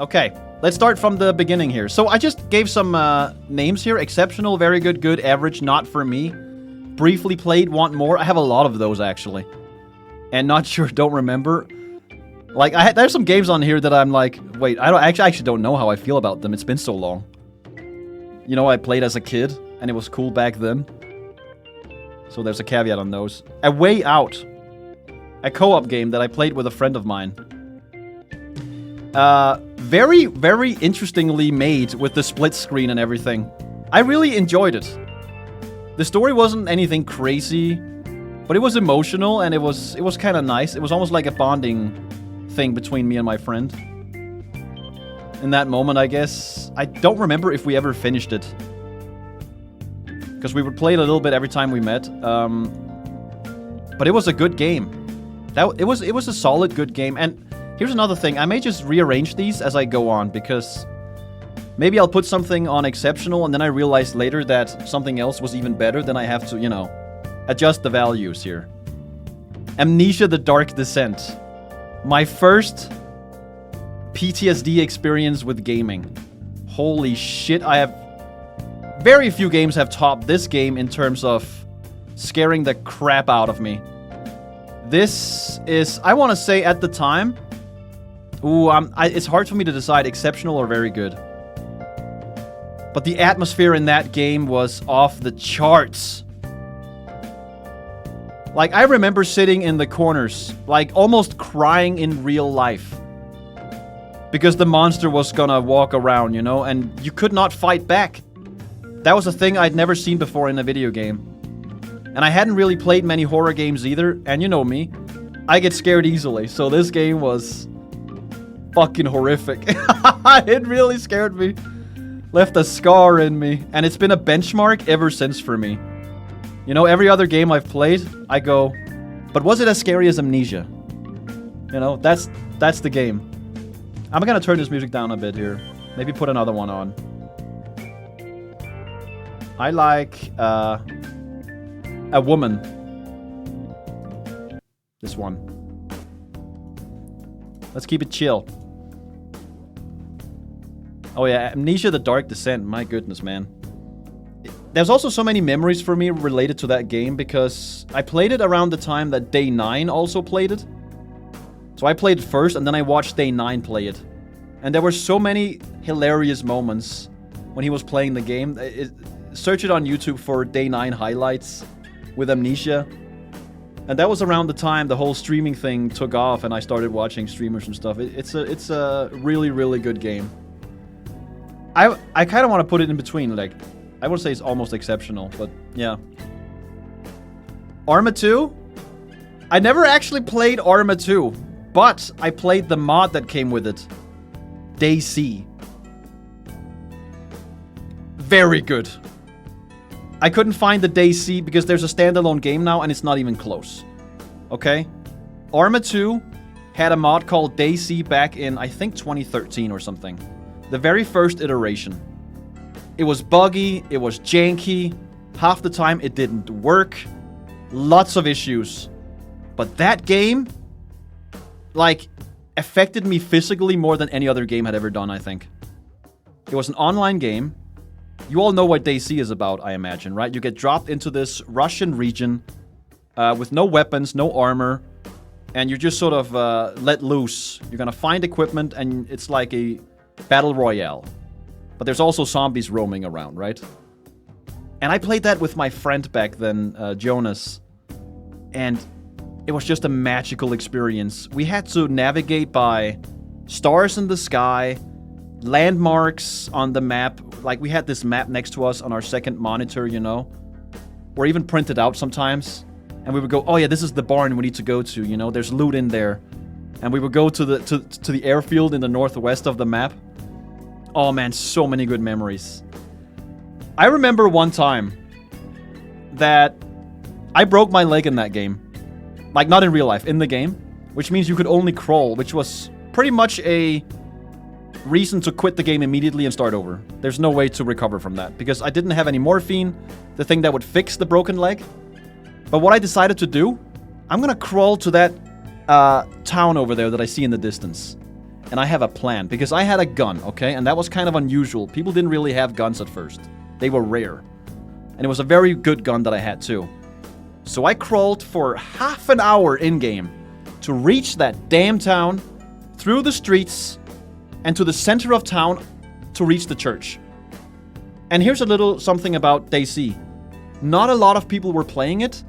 Okay, let's start from the beginning here. So I just gave some names here. Exceptional, very good, good, average, not for me. Briefly played, want more. I have a lot of those, actually. And not sure, don't remember. Like, there's some games on here that I'm like, wait, I actually don't know how I feel about them. It's been so long. You know, I played as a kid, and it was cool back then. So there's a caveat on those. A Way Out. A co-op game that I played with a friend of mine. Very, very interestingly made with the split screen and everything. I really enjoyed it. The story wasn't anything crazy, but it was emotional and it was kind of nice. It was almost like a bonding thing between me and my friend. In that moment, I guess. I don't remember if we ever finished it. Because we would play it a little bit every time we met. But it was a good game. It was a solid, good game. And here's another thing. I may just rearrange these as I go on, because maybe I'll put something on exceptional, and then I realize later that something else was even better, then I have to, you know, adjust the values here. Amnesia: The Dark Descent. My first PTSD experience with gaming. Holy shit, very few games have topped this game in terms of scaring the crap out of me. This is, I want to say at the time, it's hard for me to decide exceptional or very good. But the atmosphere in that game was off the charts. Like, I remember sitting in the corners, like almost crying in real life. Because the monster was gonna walk around, you know, and you could not fight back. That was a thing I'd never seen before in a video game. And I hadn't really played many horror games either, and you know me, I get scared easily, so this game was fucking horrific. It really scared me. Left a scar in me, and it's been a benchmark ever since for me. You know, every other game I've played, I go, but was it as scary as Amnesia? You know, that's the game. I'm gonna turn this music down a bit here. Maybe put another one on. I like, A Woman. This one. Let's keep it chill. Oh yeah, Amnesia: The Dark Descent. My goodness, man. There's also so many memories for me related to that game because I played it around the time that Day 9 also played it. So I played it first and then I watched Day 9 play it. And there were so many hilarious moments when he was playing the game. Search it on YouTube for Day 9 highlights with Amnesia. And that was around the time the whole streaming thing took off and I started watching streamers and stuff. It's a really, really good game. I kind of want to put it in between, like, I would say it's almost exceptional, but yeah. Arma 2? I never actually played Arma 2, but I played the mod that came with it. DayZ. Very good. I couldn't find the DayZ because there's a standalone game now and it's not even close. Okay? Arma 2 had a mod called DayZ back in, I think, 2013 or something. The very first iteration. It was buggy, it was janky, half the time it didn't work, lots of issues. But that game, like, affected me physically more than any other game had ever done, I think. It was an online game. You all know what DayZ is about, I imagine, right? You get dropped into this Russian region with no weapons, no armor, and you're just sort of let loose. You're gonna find equipment, and it's like a battle royale. But there's also zombies roaming around, right? And I played that with my friend back then, Jonas. And it was just a magical experience. We had to navigate by stars in the sky, landmarks on the map. Like, we had this map next to us on our second monitor, you know? Or even printed out sometimes. And we would go, oh yeah, this is the barn we need to go to, you know? There's loot in there. And we would go to the airfield in the northwest of the map. Oh man, so many good memories. I remember one time that I broke my leg in that game. Like, not in real life, in the game. Which means you could only crawl, which was pretty much a reason to quit the game immediately and start over. There's no way to recover from that, because I didn't have any morphine, the thing that would fix the broken leg. But what I decided to do, I'm gonna crawl to that town over there that I see in the distance. and I have a plan. Because I had a gun, okay? And that was kind of unusual. People didn't really have guns at first. They were rare. And it was a very good gun that I had, too. So I crawled for half an hour in-game to reach that damn town, through the streets, and to the center of town to reach the church. And here's a little something about DayZ. Not a lot of people were playing it.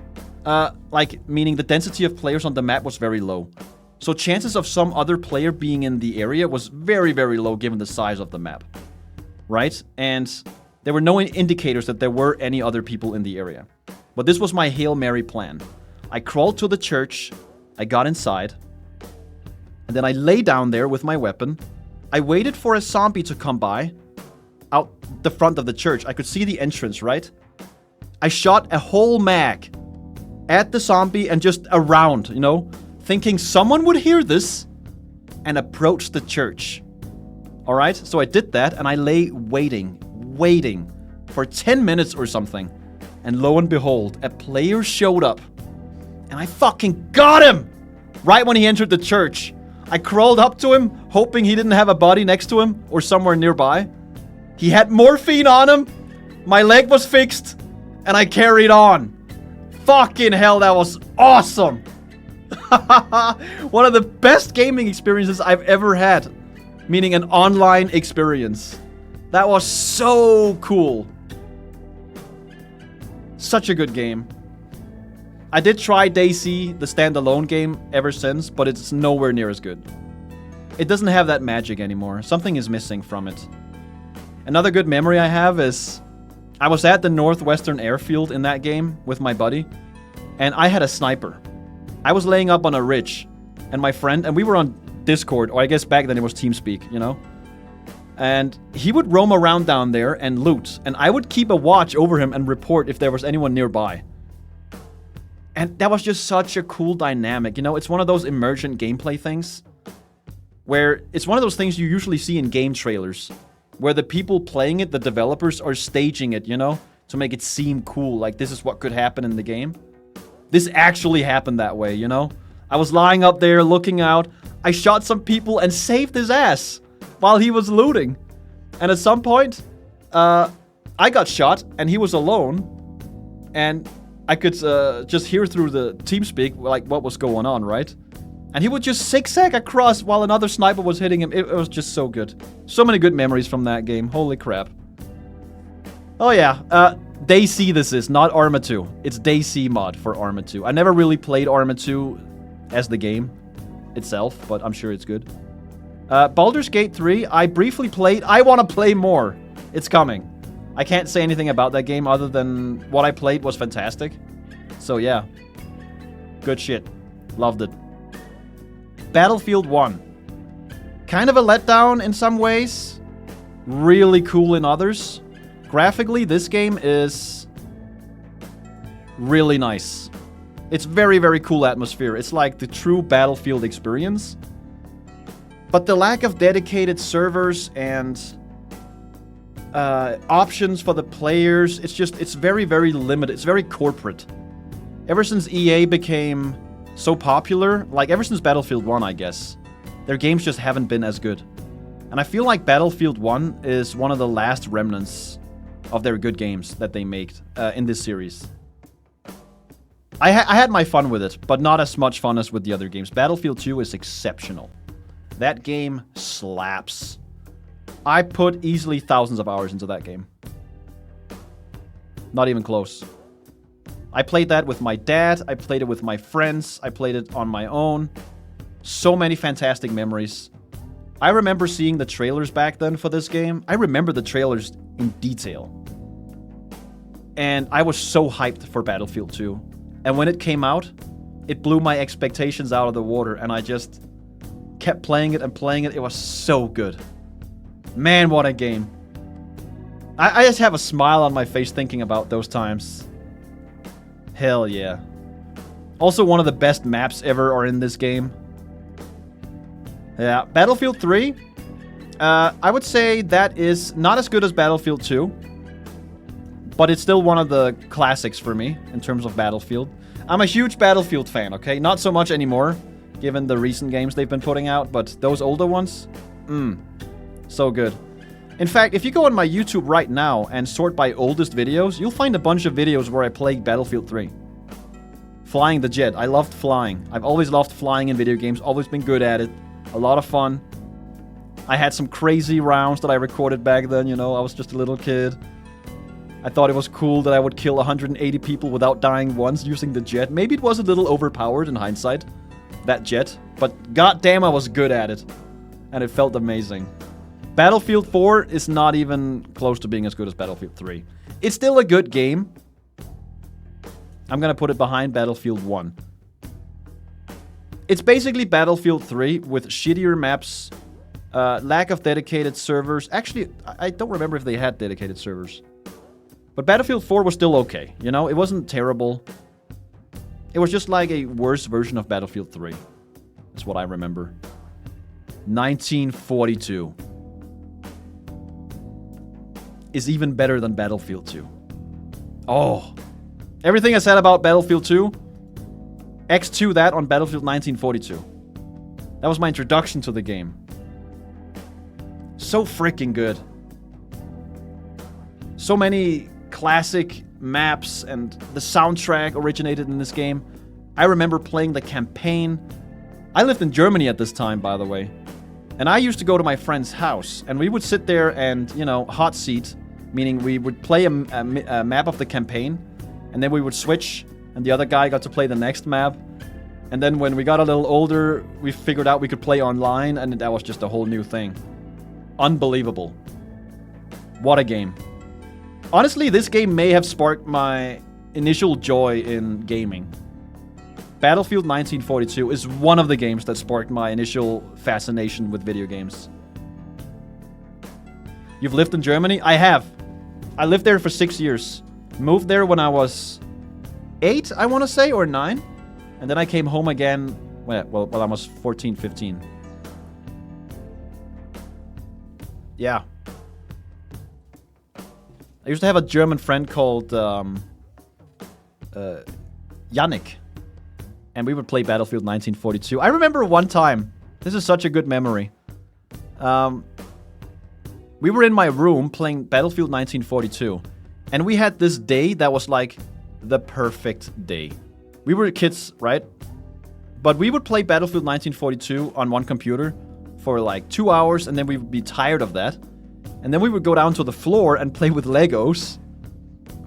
Meaning the density of players on the map was very low. So chances of some other player being in the area was very, very low given the size of the map. Right? And there were no indicators that there were any other people in the area. But this was my Hail Mary plan. I crawled to the church, I got inside, and then I lay down there with my weapon. I waited for a zombie to come by, out the front of the church. I could see the entrance, right? I shot a whole mag at the zombie and just around, you know, thinking someone would hear this and approach the church. Alright, so I did that and I lay waiting for 10 minutes or something. And lo and behold, a player showed up. And I fucking got him! Right when he entered the church. I crawled up to him, hoping he didn't have a body next to him or somewhere nearby. He had morphine on him. My leg was fixed. And I carried on. Fucking hell, that was awesome! One of the best gaming experiences I've ever had. Meaning an online experience. That was so cool. Such a good game. I did try DayZ, the standalone game, ever since, but it's nowhere near as good. It doesn't have that magic anymore. Something is missing from it. Another good memory I have is I was at the Northwestern Airfield in that game with my buddy, and I had a sniper. I was laying up on a ridge, and my friend, and we were on Discord, or I guess back then it was TeamSpeak, you know? And he would roam around down there and loot, and I would keep a watch over him and report if there was anyone nearby. And that was just such a cool dynamic, you know? It's one of those emergent gameplay things, where it's one of those things you usually see in game trailers, where the people playing it, the developers, are staging it, you know? To make it seem cool, like this is what could happen in the game. This actually happened that way, you know? I was lying up there looking out, I shot some people and saved his ass while he was looting. And at some point, I got shot and he was alone. And I could just hear through the TeamSpeak, like, what was going on, right? And he would just zigzag across while another sniper was hitting him. It was just so good. So many good memories from that game. Holy crap. Oh yeah, DayZ this is, not Arma 2. It's DayZ mod for Arma 2. I never really played Arma 2 as the game itself, but I'm sure it's good. Baldur's Gate 3, I briefly played. I want to play more. It's coming. I can't say anything about that game other than what I played was fantastic. So yeah. Good shit. Loved it. Battlefield 1. Kind of a letdown in some ways. Really cool in others. Graphically, this game is really nice. It's very, very cool atmosphere. It's like the true Battlefield experience. But the lack of dedicated servers and options for the players, it's very, very limited. It's very corporate. Ever since EA became so popular, like ever since Battlefield 1, I guess, their games just haven't been as good. And I feel like Battlefield 1 is one of the last remnants of their good games that they made in this series. I had my fun with it, but not as much fun as with the other games. Battlefield 2 is exceptional. That game slaps. I put easily thousands of hours into that game. Not even close. I played that with my dad, I played it with my friends, I played it on my own. So many fantastic memories. I remember seeing the trailers back then for this game. I remember the trailers in detail. And I was so hyped for Battlefield 2. And when it came out, it blew my expectations out of the water, and I just kept playing it and playing it. It was so good. Man, what a game. I just have a smile on my face thinking about those times. Hell yeah. Also, one of the best maps ever are in this game. Yeah, Battlefield 3. I would say that is not as good as Battlefield 2. But it's still one of the classics for me in terms of Battlefield. I'm a huge Battlefield fan, okay? Not so much anymore. given the recent games they've been putting out, but those older ones, so good. In fact, if you go on my YouTube right now and sort by oldest videos, you'll find a bunch of videos where I played Battlefield 3. Flying the jet. I loved flying. I've always loved flying in video games, always been good at it. A lot of fun. I had some crazy rounds that I recorded back then, you know, I was just a little kid. I thought it was cool that I would kill 180 people without dying once using the jet. Maybe it was a little overpowered in hindsight, that jet, but goddamn I was good at it. And it felt amazing. Battlefield 4 is not even close to being as good as Battlefield 3. It's still a good game. I'm gonna put it behind Battlefield 1. It's basically Battlefield 3 with shittier maps, lack of dedicated servers. Actually, I don't remember if they had dedicated servers. But Battlefield 4 was still okay, you know? It wasn't terrible. It was just like a worse version of Battlefield 3. That's what I remember. 1942 is even better than Battlefield 2. Oh. Everything I said about Battlefield 2, X2 that on Battlefield 1942. That was my introduction to the game. So freaking good. So many classic maps, and the soundtrack originated in this game. I remember playing the campaign. I lived in Germany at this time, by the way. And I used to go to my friend's house, and we would sit there and, you know, hot seat, meaning we would play a map of the campaign, and then we would switch, and the other guy got to play the next map. And then when we got a little older, we figured out we could play online, and that was just a whole new thing. Unbelievable. What a game. Honestly, this game may have sparked my initial joy in gaming. Battlefield 1942 is one of the games that sparked my initial fascination with video games. You've lived in Germany? I have. I lived there for 6 years. Moved there when I was 8, I want to say, or 9. And then I came home again, well, I was 14, 15. Yeah. I used to have a German friend called Yannick. And we would play Battlefield 1942. I remember one time, this is such a good memory. We were in my room playing Battlefield 1942. And we had this day that was like the perfect day. We were kids, right? But we would play Battlefield 1942 on one computer for like 2 hours, and then we would be tired of that. And then we would go down to the floor and play with Legos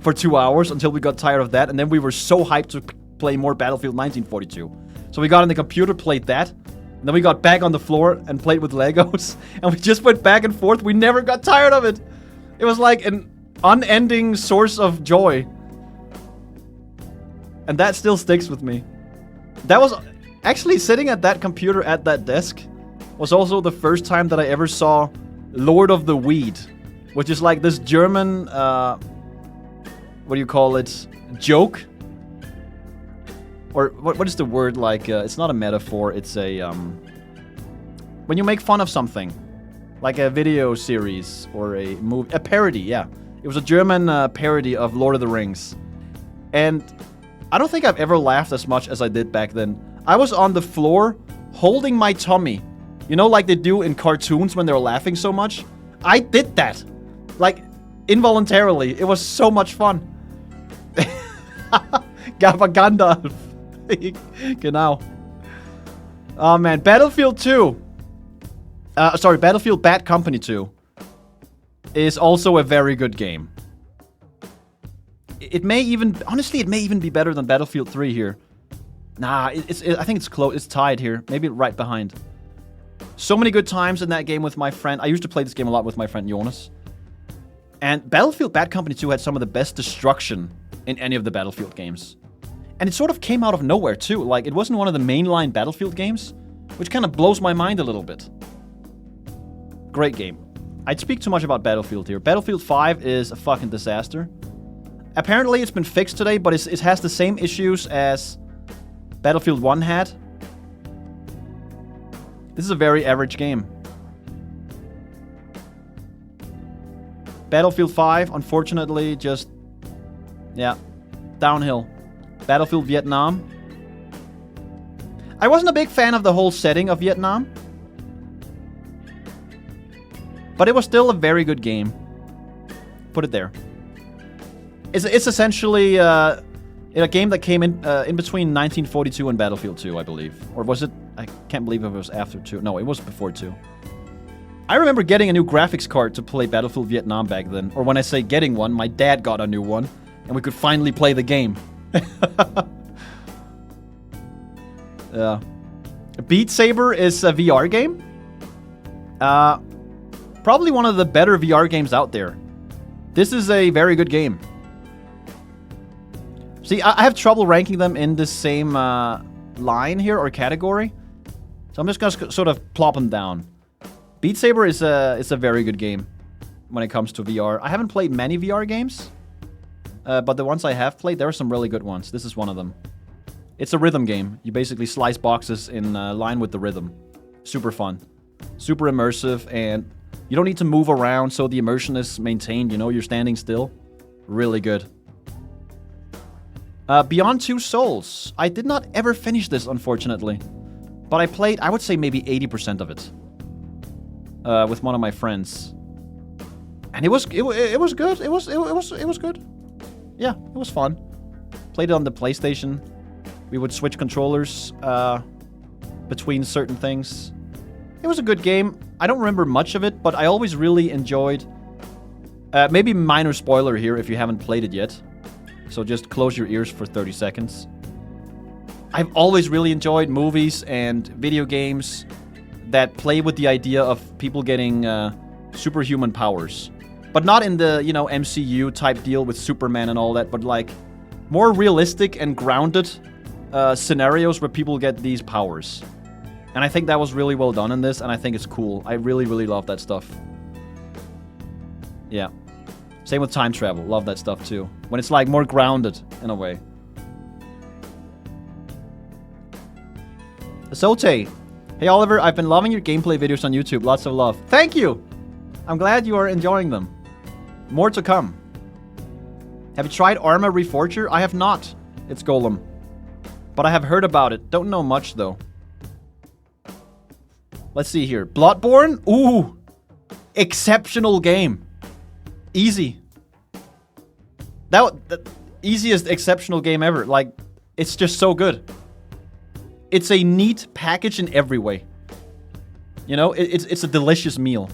for 2 hours until we got tired of that. And then we were so hyped to play more Battlefield 1942. So we got on the computer, played that. And then we got back on the floor and played with Legos. And we just went back and forth. We never got tired of it. It was like an unending source of joy. And that still sticks with me. That was actually sitting at that computer at that desk was also the first time that I ever saw Lord of the Weed, which is like this German, what do you call it, joke? Or what is the word like, it's not a metaphor, it's a, when you make fun of something, like a video series or a movie, a parody, yeah. It was a German parody of Lord of the Rings. And I don't think I've ever laughed as much as I did back then. I was on the floor holding my tummy. You know, like they do in cartoons when they're laughing so much? I did that. Like, involuntarily. It was so much fun. Gandalf. Genau. Oh man, Battlefield 2. Sorry, Battlefield Bad Company 2 is also a very good game. It may even, honestly, it may even be better than Battlefield 3 here. Nah, I think it's close. It's tied here. Maybe right behind. So many good times in that game with my friend. I used to play this game a lot with my friend Jonas. And Battlefield Bad Company 2 had some of the best destruction in any of the Battlefield games. And it sort of came out of nowhere too. Like, it wasn't one of the mainline Battlefield games, which kind of blows my mind a little bit. Great game. I'd speak too much about Battlefield here. Battlefield 5 is a fucking disaster. Apparently it's been fixed today, but it has the same issues as Battlefield 1 had. This is a very average game. Battlefield 5, unfortunately, just, yeah, downhill. Battlefield Vietnam. I wasn't a big fan of the whole setting of Vietnam. But it was still a very good game. Put it there. It's essentially a game that came in between 1942 and Battlefield 2, I believe. Or was it? I can't believe it was after 2. No, it was before 2. I remember getting a new graphics card to play Battlefield Vietnam back then. Or when I say getting one, my dad got a new one. And we could finally play the game. Yeah. Beat Saber is a VR game. Probably one of the better VR games out there. This is a very good game. See, I have trouble ranking them in the same line here, or category. So I'm just gonna sort of plop them down. Beat Saber is a very good game when it comes to VR. I haven't played many VR games. But the ones I have played, there are some really good ones. This is one of them. It's a rhythm game. You basically slice boxes in line with the rhythm. Super fun. Super immersive, and you don't need to move around, so the immersion is maintained. You know, you're standing still. Really good. Beyond Two Souls. I did not ever finish this, unfortunately. But I played, I would say, maybe 80% of it. With one of my friends. And it was good. It was good. Yeah, it was fun. Played it on the PlayStation. We would switch controllers between certain things. It was a good game. I don't remember much of it, but I always really enjoyed... maybe minor spoiler here if you haven't played it yet. So just close your ears for 30 seconds. I've always really enjoyed movies and video games that play with the idea of people getting superhuman powers. But not in the, you know, MCU type deal with Superman and all that, but like more realistic and grounded scenarios where people get these powers. And I think that was really well done in this, and I think it's cool. I really, really love that stuff. Yeah. Same with time travel. Love that stuff too. When it's like more grounded in a way. Sote. Hey Oliver, I've been loving your gameplay videos on YouTube. Lots of love. Thank you! I'm glad you are enjoying them. More to come. Have you tried Arma Reforger? I have not. It's Golem. But I have heard about it. Don't know much, though. Let's see here. Bloodborne? Ooh! Exceptional game. Easy. That easiest exceptional game ever. Like, it's just so good. It's a neat package in every way. You know, it's a delicious meal.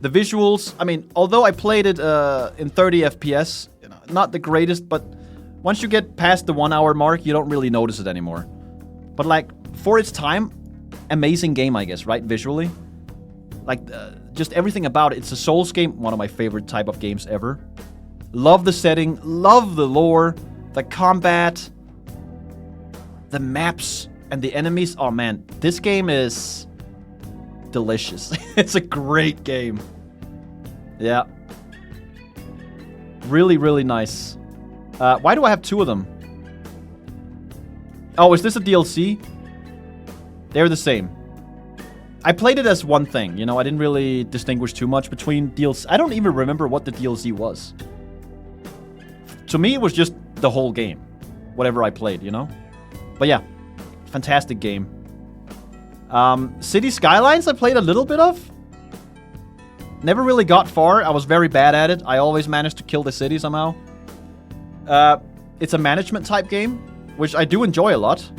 The visuals, I mean, although I played it in 30 FPS, you know, not the greatest, but once you get past the 1 hour mark, you don't really notice it anymore. But like, for its time, amazing game, I guess, right? Visually. Like, just everything about it. It's a Souls game, one of my favorite type of games ever. Love the setting, love the lore, the combat, the maps, and the enemies. Oh man, this game is delicious. It's a great game. Yeah. Really, really nice. Why do I have two of them? Oh, is this a DLC? They're the same. I played it as one thing, you know, I didn't really distinguish too much between DLC. I don't even remember what the DLC was. To me, it was just the whole game. Whatever I played, you know? But yeah, fantastic game. City Skylines I played a little bit of. Never really got far. I was very bad at it. I always managed to kill the city somehow. It's a management type game, which I do enjoy a lot.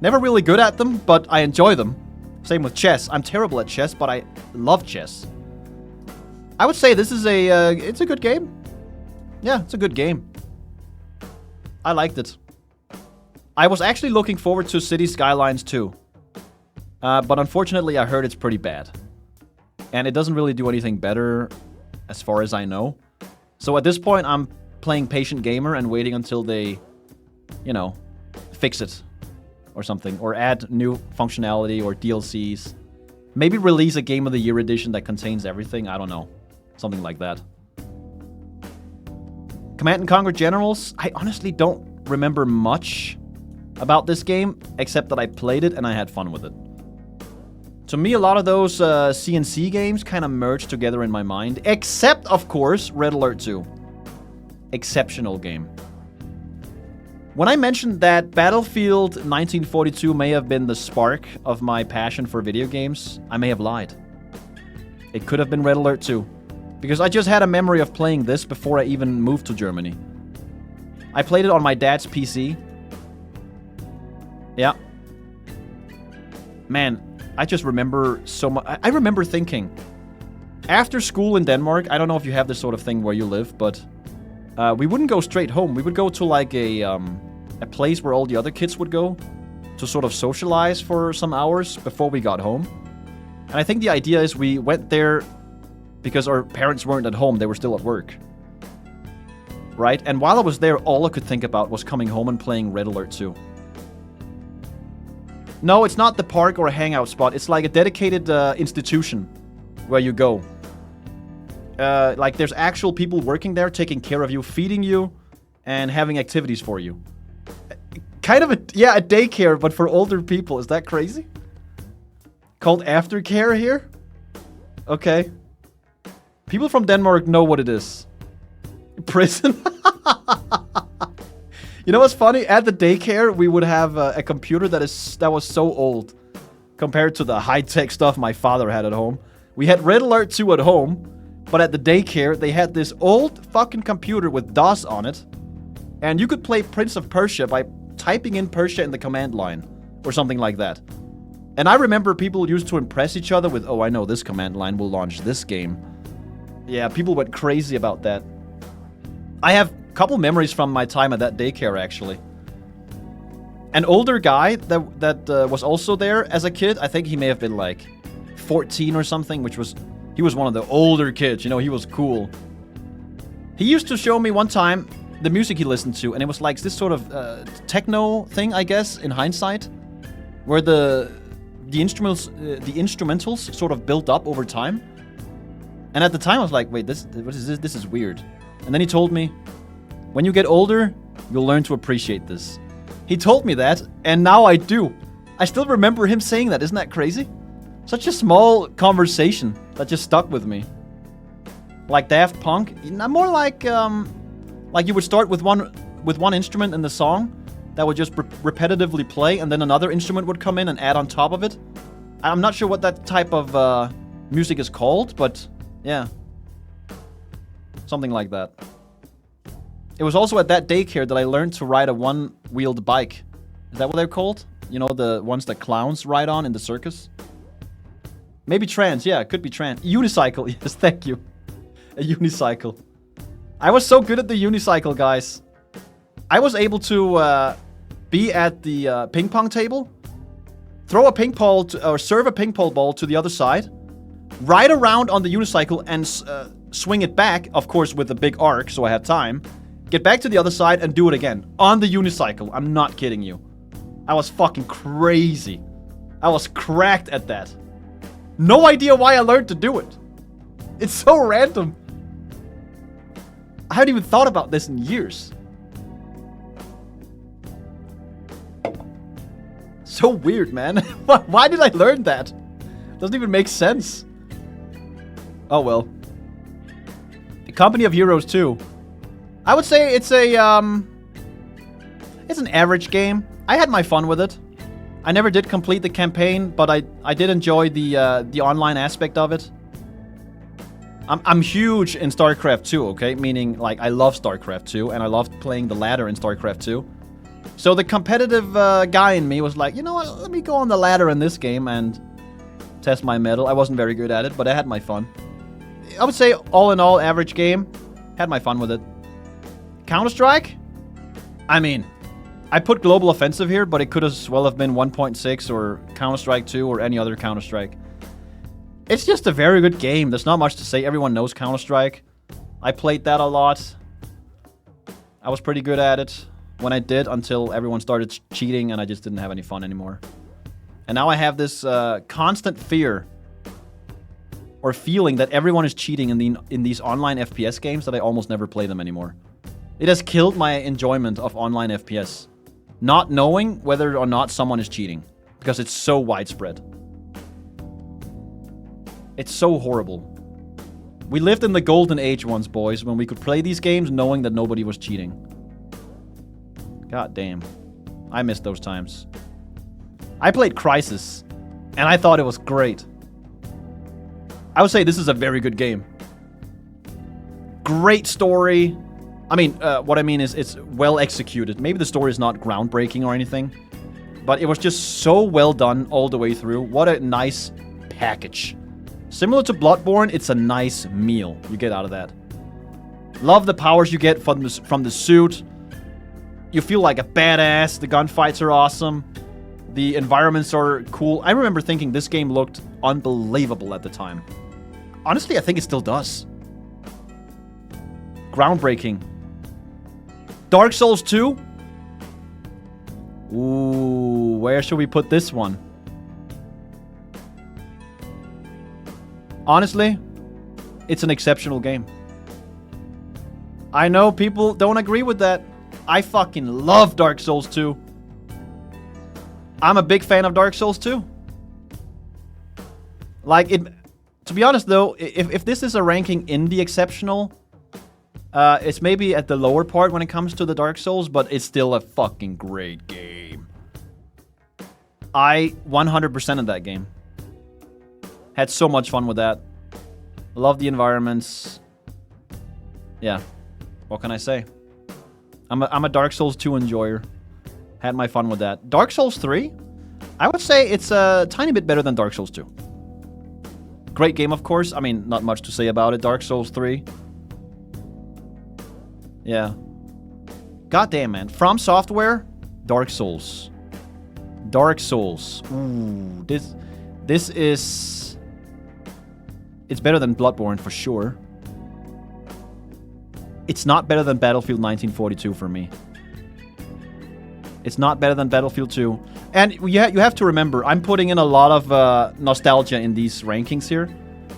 Never really good at them, but I enjoy them. Same with chess. I'm terrible at chess, but I love chess. I would say this is it's a good game. Yeah, it's a good game. I liked it. I was actually looking forward to City Skylines 2. But unfortunately, I heard it's pretty bad. And it doesn't really do anything better, as far as I know. So at this point, I'm playing Patient Gamer and waiting until they, you know, fix it. Or something. Or add new functionality or DLCs. Maybe release a Game of the Year edition that contains everything. I don't know. Something like that. Command & Conquer Generals. I honestly don't remember much about this game, except that I played it and I had fun with it. To me, a lot of those CNC games kind of merged together in my mind. Except, of course, Red Alert 2. Exceptional game. When I mentioned that Battlefield 1942 may have been the spark of my passion for video games, I may have lied. It could have been Red Alert 2. Because I just had a memory of playing this before I even moved to Germany. I played it on my dad's PC. Yeah. Man, I just remember so much. I remember thinking, after school in Denmark, I don't know if you have this sort of thing where you live, but we wouldn't go straight home. We would go to like a place where all the other kids would go to sort of socialize for some hours before we got home. And I think the idea is we went there because our parents weren't at home. They were still at work. Right? And while I was there, all I could think about was coming home and playing Red Alert 2. No, it's not the park or a hangout spot. It's like a dedicated institution where you go. Like, there's actual people working there, taking care of you, feeding you, and having activities for you. Kind of a daycare, but for older people. Is that crazy? Called aftercare here? Okay. People from Denmark know what it is. Prison? You know what's funny? At the daycare, we would have a computer that was so old compared to the high-tech stuff my father had at home. We had Red Alert 2 at home, but at the daycare, they had this old fucking computer with DOS on it, and you could play Prince of Persia by typing in Persia in the command line, or something like that. And I remember people used to impress each other with, oh, I know this command line will launch this game. Yeah, people went crazy about that. I have a couple memories from my time at that daycare, actually. An older guy that was also there as a kid, I think he may have been like 14 or something, he was one of the older kids, you know, he was cool. He used to show me one time the music he listened to, and it was like this sort of techno thing, I guess, in hindsight, where the instrumentals sort of built up over time. And at the time I was like, wait, what is this? This is weird. And then he told me, when you get older, you'll learn to appreciate this. He told me that, and now I do. I still remember him saying that. Isn't that crazy? Such a small conversation that just stuck with me. Like Daft Punk, more like you would start with one instrument in the song that would just repetitively play, and then another instrument would come in and add on top of it. I'm not sure what that type of music is called, but yeah. Something like that. It was also at that daycare that I learned to ride a one-wheeled bike. Is that what they're called? You know, the ones that clowns ride on in the circus? Maybe trans, yeah, it could be trans. Unicycle, yes, thank you. A unicycle. I was so good at the unicycle, guys. I was able to be at the ping pong table, throw a ping pong or serve a ping pong ball to the other side, ride around on the unicycle and swing it back, of course with a big arc, so I had time, get back to the other side and do it again on the unicycle. I'm not kidding you. I was fucking crazy. I was cracked at that. No idea why I learned to do it. It's so random. I haven't even thought about this in years. So weird, man. Why did I learn that? Doesn't even make sense. Oh well. The Company of Heroes 2. I would say it's an average game. I had my fun with it. I never did complete the campaign, but I did enjoy the online aspect of it. I'm huge in StarCraft 2, okay? Meaning, like, I love StarCraft 2, and I loved playing the ladder in StarCraft 2. So the competitive guy in me was like, you know what, let me go on the ladder in this game and test my mettle. I wasn't very good at it, but I had my fun. I would say, all in all, average game. Had my fun with it. Counter-Strike? I mean, I put Global Offensive here, but it could as well have been 1.6 or Counter-Strike 2 or any other Counter-Strike. It's just a very good game. There's not much to say. Everyone knows Counter-Strike. I played that a lot. I was pretty good at it when I did, until everyone started cheating and I just didn't have any fun anymore. And now I have this constant fear or feeling that everyone is cheating in these online FPS games that I almost never play them anymore. It has killed my enjoyment of online FPS. Not knowing whether or not someone is cheating. Because it's so widespread. It's so horrible. We lived in the golden age once, boys, when we could play these games knowing that nobody was cheating. God damn. I miss those times. I played Crysis, and I thought it was great. I would say this is a very good game. Great story. I mean, what I mean is it's well executed. Maybe the story is not groundbreaking or anything, but it was just so well done all the way through. What a nice package. Similar to Bloodborne, it's a nice meal you get out of that. Love the powers you get from the suit. You feel like a badass. The gunfights are awesome. The environments are cool. I remember thinking this game looked unbelievable at the time. Honestly, I think it still does. Groundbreaking. Dark Souls 2? Ooh, where should we put this one? Honestly, it's an exceptional game. I know people don't agree with that. I fucking love Dark Souls 2. I'm a big fan of Dark Souls 2. Like, to be honest though, if this is a ranking in the exceptional, it's maybe at the lower part when it comes to the Dark Souls, but it's still a fucking great game. I 100% of that game. Had so much fun with that. Love the environments. Yeah. What can I say? I'm a Dark Souls 2 enjoyer. Had my fun with that. Dark Souls 3? I would say it's a tiny bit better than Dark Souls 2. Great game, of course. I mean, not much to say about it. Dark Souls 3. Yeah. Goddamn, man. From Software, Dark Souls. Dark Souls. Ooh, this is... It's better than Bloodborne, for sure. It's not better than Battlefield 1942 for me. It's not better than Battlefield 2. And you have to remember, I'm putting in a lot of nostalgia in these rankings here.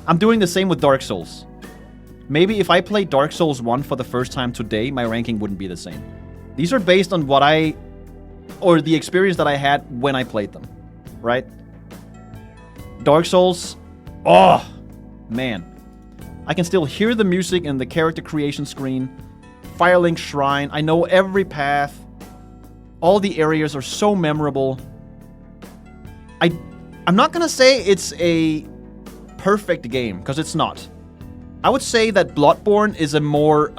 I'm doing the same with Dark Souls. Maybe if I played Dark Souls 1 for the first time today, my ranking wouldn't be the same. These are based on what or the experience that I had when I played them, right? Dark Souls, oh, man. I can still hear the music in the character creation screen. Firelink Shrine, I know every path. All the areas are so memorable. I'm not gonna say it's a perfect game, because it's not. I would say that Bloodborne is a more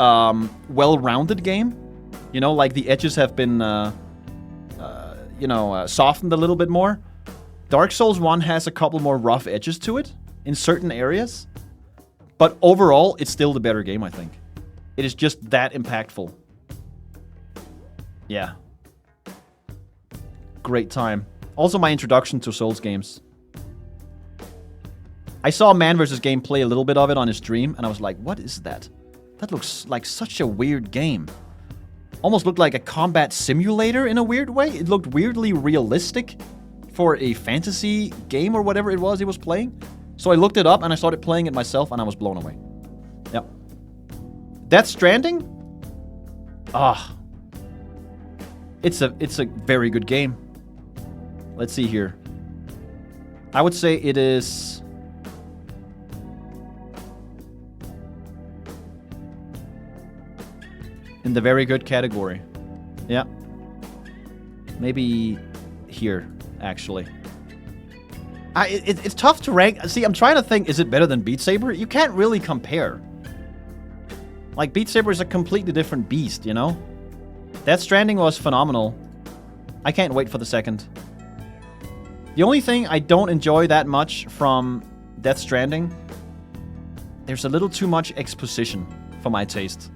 well-rounded game. You know, like the edges have been, softened a little bit more. Dark Souls 1 has a couple more rough edges to it in certain areas. But overall, it's still the better game, I think. It is just that impactful. Yeah. Great time. Also my introduction to Souls games. I saw Man vs. Game play a little bit of it on his stream, and I was like, what is that? That looks like such a weird game. Almost looked like a combat simulator in a weird way. It looked weirdly realistic for a fantasy game or whatever it was he was playing. So I looked it up and I started playing it myself and I was blown away. Yep. Death Stranding? Ah. It's a very good game. Let's see here. I would say it is... in the very good category. Yeah. Maybe here, actually. It's tough to rank. See, I'm trying to think, is it better than Beat Saber? You can't really compare. Like, Beat Saber is a completely different beast, you know? Death Stranding was phenomenal. I can't wait for the second. The only thing I don't enjoy that much from Death Stranding, there's a little too much exposition for my taste.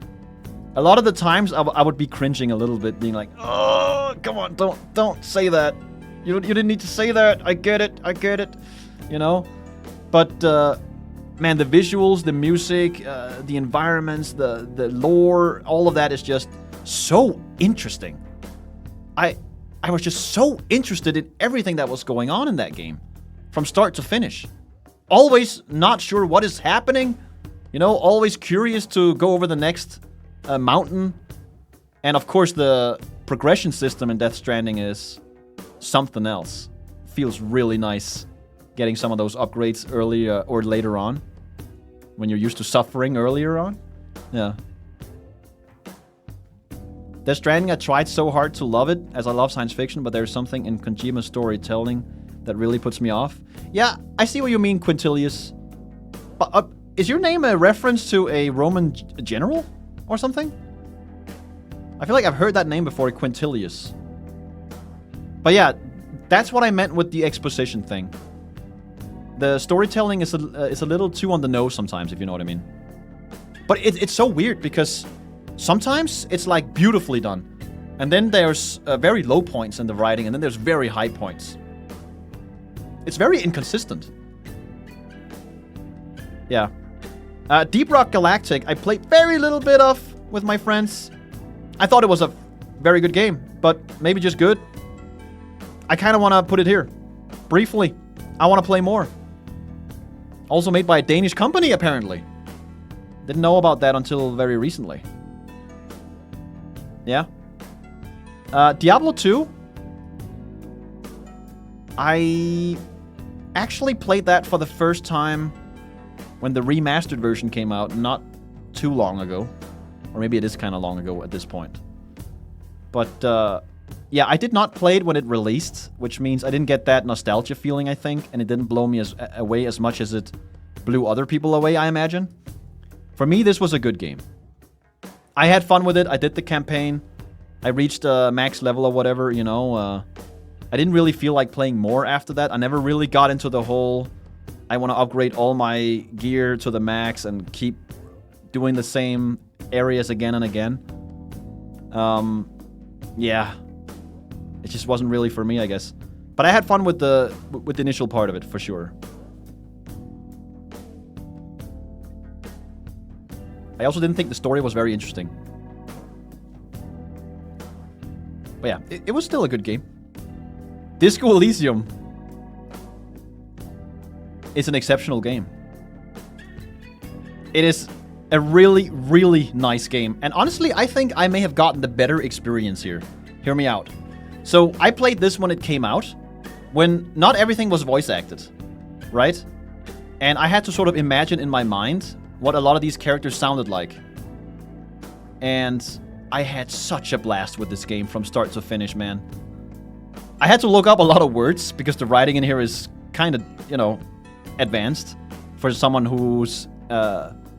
A lot of the times I would be cringing a little bit, being like, oh, come on, don't say that. You didn't need to say that. I get it. You know? But, man, the visuals, the music, the environments, the lore, all of that is just so interesting. I was just so interested in everything that was going on in that game. From start to finish. Always not sure what is happening. You know, always curious to go over the next mountain. And, of course, the progression system in Death Stranding is... something else. Feels really nice getting some of those upgrades early or later on when you're used to suffering earlier on. Yeah. Death Stranding, I tried so hard to love it, as I love science fiction, but there's something in Kojima's storytelling that really puts me off. Yeah, I see what you mean, Quintilius. But, is your name a reference to a Roman general or something? I feel like I've heard that name before, Quintilius. But yeah, that's what I meant with the exposition thing. The storytelling is a little too on the nose sometimes, if you know what I mean. But it's so weird because sometimes it's like beautifully done. And then there's very low points in the writing, and then there's very high points. It's very inconsistent. Yeah. Deep Rock Galactic, I played very little bit of with my friends. I thought it was a very good game, but maybe just good. I kind of want to put it here. Briefly. I want to play more. Also made by a Danish company, apparently. Didn't know about that until very recently. Yeah. Diablo 2. I actually played that for the first time when the remastered version came out not too long ago. Or maybe it is kind of long ago at this point. But, yeah, I did not play it when it released, which means I didn't get that nostalgia feeling, I think, and it didn't blow me away as much as it blew other people away, I imagine. For me, this was a good game. I had fun with it. I did the campaign. I reached max level or whatever, you know. I didn't really feel like playing more after that. I never really got into the whole, I want to upgrade all my gear to the max and keep doing the same areas again and again. Yeah. It just wasn't really for me, I guess. But I had fun with the initial part of it, for sure. I also didn't think the story was very interesting. But yeah, it was still a good game. Disco Elysium is an exceptional game. It is a really, really nice game. And honestly, I think I may have gotten the better experience here. Hear me out. So, I played this when it came out, when not everything was voice acted, right? And I had to sort of imagine in my mind what a lot of these characters sounded like. And I had such a blast with this game from start to finish, man. I had to look up a lot of words because the writing in here is kind of, you know, advanced for someone whose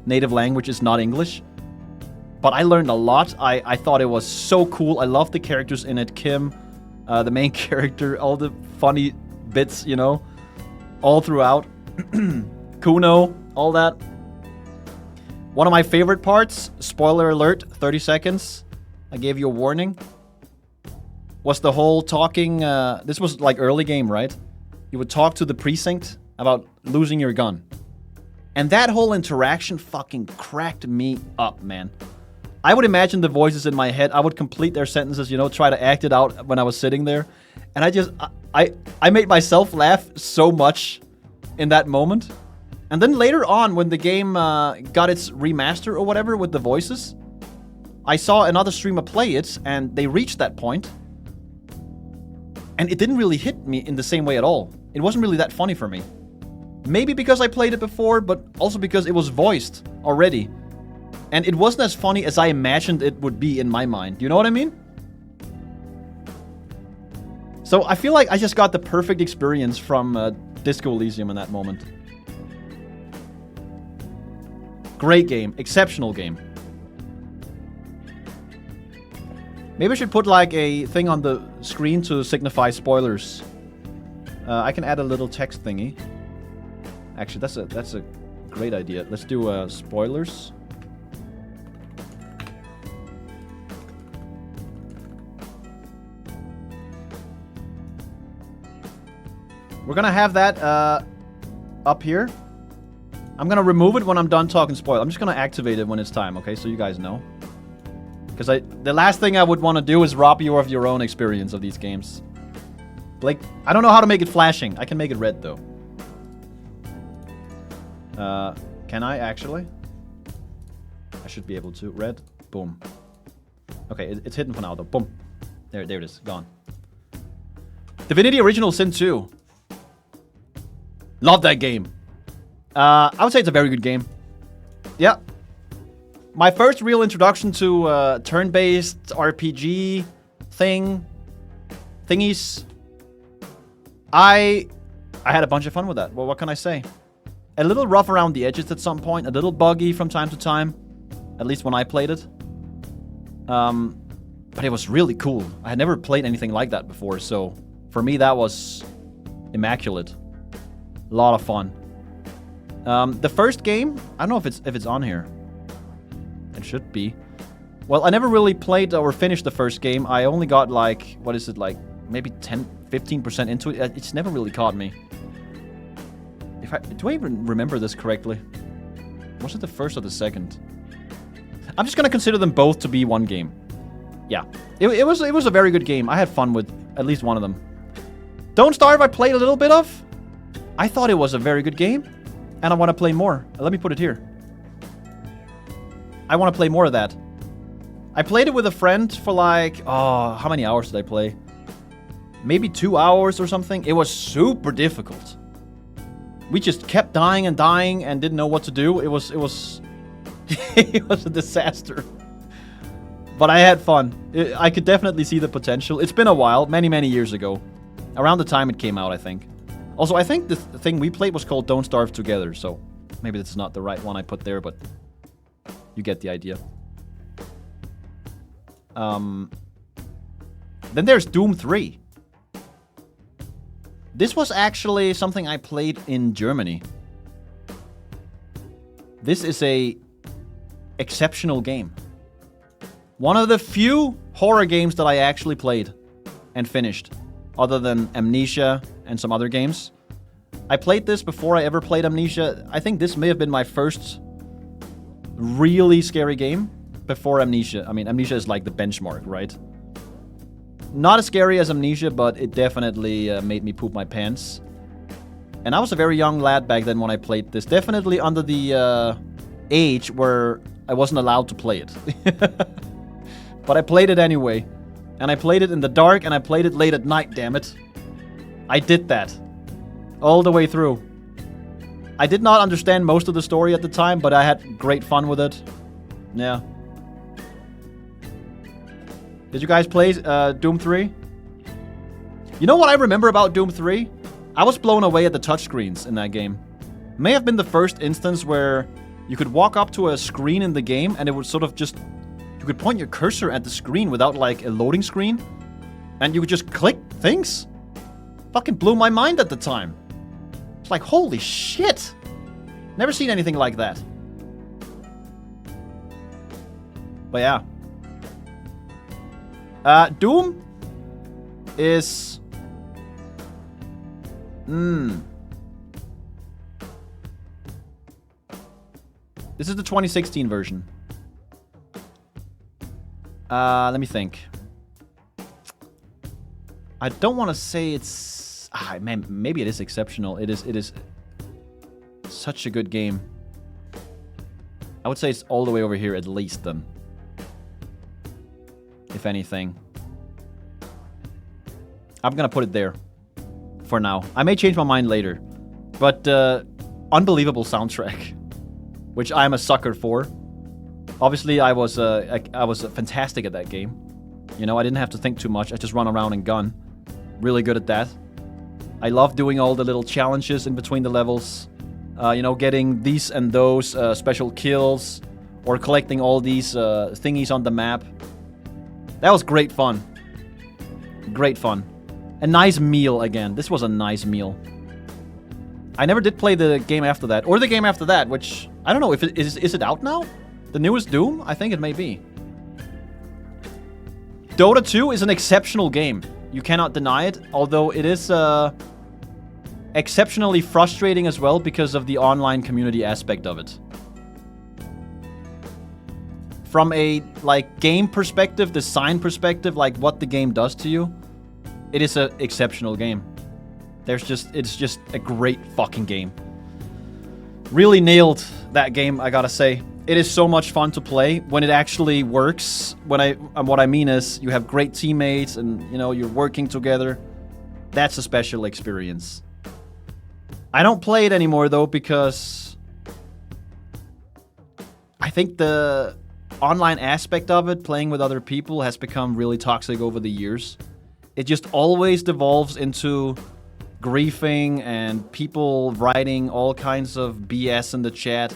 native language is not English. But I learned a lot. I thought it was so cool. I loved the characters in it. Kim, the main character, all the funny bits, you know, all throughout. Kuno, all that. One of my favorite parts, spoiler alert, 30 seconds, I gave you a warning, was the whole talking, this was like early game, right? You would talk to the precinct about losing your gun. And that whole interaction fucking cracked me up, man. I would imagine the voices in my head, I would complete their sentences, you know, try to act it out when I was sitting there. And I made myself laugh so much in that moment. And then later on, when the game got its remaster or whatever with the voices, I saw another streamer play it, and they reached that point. And it didn't really hit me in the same way at all. It wasn't really that funny for me. Maybe because I played it before, but also because it was voiced already. And it wasn't as funny as I imagined it would be in my mind. You know what I mean? So I feel like I just got the perfect experience from Disco Elysium in that moment. Great game. Exceptional game. Maybe I should put like a thing on the screen to signify spoilers. I can add a little text thingy. Actually, that's a great idea. Let's do spoilers. We're gonna have that up here. I'm gonna remove it when I'm done talking spoiler. I'm just gonna activate it when it's time, okay? So you guys know. Because the last thing I would want to do is rob you of your own experience of these games. Like, I don't know how to make it flashing. I can make it red, though. Can I actually? I should be able to. Red. Boom. Okay, it's hidden for now, though. Boom. There it is. Gone. Divinity Original Sin 2. Love that game. I would say it's a very good game. Yeah. My first real introduction to turn-based RPG thingies. I had a bunch of fun with that. Well, what can I say? A little rough around the edges at some point, a little buggy from time to time, at least when I played it. But it was really cool. I had never played anything like that before, so for me that was immaculate. A lot of fun. The first game, I don't know if it's on here. It should be. Well, I never really played or finished the first game. I only got like, what is it, like maybe 10-15% into it. It's never really caught me. Do I even remember this correctly? Was it the first or the second? I'm just gonna consider them both to be one game. Yeah, it was a very good game. I had fun with at least one of them. Don't Starve I played a little bit of. I thought it was a very good game, and I want to play more. Let me put it here. I want to play more of that. I played it with a friend for like, oh, how many hours did I play? Maybe 2 hours or something. It was super difficult. We just kept dying and dying and didn't know what to do. It was it was a disaster. But I had fun. I could definitely see the potential. It's been a while, many years ago. Around the time it came out, I think. Also, I think the thing we played was called Don't Starve Together, so maybe that's not the right one I put there, but you get the idea. Then there's Doom 3. This was actually something I played in Germany. This is a exceptional game. One of the few horror games that I actually played and finished, other than Amnesia and some other games. I played this before I ever played Amnesia. I think this may have been my first really scary game before Amnesia. I mean, Amnesia is like the benchmark, right? Not as scary as Amnesia, but it definitely made me poop my pants. And I was a very young lad back then when I played this. Definitely under the age where I wasn't allowed to play it. But I played it anyway. And I played it in the dark, and I played it late at night, damn it. I did that. All the way through. I did not understand most of the story at the time, but I had great fun with it. Yeah. Did you guys play Doom 3? You know what I remember about Doom 3? I was blown away at the touchscreens in that game. May have been the first instance where you could walk up to a screen in the game and it would sort of just... You could point your cursor at the screen without like a loading screen. And you could just click things. Fucking blew my mind at the time. It's like, holy shit. Never seen anything like that. But yeah. Doom is... This is the 2016 version. Let me think. I don't want to say it's... man, maybe it is exceptional. It is such a good game. I would say it's all the way over here at least then. If anything. I'm gonna put it there. For now. I may change my mind later. But, unbelievable soundtrack. Which I'm a sucker for. Obviously, I was fantastic at that game. You know, I didn't have to think too much. I just run around and gun. Really good at that. I love doing all the little challenges in between the levels. You know, getting these and those special kills. Or collecting all these thingies on the map. That was great fun. Great fun. A nice meal again. This was a nice meal. I never did play the game after that. Or the game after that, which... I don't know, if it is it out now? The newest Doom? I think it may be. Dota 2 is an exceptional game. You cannot deny it. Although it is exceptionally frustrating as well because of the online community aspect of it. From a, like, game perspective, design perspective, like what the game does to you, it is an exceptional game. It's just a great fucking game. Really nailed that game, I gotta say. It is so much fun to play when it actually works. What I mean is, you have great teammates and, you know, you're working together. That's a special experience. I don't play it anymore, though, because... I think the online aspect of it, playing with other people, has become really toxic over the years. It just always devolves into griefing and people writing all kinds of BS in the chat.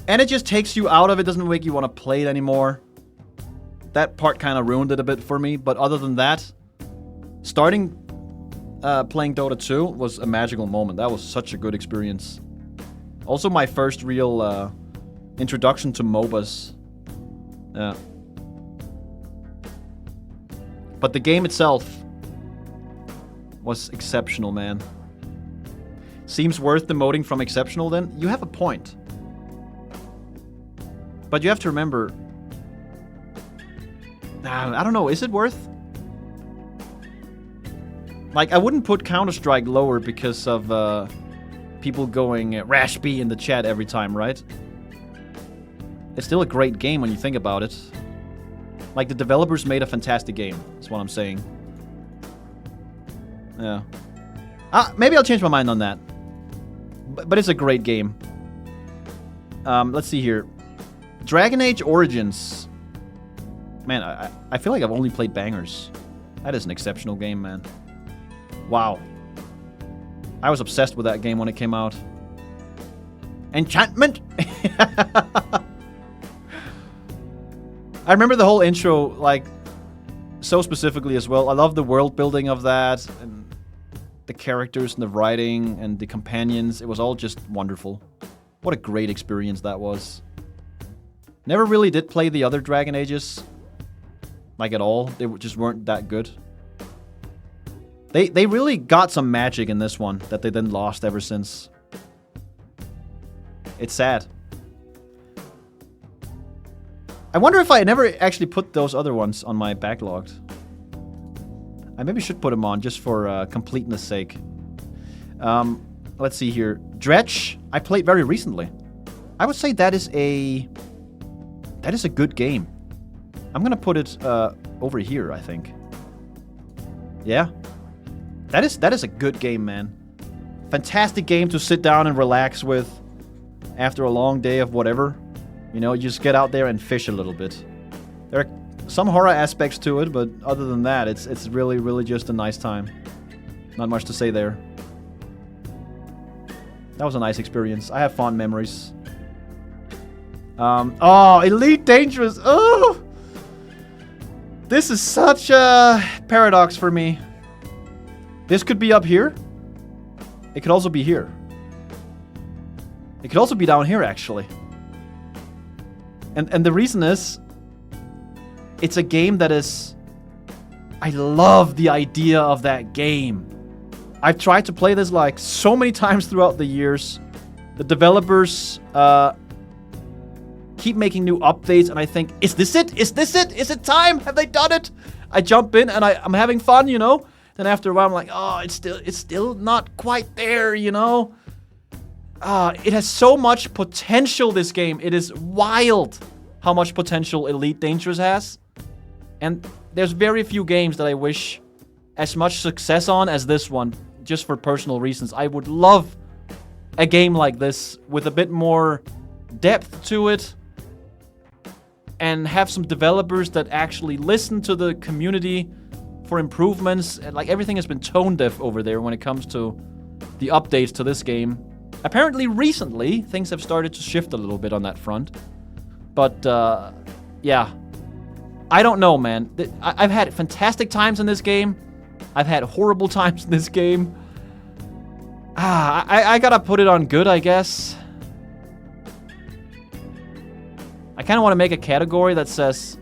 And it just takes you out of it, doesn't make you want to play it anymore. That part kind of ruined it a bit for me, but other than that, starting playing Dota 2 was a magical moment. That was such a good experience. Also my first real introduction to MOBAs. Yeah. But the game itself was exceptional, man. Seems worth demoting from exceptional then? You have a point. But you have to remember... I don't know, is it worth? Like, I wouldn't put Counter-Strike lower because of people going Rash B in the chat every time, right? It's still a great game when you think about it. Like, the developers made a fantastic game. That's what I'm saying. Yeah. Maybe I'll change my mind on that. But it's a great game. Let's see here. Dragon Age Origins. Man, I feel like I've only played bangers. That is an exceptional game, man. Wow. I was obsessed with that game when it came out. Enchantment? I remember the whole intro, like, so specifically as well. I love the world building of that, and the characters and the writing and the companions. It was all just wonderful. What a great experience that was. Never really did play the other Dragon Ages, like, at all. They just weren't that good. They really got some magic in this one that they then lost ever since. It's sad. I wonder if I never actually put those other ones on my backlogged. I maybe should put them on just for completeness sake. Let's see here. Dredge, I played very recently. I would say that is a good game. I'm gonna put it over here, I think. Yeah. That is a good game, man. Fantastic game to sit down and relax with after a long day of whatever. You know, you just get out there and fish a little bit. There are some horror aspects to it, but other than that, it's really, really just a nice time. Not much to say there. That was a nice experience. I have fond memories. Oh, Elite Dangerous. Oh! This is such a paradox for me. This could be up here. It could also be here. It could also be down here, actually. And the reason is, it's a game that is... I love the idea of that game. I've tried to play this like so many times throughout the years. The developers keep making new updates, and I think, is this it? Is this it? Is it time? Have they done it? I jump in and I'm having fun, you know? Then after a while, I'm like, oh, it's still not quite there, you know? It has so much potential, this game. It is wild how much potential Elite Dangerous has. And there's very few games that I wish as much success on as this one, just for personal reasons. I would love a game like this with a bit more depth to it, and have some developers that actually listen to the community for improvements. And like, everything has been tone deaf over there when it comes to the updates to this game. Apparently recently things have started to shift a little bit on that front, but yeah, I don't know, man. I've had fantastic times in this game. I've had horrible times in this game. I gotta put it on good, I guess. I kind of want to make a category that says,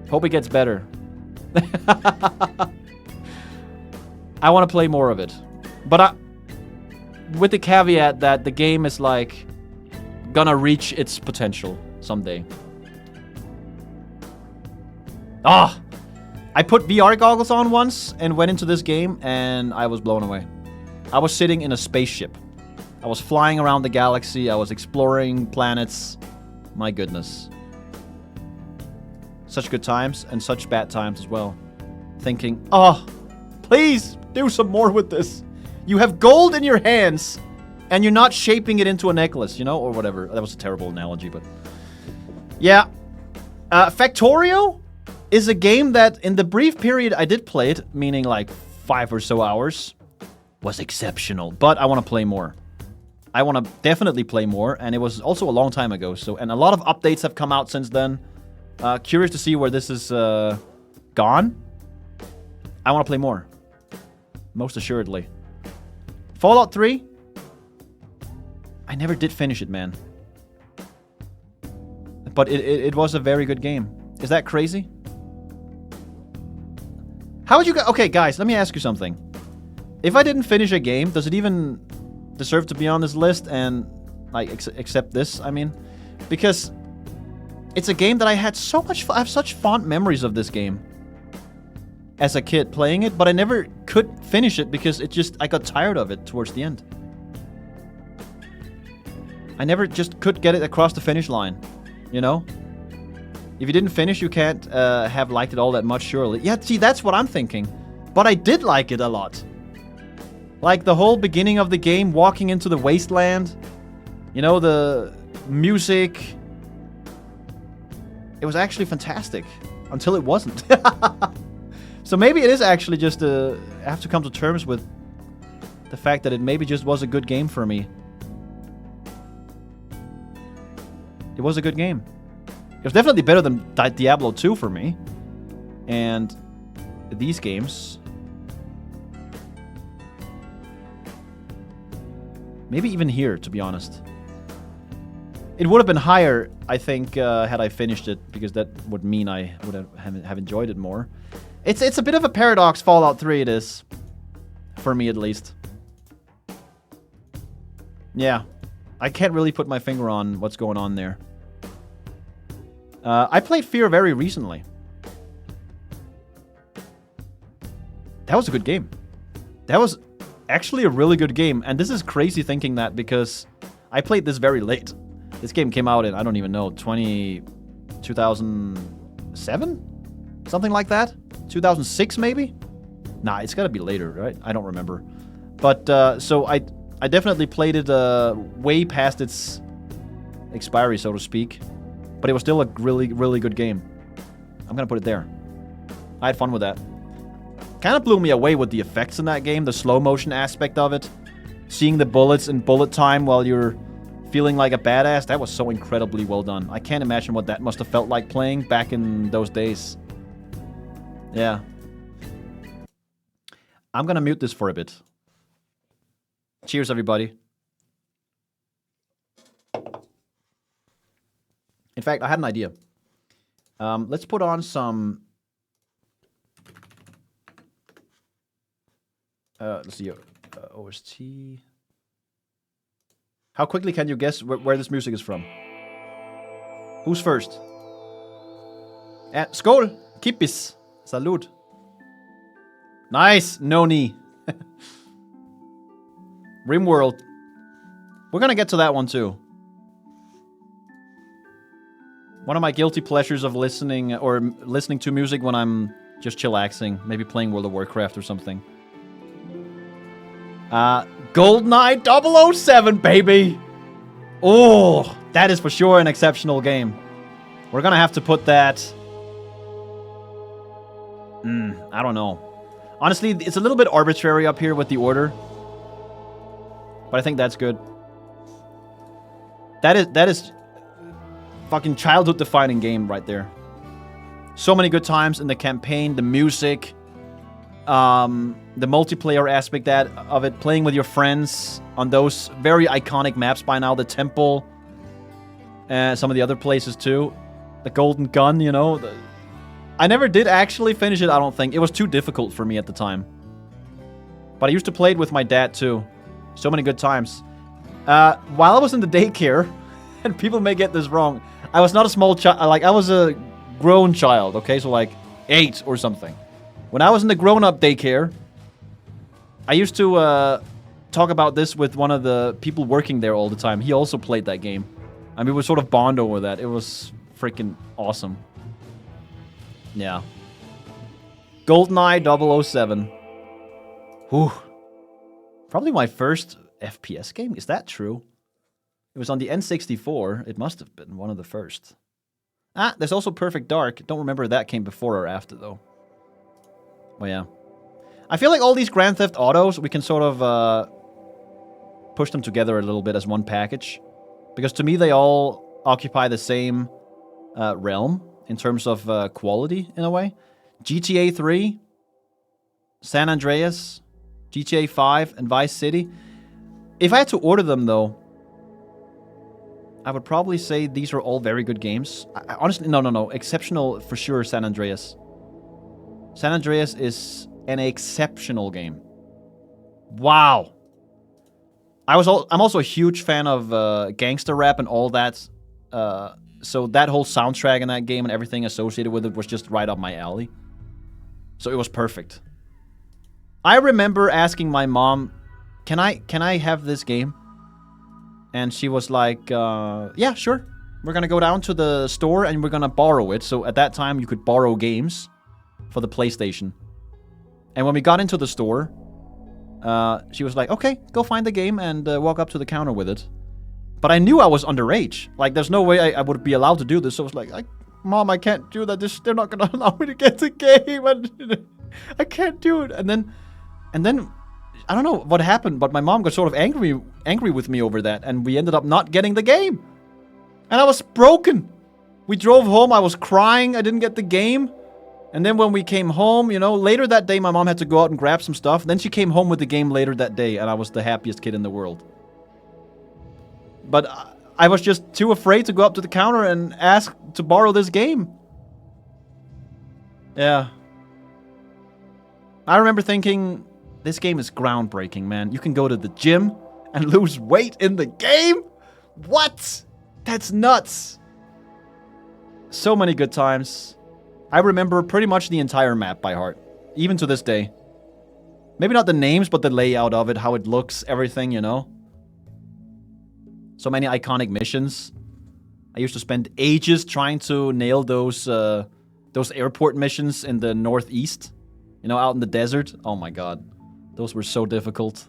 hope it gets better. I want to play more of it. But with the caveat that the game is like gonna reach its potential someday. I put VR goggles on once and went into this game and I was blown away. I was sitting in a spaceship. I was flying around the galaxy. I was exploring planets. My goodness. Such good times and such bad times as well. Thinking, oh, please do some more with this. You have gold in your hands and you're not shaping it into a necklace, you know, or whatever. That was a terrible analogy, but yeah. Factorio is a game that, in the brief period I did play it, meaning like 5 or so hours, was exceptional. But I want to play more. I want to definitely play more, and it was also a long time ago. So, and a lot of updates have come out since then. Curious to see where this is gone. I want to play more. Most assuredly. Fallout 3? I never did finish it, man. But it was a very good game. Is that crazy? How would you go? Okay, guys, let me ask you something. If I didn't finish a game, does it even deserve to be on this list? And like accept this, I mean, because it's a game that I had so much. I have such fond memories of this game as a kid playing it, but I never could finish it because I got tired of it towards the end. I never just could get it across the finish line, you know? If you didn't finish, you can't have liked it all that much, surely. Yeah, see, that's what I'm thinking. But I did like it a lot. Like, the whole beginning of the game, walking into the wasteland. You know, the music. It was actually fantastic. Until it wasn't. So maybe it is actually just I have to come to terms with the fact that it maybe just was a good game for me. It was a good game. It was definitely better than Diablo 2 for me. And these games... maybe even here, to be honest. It would have been higher, I think, had I finished it, because that would mean I would have enjoyed it more. It's a bit of a paradox, Fallout 3 it is. For me, at least. Yeah. I can't really put my finger on what's going on there. I played Fear very recently. That was a good game. That was actually a really good game. And this is crazy thinking that because I played this very late. This game came out in, I don't even know, 2007? Something like that? 2006 maybe? Nah, it's gotta be later, right? I don't remember. But, so I definitely played it way past its expiry, so to speak. But it was still a really, really good game. I'm gonna put it there. I had fun with that. Kind of blew me away with the effects in that game, the slow motion aspect of it. Seeing the bullets in bullet time while you're feeling like a badass, that was so incredibly well done. I can't imagine what that must have felt like playing back in those days. Yeah. I'm gonna mute this for a bit. Cheers, everybody. In fact, I had an idea. Let's put on some... let's see. OST. How quickly can you guess where this music is from? Who's first? Skål! Kippis! Salud! Nice! Noni! Rimworld. We're gonna get to that one too. One of my guilty pleasures of listening to music when I'm just chillaxing, maybe playing World of Warcraft or something. GoldenEye 007, baby! Oh, that is for sure an exceptional game. We're gonna have to put that... I don't know. Honestly, it's a little bit arbitrary up here with the order. But I think that's good. That is fucking childhood-defining game right there. So many good times in the campaign, the music, the multiplayer aspect of it, playing with your friends on those very iconic maps by now, the temple, some of the other places too. The golden gun, you know. I never did actually finish it, I don't think. It was too difficult for me at the time. But I used to play it with my dad too. So many good times. While I was in the daycare, and people may get this wrong, I was not a small child, like I was a grown child, okay? So like 8 or something. When I was in the grown-up daycare, I used to talk about this with one of the people working there all the time. He also played that game. I mean, we sort of bond over that. It was freaking awesome. Yeah. GoldenEye 007. Whew. Probably my first FPS game. Is that true? It was on the N64. It must have been one of the first. Ah, there's also Perfect Dark. Don't remember if that came before or after, though. Oh, yeah. I feel like all these Grand Theft Autos, we can sort of push them together a little bit as one package. Because to me, they all occupy the same realm in terms of quality, in a way. GTA 3, San Andreas, GTA 5, and Vice City. If I had to order them, though, I would probably say these are all very good games. Honestly, no. Exceptional for sure, San Andreas. San Andreas is an exceptional game. Wow. I'm also a huge fan of gangster rap and all that. So that whole soundtrack in that game and everything associated with it was just right up my alley. So it was perfect. I remember asking my mom, can I have this game? And she was like, yeah, sure. We're gonna go down to the store and we're gonna borrow it. So at that time, you could borrow games for the PlayStation. And when we got into the store, she was like, okay, go find the game and walk up to the counter with it. But I knew I was underage. Like, there's no way I would be allowed to do this. So I was like, Mom, I can't do that. They're not gonna allow me to get the game. And I can't do it. And then, I don't know what happened, but my mom got sort of angry with me over that. And we ended up not getting the game. And I was broken. We drove home. I was crying. I didn't get the game. And then when we came home, you know, later that day, my mom had to go out and grab some stuff. Then she came home with the game later that day, and I was the happiest kid in the world. But I was just too afraid to go up to the counter and ask to borrow this game. Yeah. I remember thinking, this game is groundbreaking, man. You can go to the gym and lose weight in the game? What? That's nuts. So many good times. I remember pretty much the entire map by heart, even to this day. Maybe not the names, but the layout of it, how it looks, everything, you know? So many iconic missions. I used to spend ages trying to nail those airport missions in the northeast. You know, out in the desert. Oh my god. Those were so difficult.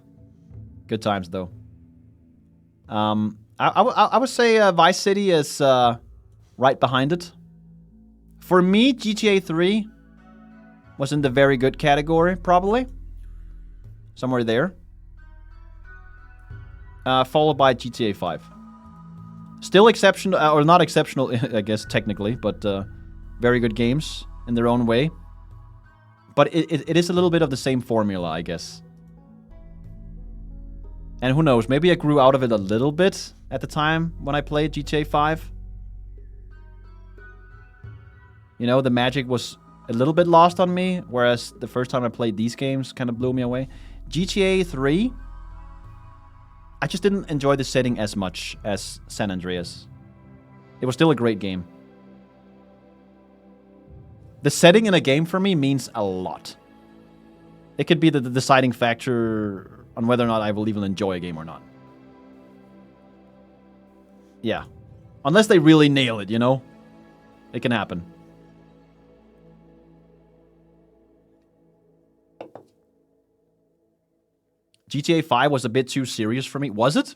Good times, though. I would say Vice City is right behind it. For me, GTA 3 was in the very good category, probably. Somewhere there. Followed by GTA 5. Still exceptional, or not exceptional, I guess, technically, but very good games in their own way. But it is a little bit of the same formula, I guess. And who knows, maybe I grew out of it a little bit at the time when I played GTA 5. You know, the magic was a little bit lost on me, whereas the first time I played these games kind of blew me away. GTA 3, I just didn't enjoy the setting as much as San Andreas. It was still a great game. The setting in a game for me means a lot. It could be the deciding factor on whether or not I will even enjoy a game or not. Yeah. Unless they really nail it, you know? It can happen. GTA 5 was a bit too serious for me. Was it?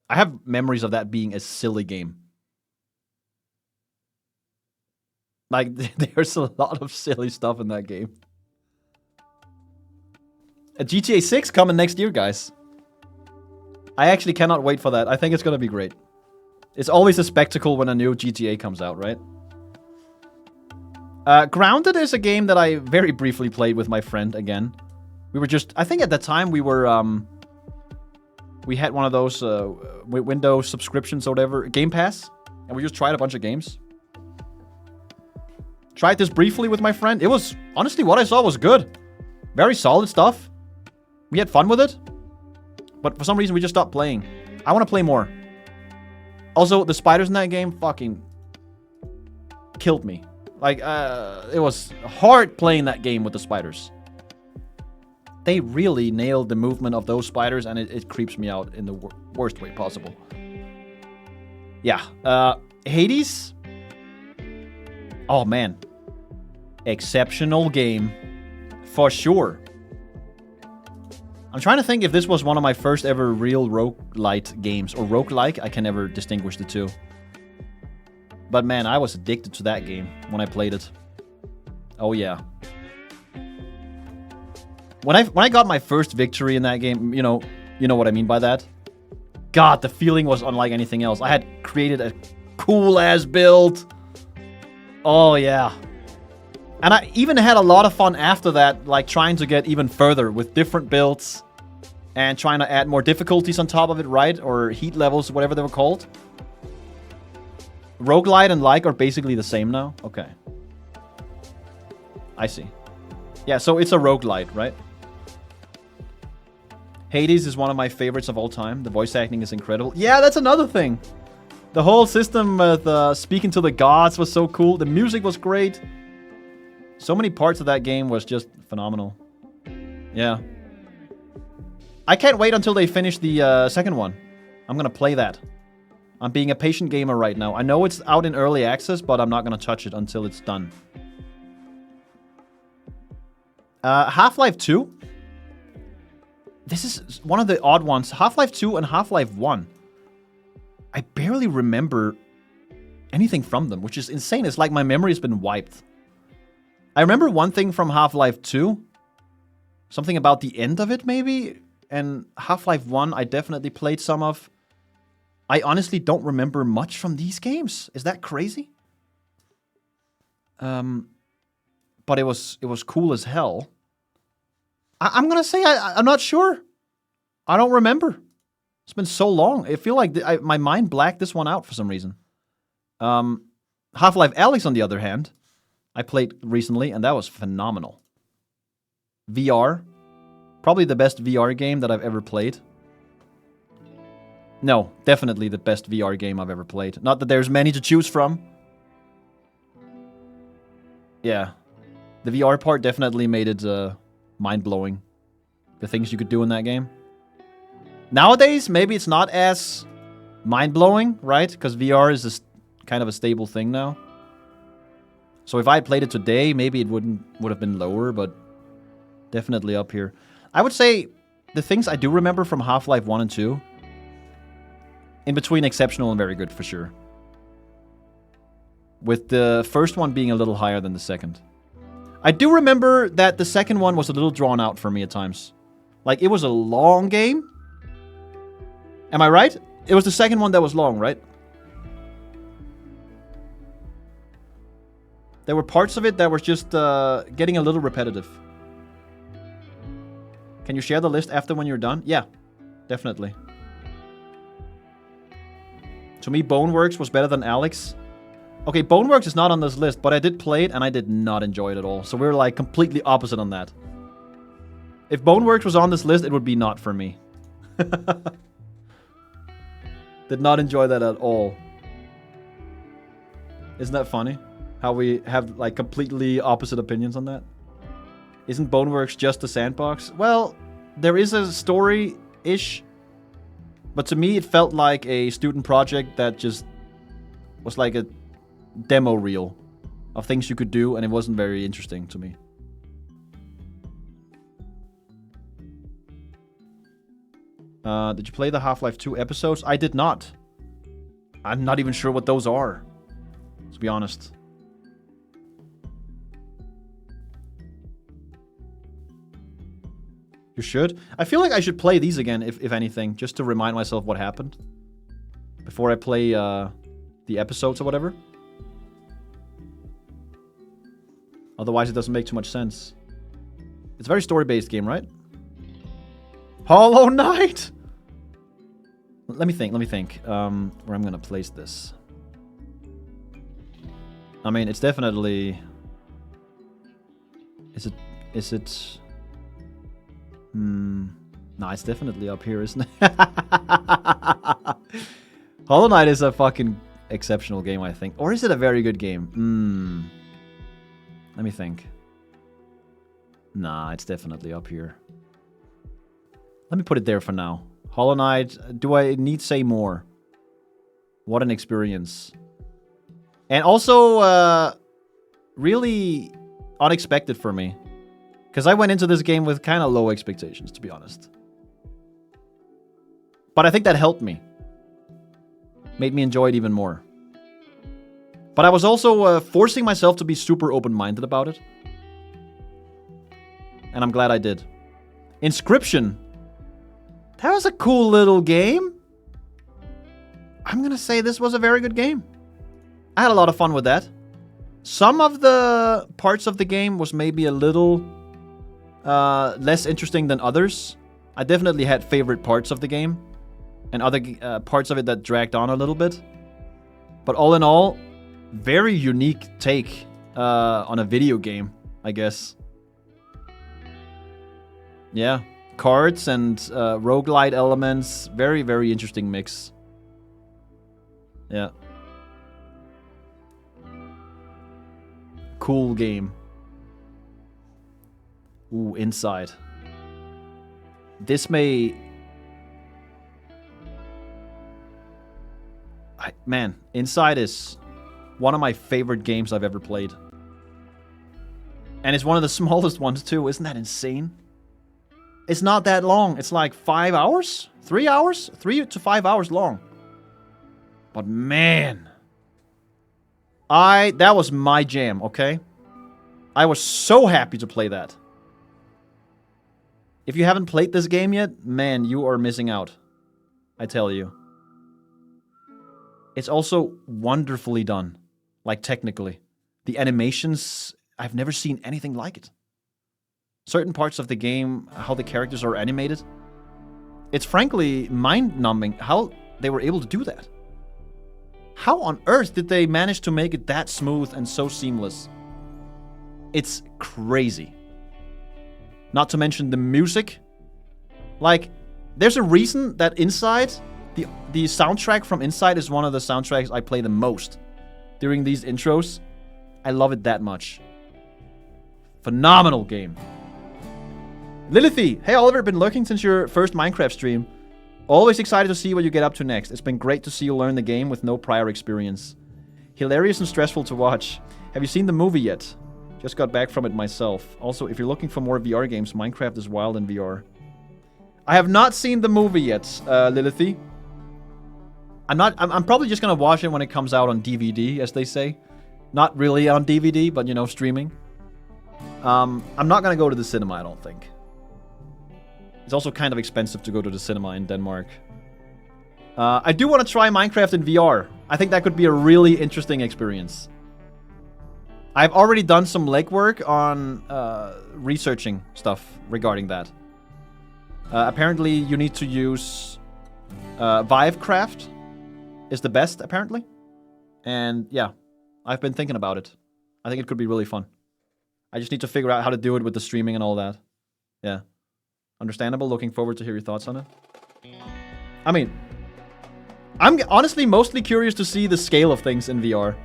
I have memories of that being a silly game. Like, there's a lot of silly stuff in that game. A GTA 6 coming next year, guys. I actually cannot wait for that. I think it's gonna be great. It's always a spectacle when a new GTA comes out, right? Grounded is a game that I very briefly played with my friend again. We were just... I think at that time we were... we had one of those Windows subscriptions or whatever. Game Pass. And we just tried a bunch of games. Tried this briefly with my friend. It was... Honestly, what I saw was good. Very solid stuff. We had fun with it. But for some reason, we just stopped playing. I want to play more. Also, the spiders in that game fucking... killed me. Like, it was hard playing that game with the spiders. They really nailed the movement of those spiders, and it creeps me out in the worst way possible. Yeah. Hades? Oh, man. Exceptional game. For sure. I'm trying to think if this was one of my first ever real roguelite games. Or roguelike. I can never distinguish the two. But man, I was addicted to that game when I played it. Oh yeah. When I got my first victory in that game, you know what I mean by that? God, the feeling was unlike anything else. I had created a cool-ass build. Oh yeah. And I even had a lot of fun after that, like trying to get even further with different builds and trying to add more difficulties on top of it, right? Or heat levels, whatever they were called. Roguelite and like are basically the same now? Okay. I see. Yeah, so it's a roguelite, right? Hades is one of my favorites of all time. The voice acting is incredible. Yeah, that's another thing. The whole system with speaking to the gods was so cool. The music was great. So many parts of that game was just phenomenal. Yeah. I can't wait until they finish the second one. I'm gonna play that. I'm being a patient gamer right now. I know it's out in early access, but I'm not gonna touch it until it's done. Half-Life 2? This is one of the odd ones. Half-Life 2 and Half-Life 1. I barely remember anything from them, which is insane. It's like my memory has been wiped. I remember one thing from Half-Life 2. Something about the end of it, maybe? And Half-Life 1, I definitely played some of. I honestly don't remember much from these games. Is that crazy? But it was cool as hell. I'm gonna say I'm not sure. I don't remember. It's been so long. I feel like my mind blacked this one out for some reason. Half-Life Alyx, on the other hand, I played recently, and that was phenomenal. VR. Probably the best VR game that I've ever played. No, definitely the best VR game I've ever played. Not that there's many to choose from. Yeah. The VR part definitely made it mind-blowing. The things you could do in that game. Nowadays, maybe it's not as mind-blowing, right? Because VR is kind of a stable thing now. So if I had played it today, maybe it would have been lower, but definitely up here. I would say the things I do remember from Half-Life 1 and 2, in between exceptional and very good for sure. With the first one being a little higher than the second. I do remember that the second one was a little drawn out for me at times. Like, it was a long game. Am I right? It was the second one that was long, right? There were parts of it that were just getting a little repetitive. Can you share the list after when you're done? Yeah, definitely. To me, Boneworks was better than Alyx. Okay, Boneworks is not on this list, but I did play it and I did not enjoy it at all. So we're like completely opposite on that. If Boneworks was on this list, it would be not for me. Did not enjoy that at all. Isn't that funny? How we have like completely opposite opinions on that? Isn't Boneworks just a sandbox? Well, there is a story-ish. But to me, it felt like a student project that just was like a demo reel of things you could do, and it wasn't very interesting to me. Did you play the Half-Life 2 episodes? I did not. I'm not even sure what those are, to be honest. You should? I feel like I should play these again, if anything, just to remind myself what happened. Before I play the episodes or whatever. Otherwise, it doesn't make too much sense. It's a very story-based game, right? Hollow Knight! Let me think. Where I'm gonna place this. I mean, it's definitely... Is it... No, it's definitely up here, isn't it? Hollow Knight is a fucking exceptional game, I think. Or is it a very good game? Let me think. Nah, it's definitely up here. Let me put it there for now. Hollow Knight, do I need say more? What an experience. And also, really unexpected for me. Because I went into this game with kind of low expectations, to be honest. But I think that helped me. Made me enjoy it even more. But I was also forcing myself to be super open-minded about it. And I'm glad I did. Inscryption. That was a cool little game. I'm gonna say this was a very good game. I had a lot of fun with that. Some of the parts of the game was maybe a little less interesting than others. I definitely had favorite parts of the game. And other parts of it that dragged on a little bit. But all in all, very unique take on a video game, I guess. Yeah. Cards and roguelite elements. Very, very interesting mix. Yeah. Cool game. Ooh, Inside. This may... Man, Inside is one of my favorite games I've ever played. And it's one of the smallest ones too. Isn't that insane? It's not that long. It's like 5 hours? 3 hours? 3 to 5 hours long. But man... that was my jam, okay? I was so happy to play that. If you haven't played this game yet, man, you are missing out. I tell you. It's also wonderfully done. Like, technically. The animations, I've never seen anything like it. Certain parts of the game, how the characters are animated. It's frankly mind-numbing how they were able to do that. How on earth did they manage to make it that smooth and so seamless? It's crazy. Not to mention the music. Like, there's a reason that Inside, the soundtrack from Inside is one of the soundtracks I play the most during these intros. I love it that much. Phenomenal game. Lilithy, hey Oliver, been lurking since your first Minecraft stream. Always excited to see what you get up to next. It's been great to see you learn the game with no prior experience. Hilarious and stressful to watch. Have you seen the movie yet? Just got back from it myself. Also, if you're looking for more VR games, Minecraft is wild in VR. I have not seen the movie yet, Lilithy. I'm probably just gonna watch it when it comes out on DVD, as they say. Not really on DVD, but you know, streaming. I'm not gonna go to the cinema, I don't think. It's also kind of expensive to go to the cinema in Denmark. I do want to try Minecraft in VR. I think that could be a really interesting experience. I've already done some legwork on researching stuff regarding that. Apparently, you need to use Vivecraft is the best, apparently. And yeah, I've been thinking about it. I think it could be really fun. I just need to figure out how to do it with the streaming and all that. Yeah. Understandable. Looking forward to hear your thoughts on it. I mean, I'm honestly mostly curious to see the scale of things in VR.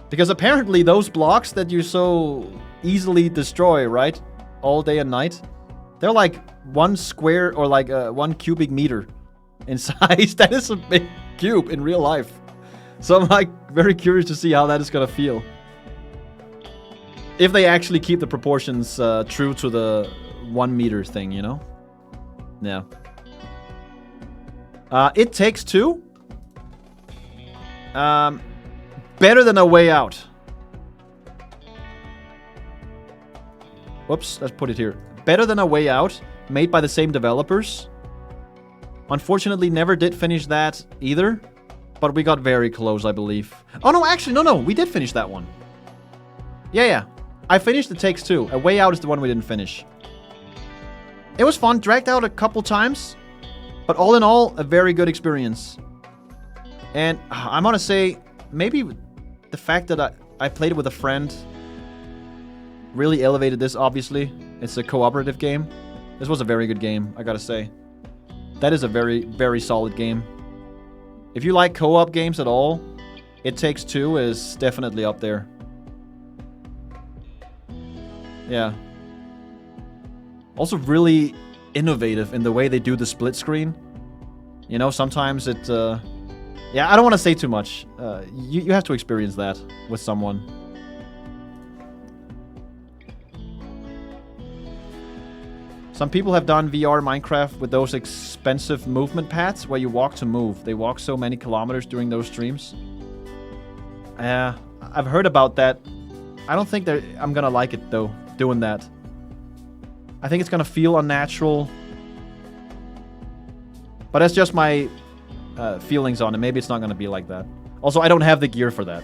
Because apparently those blocks that you so easily destroy, right? All day and night. They're like 1 square or like 1 cubic meter in size. That is a big cube in real life. So I'm like very curious to see how that is gonna feel. If they actually keep the proportions true to the 1 meter thing, you know? Yeah. It Takes Two. Better than A Way Out. Whoops, let's put it here. Better than A Way Out, made by the same developers. Unfortunately, never did finish that either. But we got very close, I believe. Oh, no, actually, no, we did finish that one. Yeah. I finished It Takes Two. A Way Out is the one we didn't finish. It was fun, dragged out a couple times. But all in all, a very good experience. And I'm gonna say, maybe the fact that I played it with a friend really elevated this, obviously. It's a cooperative game. This was a very good game, I gotta say. That is a very, very solid game. If you like co-op games at all, It Takes Two is definitely up there. Yeah. Also really innovative in the way they do the split screen. You know, sometimes it... yeah, I don't want to say too much. You have to experience that with someone. Some people have done VR Minecraft with those expensive movement pads where you walk to move. They walk so many kilometers during those streams. I've heard about that. I don't think that I'm gonna like it though, doing that. I think it's gonna feel unnatural. But that's just my feelings on it. Maybe it's not gonna be like that. Also, I don't have the gear for that.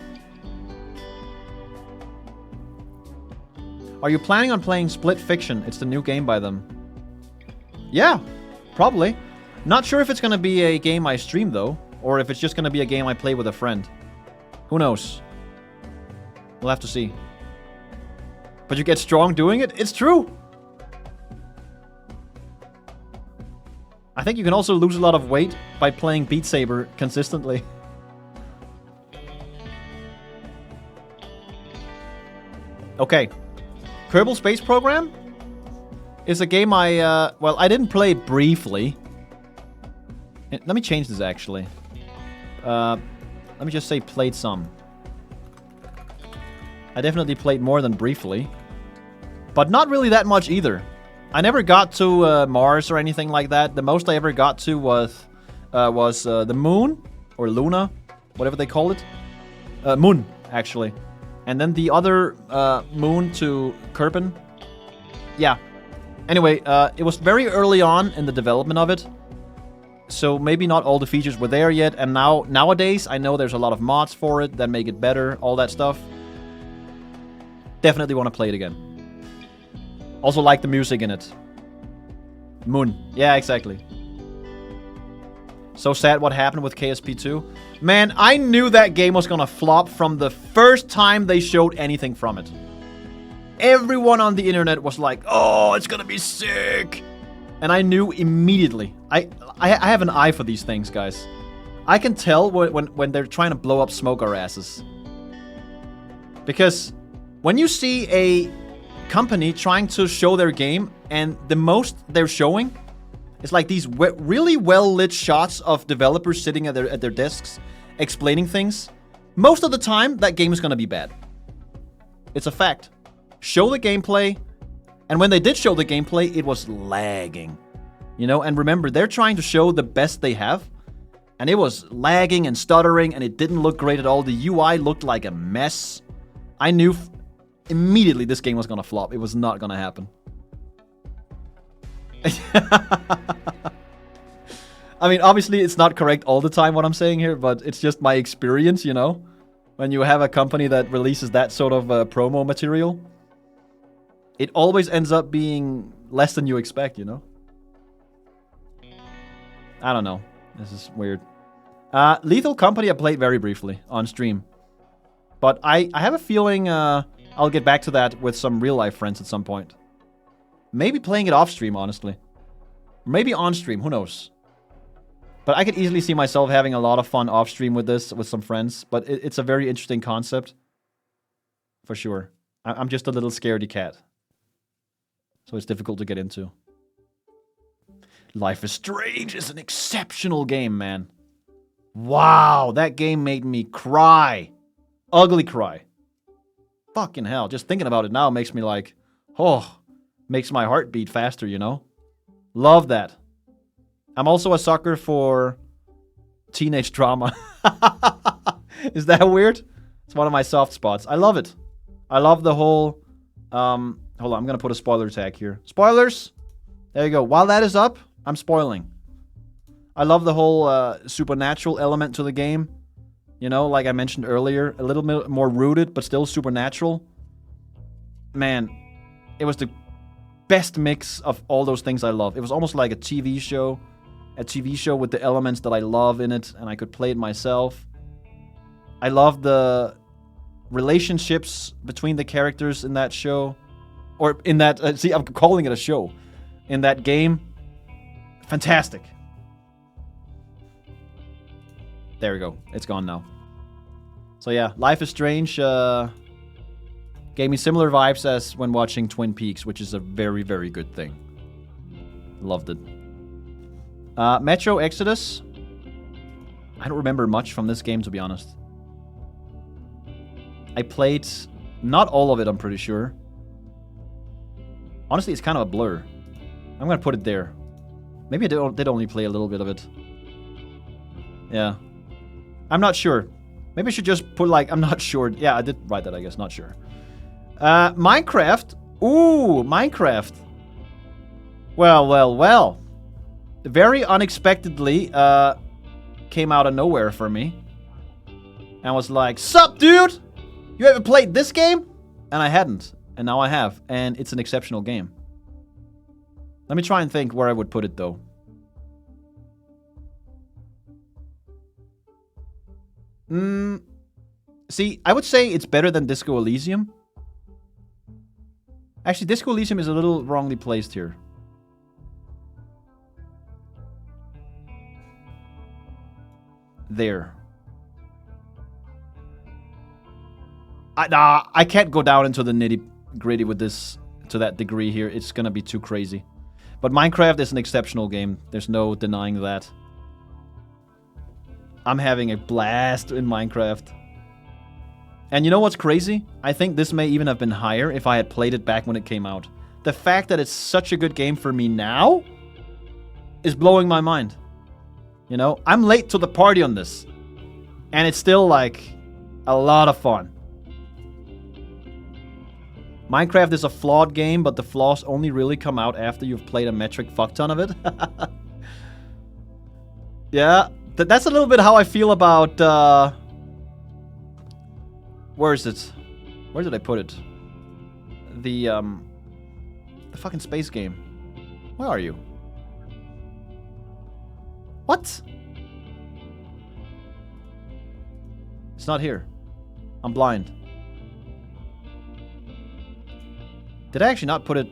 Are you planning on playing Split Fiction? It's the new game by them. Yeah, probably. Not sure if it's gonna be a game I stream though, or if it's just gonna be a game I play with a friend. Who knows? We'll have to see. But you get strong doing it? It's true! I think you can also lose a lot of weight by playing Beat Saber consistently. Okay. Kerbal Space Program is a game I, well, I didn't play briefly. Let me change this, actually. Let me just say played some. I definitely played more than briefly. But not really that much either. I never got to Mars or anything like that. The most I ever got to was the moon, or Luna, whatever they call it. Moon, actually. And then the other moon to Kerbin. Yeah. Anyway, it was very early on in the development of it. So maybe not all the features were there yet. And nowadays, I know there's a lot of mods for it that make it better, all that stuff. Definitely want to play it again. Also like the music in it. Moon. Yeah, exactly. So sad what happened with KSP2. Man, I knew that game was gonna flop from the first time they showed anything from it. Everyone on the internet was like, oh, it's gonna be sick. And I knew immediately. I have an eye for these things, guys. I can tell when they're trying to blow up smoke our asses. Because when you see a company trying to show their game, and the most they're showing is like these really well-lit shots of developers sitting at their desks explaining things, most of the time that game is gonna be bad. It's a fact. Show the gameplay, and when they did show the gameplay, it was lagging. You know, and remember, they're trying to show the best they have, and it was lagging and stuttering, and it didn't look great at all. The UI looked like a mess. I knew immediately this game was gonna flop. It was not gonna happen. I mean, obviously it's not correct all the time what I'm saying here, but it's just my experience, you know? When you have a company that releases that sort of promo material, it always ends up being less than you expect, you know? I don't know. This is weird. Lethal Company I played very briefly on stream. But I have a feeling I'll get back to that with some real-life friends at some point. Maybe playing it off-stream, honestly. Maybe on-stream, who knows? But I could easily see myself having a lot of fun off-stream with this, with some friends. But it's a very interesting concept. For sure. I'm just a little scaredy cat. So it's difficult to get into. Life is Strange is an exceptional game, man. Wow, that game made me cry. Ugly cry. Fucking hell, just thinking about it now makes me like, oh, makes my heart beat faster, you know? Love that. I'm also a sucker for teenage drama. Is that weird? It's one of my soft spots. I love it. I love the whole... hold on, I'm gonna put a spoiler tag here. Spoilers! There you go. While that is up, I'm spoiling. I love the whole supernatural element to the game. You know, like I mentioned earlier, a little bit more rooted, but still supernatural. Man, it was the best mix of all those things I love. It was almost like a TV show with the elements that I love in it, and I could play it myself. I love the relationships between the characters in that show. Or in that, see, I'm calling it a show. In that game. Fantastic. There we go. It's gone now. So yeah, Life is Strange gave me similar vibes as when watching Twin Peaks, which is a very, very good thing. Loved it. Metro Exodus. I don't remember much from this game, to be honest. I played not all of it, I'm pretty sure. Honestly, it's kind of a blur. I'm gonna put it there. Maybe I did only play a little bit of it. Yeah. I'm not sure. Maybe I should just put like, I'm not sure. Yeah, I did write that, I guess. Not sure. Minecraft. Ooh, Minecraft. Well. Very unexpectedly came out of nowhere for me. And was like, sup, dude? You ever played this game? And I hadn't. And now I have. And it's an exceptional game. Let me try and think where I would put it, though. See, I would say it's better than Disco Elysium. Actually, Disco Elysium is a little wrongly placed here. There. I can't go down into the nitty-gritty with this to that degree here. It's gonna be too crazy. But Minecraft is an exceptional game. There's no denying that. I'm having a blast in Minecraft. And you know what's crazy? I think this may even have been higher if I had played it back when it came out. The fact that it's such a good game for me now is blowing my mind. You know, I'm late to the party on this. And it's still, like, a lot of fun. Minecraft is a flawed game, but the flaws only really come out after you've played a metric fuckton of it. Yeah, that's a little bit how I feel about, where is it? Where did I put it? The fucking space game. Where are you? What? It's not here. I'm blind. Did I actually not put it?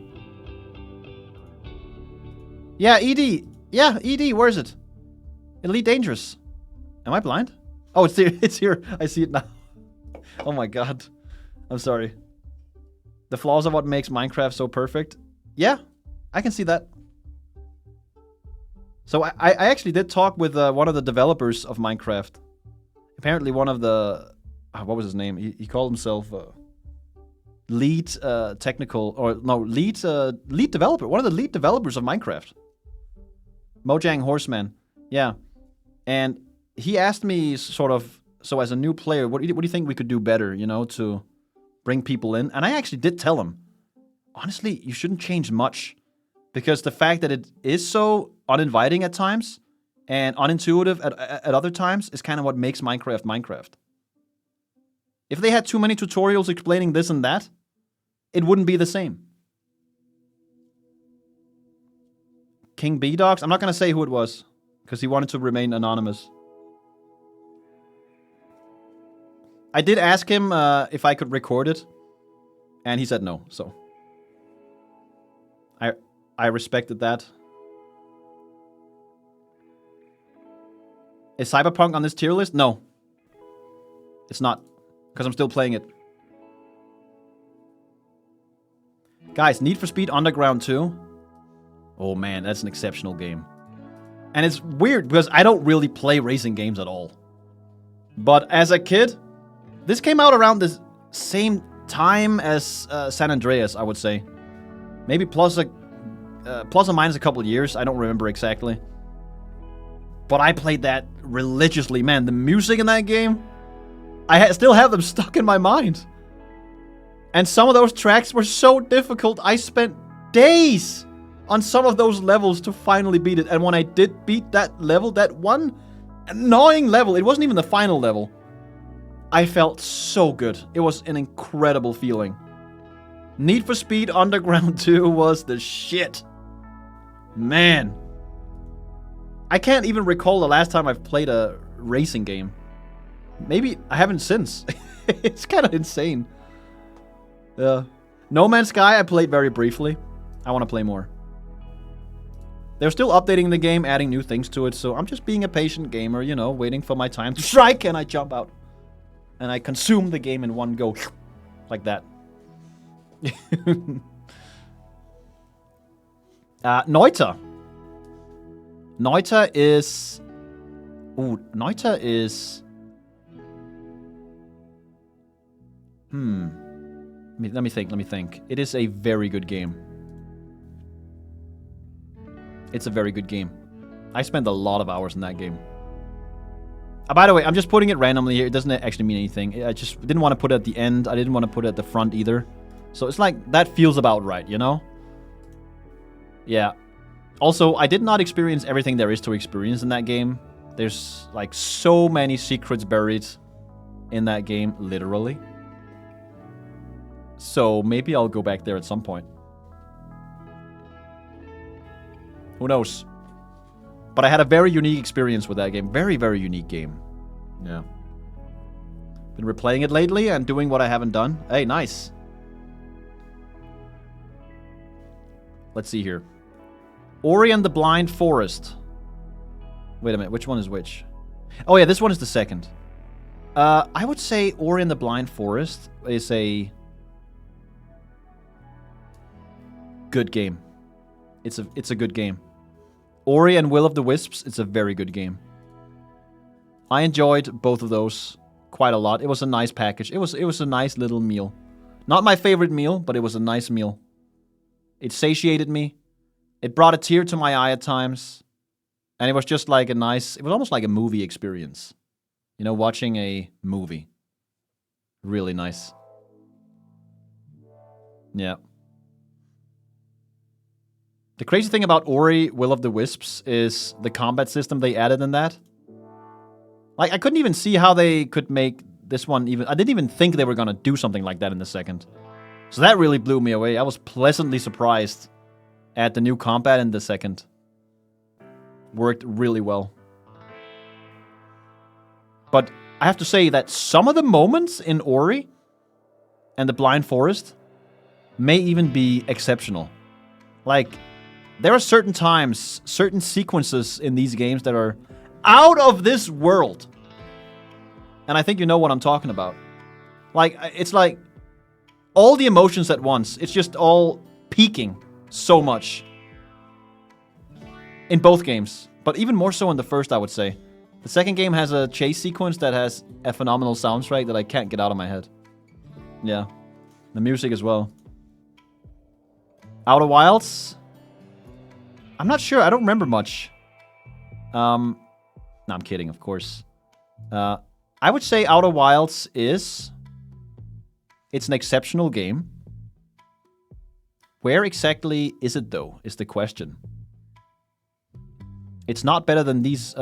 Yeah, ED. Yeah, ED. Where is it? Elite Dangerous. Am I blind? Oh, it's here. It's here. I see it now. Oh my god. I'm sorry. The flaws of what makes Minecraft so perfect. Yeah, I can see that. So I actually did talk with one of the developers of Minecraft. Apparently one of the... what was his name? He called himself... lead technical... Or no, lead developer. One of the lead developers of Minecraft. Mojang Horseman. Yeah. And he asked me sort of... So as a new player, what do you think we could do better, you know, to bring people in? And I actually did tell him, honestly, you shouldn't change much. Because the fact that it is so uninviting at times and unintuitive at other times is kind of what makes Minecraft Minecraft. If they had too many tutorials explaining this and that, it wouldn't be the same. King B-Dogs? I'm not going to say who it was, because he wanted to remain anonymous. I did ask him if I could record it, and he said no, so... I respected that. Is Cyberpunk on this tier list? No. It's not, because I'm still playing it. Guys, Need for Speed Underground 2. Oh man, that's an exceptional game. And it's weird, because I don't really play racing games at all. But as a kid, this came out around the same time as San Andreas, I would say. Maybe plus or minus a couple of years. I don't remember exactly. But I played that religiously. Man, the music in that game, I still have them stuck in my mind. And some of those tracks were so difficult, I spent days on some of those levels to finally beat it. And when I did beat that level, that one annoying level, it wasn't even the final level, I felt so good. It was an incredible feeling. Need for Speed Underground 2 was the shit. Man. I can't even recall the last time I've played a racing game. Maybe I haven't since. It's kind of insane. No Man's Sky I played very briefly. I want to play more. They're still updating the game, adding new things to it, so I'm just being a patient gamer, you know, waiting for my time to strike, and I jump out. And I consume the game in one go. Like that. Noita. Noita is... Ooh, Noita is... Let me think. It is a very good game. It's a very good game. I spent a lot of hours in that game. By the way, I'm just putting it randomly here. It doesn't actually mean anything. I just didn't want to put it at the end. I didn't want to put it at the front either. So it's like, that feels about right, you know? Yeah. Also, I did not experience everything there is to experience in that game. There's like so many secrets buried in that game, literally. So maybe I'll go back there at some point. Who knows? But I had a very unique experience with that game. Very, very unique game. Yeah. Been replaying it lately and doing what I haven't done. Hey, nice. Let's see here. Ori and the Blind Forest. Wait a minute, which one is which? Oh yeah, this one is the second. I would say Ori and the Blind Forest is a good game. It's a good game. Ori and Will of the Wisps, it's a very good game. I enjoyed both of those quite a lot. It was a nice package. It was a nice little meal. Not my favorite meal, but it was a nice meal. It satiated me. It brought a tear to my eye at times. And it was just like a nice... It was almost like a movie experience. You know, watching a movie. Really nice. Yeah. The crazy thing about Ori, Will of the Wisps, is the combat system they added in that. Like, I couldn't even see how they could make this one even... I didn't even think they were gonna do something like that in the second. So that really blew me away. I was pleasantly surprised at the new combat in the second. Worked really well. But I have to say that some of the moments in Ori and the Blind Forest may even be exceptional. Like... There are certain times, certain sequences in these games that are out of this world. And I think you know what I'm talking about. Like, it's like all the emotions at once. It's just all peaking so much. In both games. But even more so in the first, I would say. The second game has a chase sequence that has a phenomenal soundtrack that I can't get out of my head. Yeah. The music as well. Outer Wilds... I'm not sure. I don't remember much. No, I'm kidding, of course. I would say Outer Wilds is... It's an exceptional game. Where exactly is it, though, is the question. It's not better than these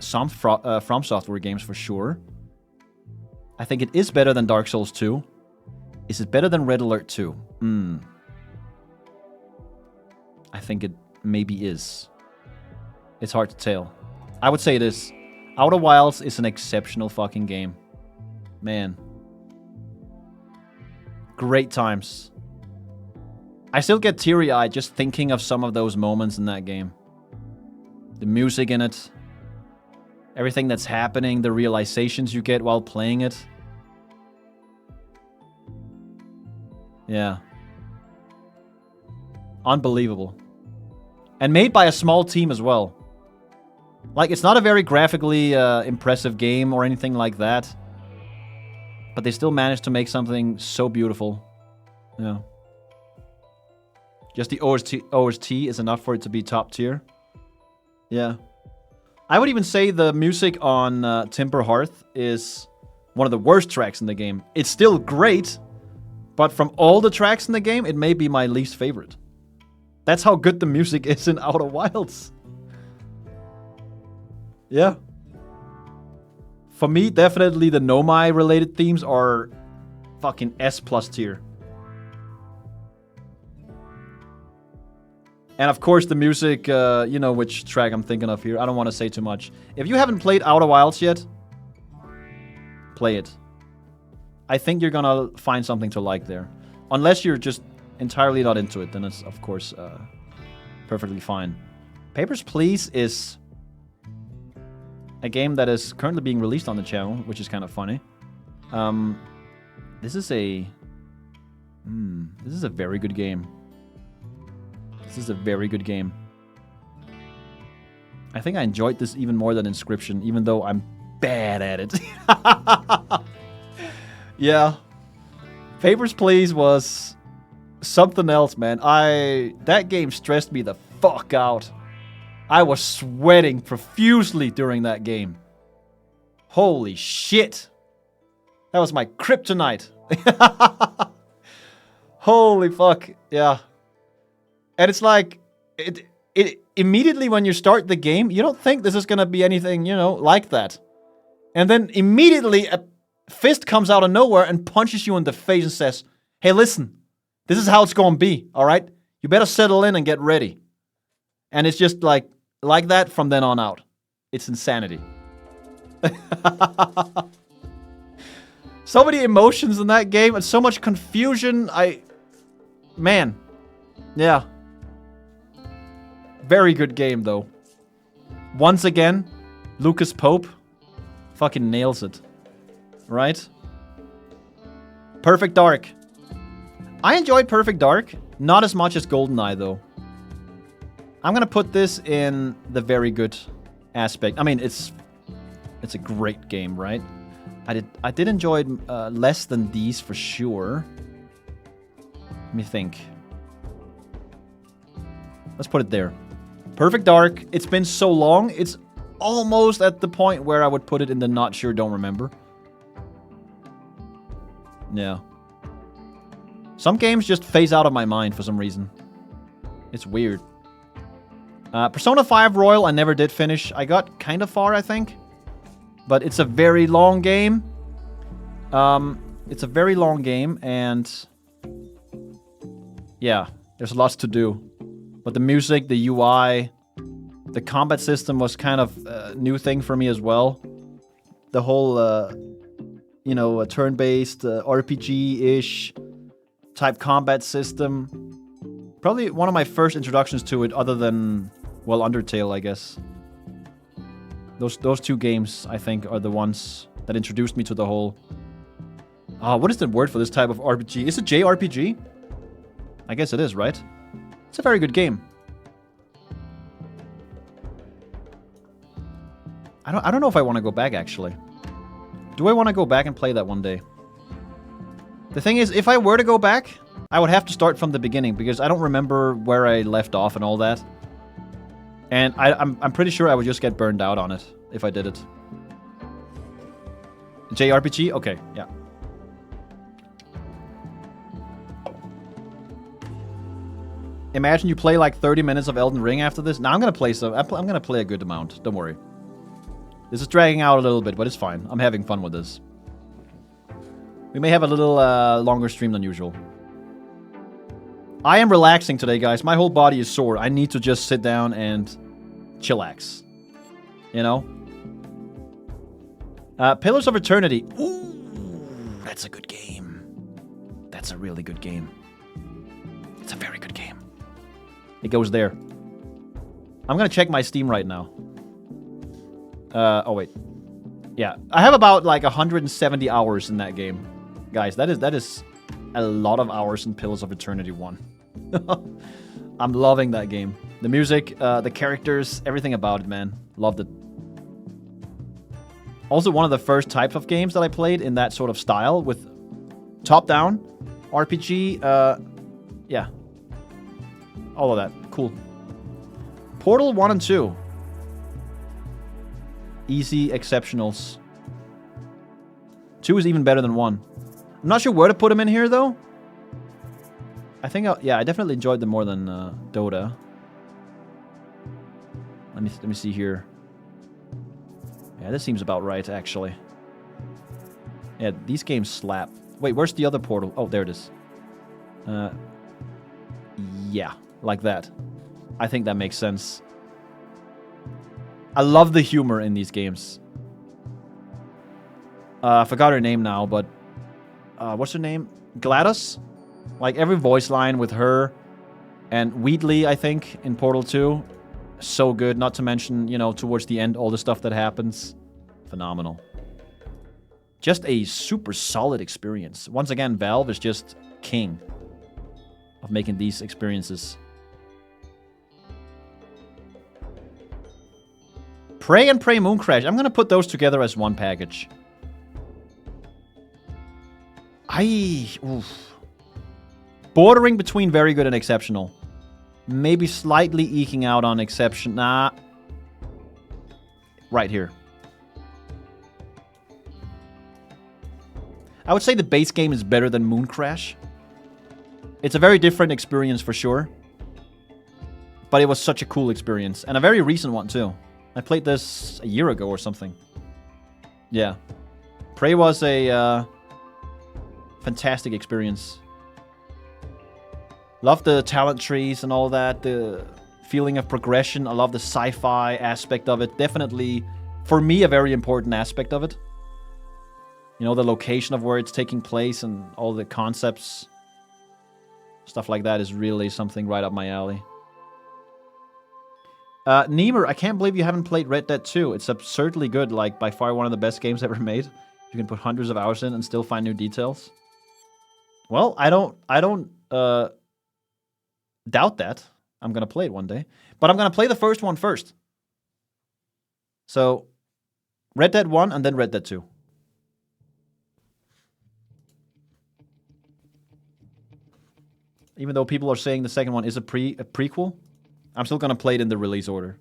some From Software games, for sure. I think it is better than Dark Souls 2. Is it better than Red Alert 2? I think it... maybe is. It's hard to tell. I would say it is. Outer Wilds is an exceptional fucking game. Man. Great times. I still get teary-eyed just thinking of some of those moments in that game. The music in it. Everything that's happening, the realizations you get while playing it. Yeah. Unbelievable. And made by a small team as well. Like, it's not a very graphically impressive game or anything like that. But they still managed to make something so beautiful. Yeah. Just the OST is enough for it to be top tier. Yeah. I would even say the music on Timber Hearth is one of the worst tracks in the game. It's still great, but from all the tracks in the game, it may be my least favorite. That's how good the music is in Outer Wilds. Yeah. For me, definitely the Nomai related themes are fucking S+ tier. And of course the music, you know which track I'm thinking of here. I don't want to say too much. If you haven't played Outer Wilds yet, play it. I think you're gonna find something to like there. Unless you're just entirely not into it, then it's, of course, perfectly fine. Papers, Please is a game that is currently being released on the channel, which is kind of funny. This is a very good game. This is a very good game. I think I enjoyed this even more than Inscription, even though I'm bad at it. Yeah. Papers, Please was something else, man. That game stressed me the fuck out. I was sweating profusely during that game. Holy shit. That was my kryptonite. Holy fuck. Yeah. And it's like, it immediately when you start the game, you don't think this is gonna be anything, you know, like that. And then immediately a fist comes out of nowhere and punches you in the face and says, hey, listen, this is how it's gonna be, alright? You better settle in and get ready. And it's just like that from then on out. It's insanity. So many emotions in that game and so much confusion. Man. Yeah. Very good game, though. Once again, Lucas Pope fucking nails it. Right? Perfect Dark. I enjoyed Perfect Dark. Not as much as GoldenEye, though. I'm gonna put this in the very good aspect. I mean, it's a great game, right? I did enjoy it less than these for sure. Let me think. Let's put it there. Perfect Dark. It's been so long. It's almost at the point where I would put it in the not sure, don't remember. Yeah. Some games just phase out of my mind for some reason. It's weird. Persona 5 Royal I never did finish. I got kind of far, I think. But it's a very long game. It's a very long game, and yeah, there's lots to do. But the music, the UI, the combat system was kind of a new thing for me as well. The whole, you know, turn-based RPG-ish type combat system. Probably one of my first introductions to it, other than, well, Undertale, I guess. Those two games, I think, are the ones that introduced me to the whole... what is the word for this type of RPG? Is it JRPG? I guess it is, right? It's a very good game. I don't know if I want to go back, actually. Do I want to go back and play that one day? The thing is, if I were to go back, I would have to start from the beginning, because I don't remember where I left off and all that. And I'm pretty sure I would just get burned out on it if I did it. JRPG? Okay, yeah. Imagine you play like 30 minutes of Elden Ring after this. Now I'm gonna play some. I'm gonna play a good amount. Don't worry. This is dragging out a little bit, but it's fine. I'm having fun with this. We may have a little longer stream than usual. I am relaxing today, guys. My whole body is sore. I need to just sit down and chillax. You know? Pillars of Eternity. Ooh, that's a good game. That's a really good game. It's a very good game. It goes there. I'm gonna check my Steam right now. Oh wait. Yeah, I have about like 170 hours in that game. Guys, that is a lot of hours in Pillars of Eternity 1. I'm loving that game. The music, the characters, everything about it, man. Loved it. Also one of the first types of games that I played in that sort of style with top-down RPG. Yeah. All of that. Cool. Portal 1 and 2. Easy exceptionals. 2 is even better than 1. I'm not sure where to put them in here, though. I think, yeah, I definitely enjoyed them more than Dota. Let me see here. Yeah, this seems about right, actually. Yeah, these games slap. Wait, where's the other Portal? Oh, there it is. Yeah, like that. I think that makes sense. I love the humor in these games. I forgot her name now, but... what's her name? GLaDOS? Like, every voice line with her and Wheatley, I think, in Portal 2. So good, not to mention, you know, towards the end, all the stuff that happens. Phenomenal. Just a super solid experience. Once again, Valve is just king of making these experiences. Prey and Prey Mooncrash. I'm gonna put those together as one package. Oof. Bordering between very good and exceptional. Maybe slightly eking out on exception. Nah. Right here. I would say the base game is better than Moon Crash. It's a very different experience for sure. But it was such a cool experience. And a very recent one too. I played this a year ago or something. Yeah. Prey was a fantastic experience. Love the talent trees and all that. The feeling of progression. I love the sci-fi aspect of it. Definitely, for me, a very important aspect of it. You know, the location of where it's taking place and all the concepts. Stuff like that is really something right up my alley. Nemer, I can't believe you haven't played Red Dead 2. It's absurdly good, like by far one of the best games ever made. You can put hundreds of hours in and still find new details. Well, I don't doubt that. I'm gonna play it one day. But I'm gonna play the first one first. So, Red Dead 1 and then Red Dead 2. Even though people are saying the second one is a prequel, I'm still gonna play it in the release order.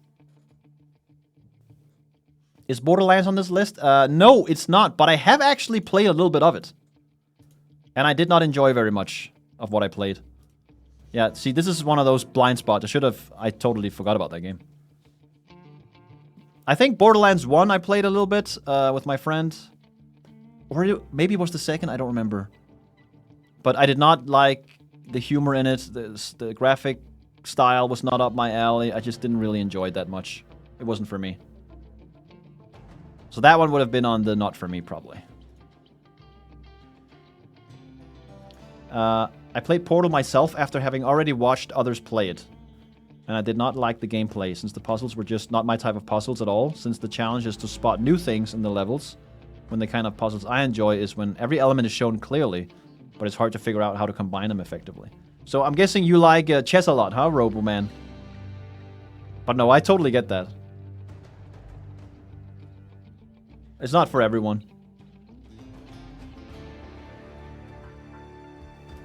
Is Borderlands on this list? No, it's not, but I have actually played a little bit of it. And I did not enjoy very much of what I played. Yeah, see, this is one of those blind spots. I totally forgot about that game. I think Borderlands 1 I played a little bit with my friend. Or maybe it was the second, I don't remember. But I did not like the humor in it. The graphic style was not up my alley. I just didn't really enjoy it that much. It wasn't for me. So that one would have been on the not for me, probably. I played Portal myself after having already watched others play it. And I did not like the gameplay, since the puzzles were just not my type of puzzles at all, since the challenge is to spot new things in the levels, when the kind of puzzles I enjoy is when every element is shown clearly, but it's hard to figure out how to combine them effectively. So I'm guessing you like chess a lot, huh, Roboman? But no, I totally get that. It's not for everyone.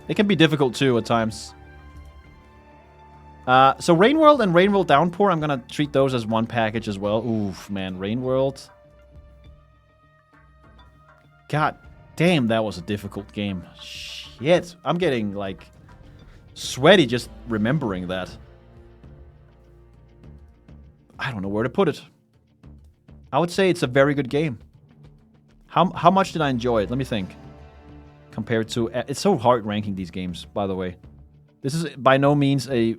It can be difficult too at times. So Rain World and Rain World Downpour, I'm gonna treat those as one package as well. Oof, man, Rain World. God damn, that was a difficult game. Shit, I'm getting, like, sweaty just remembering that. I don't know where to put it. I would say it's a very good game. How much did I enjoy it? Let me think. Compared to... It's so hard ranking these games, by the way. This is by no means a,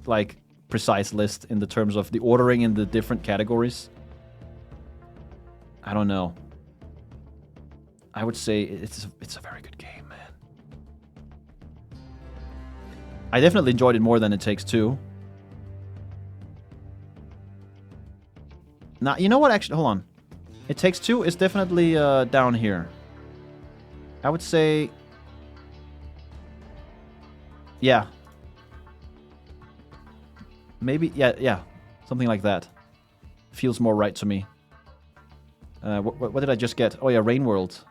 like, precise list in the terms of the ordering in the different categories. I don't know. I would say it's a very good game, man. I definitely enjoyed it more than It Takes Two. Now, you know what? Actually, hold on. It Takes Two is definitely down here. I would say... Yeah. Maybe, yeah. Something like that. Feels more right to me. What did I just get? Oh yeah, Rain World.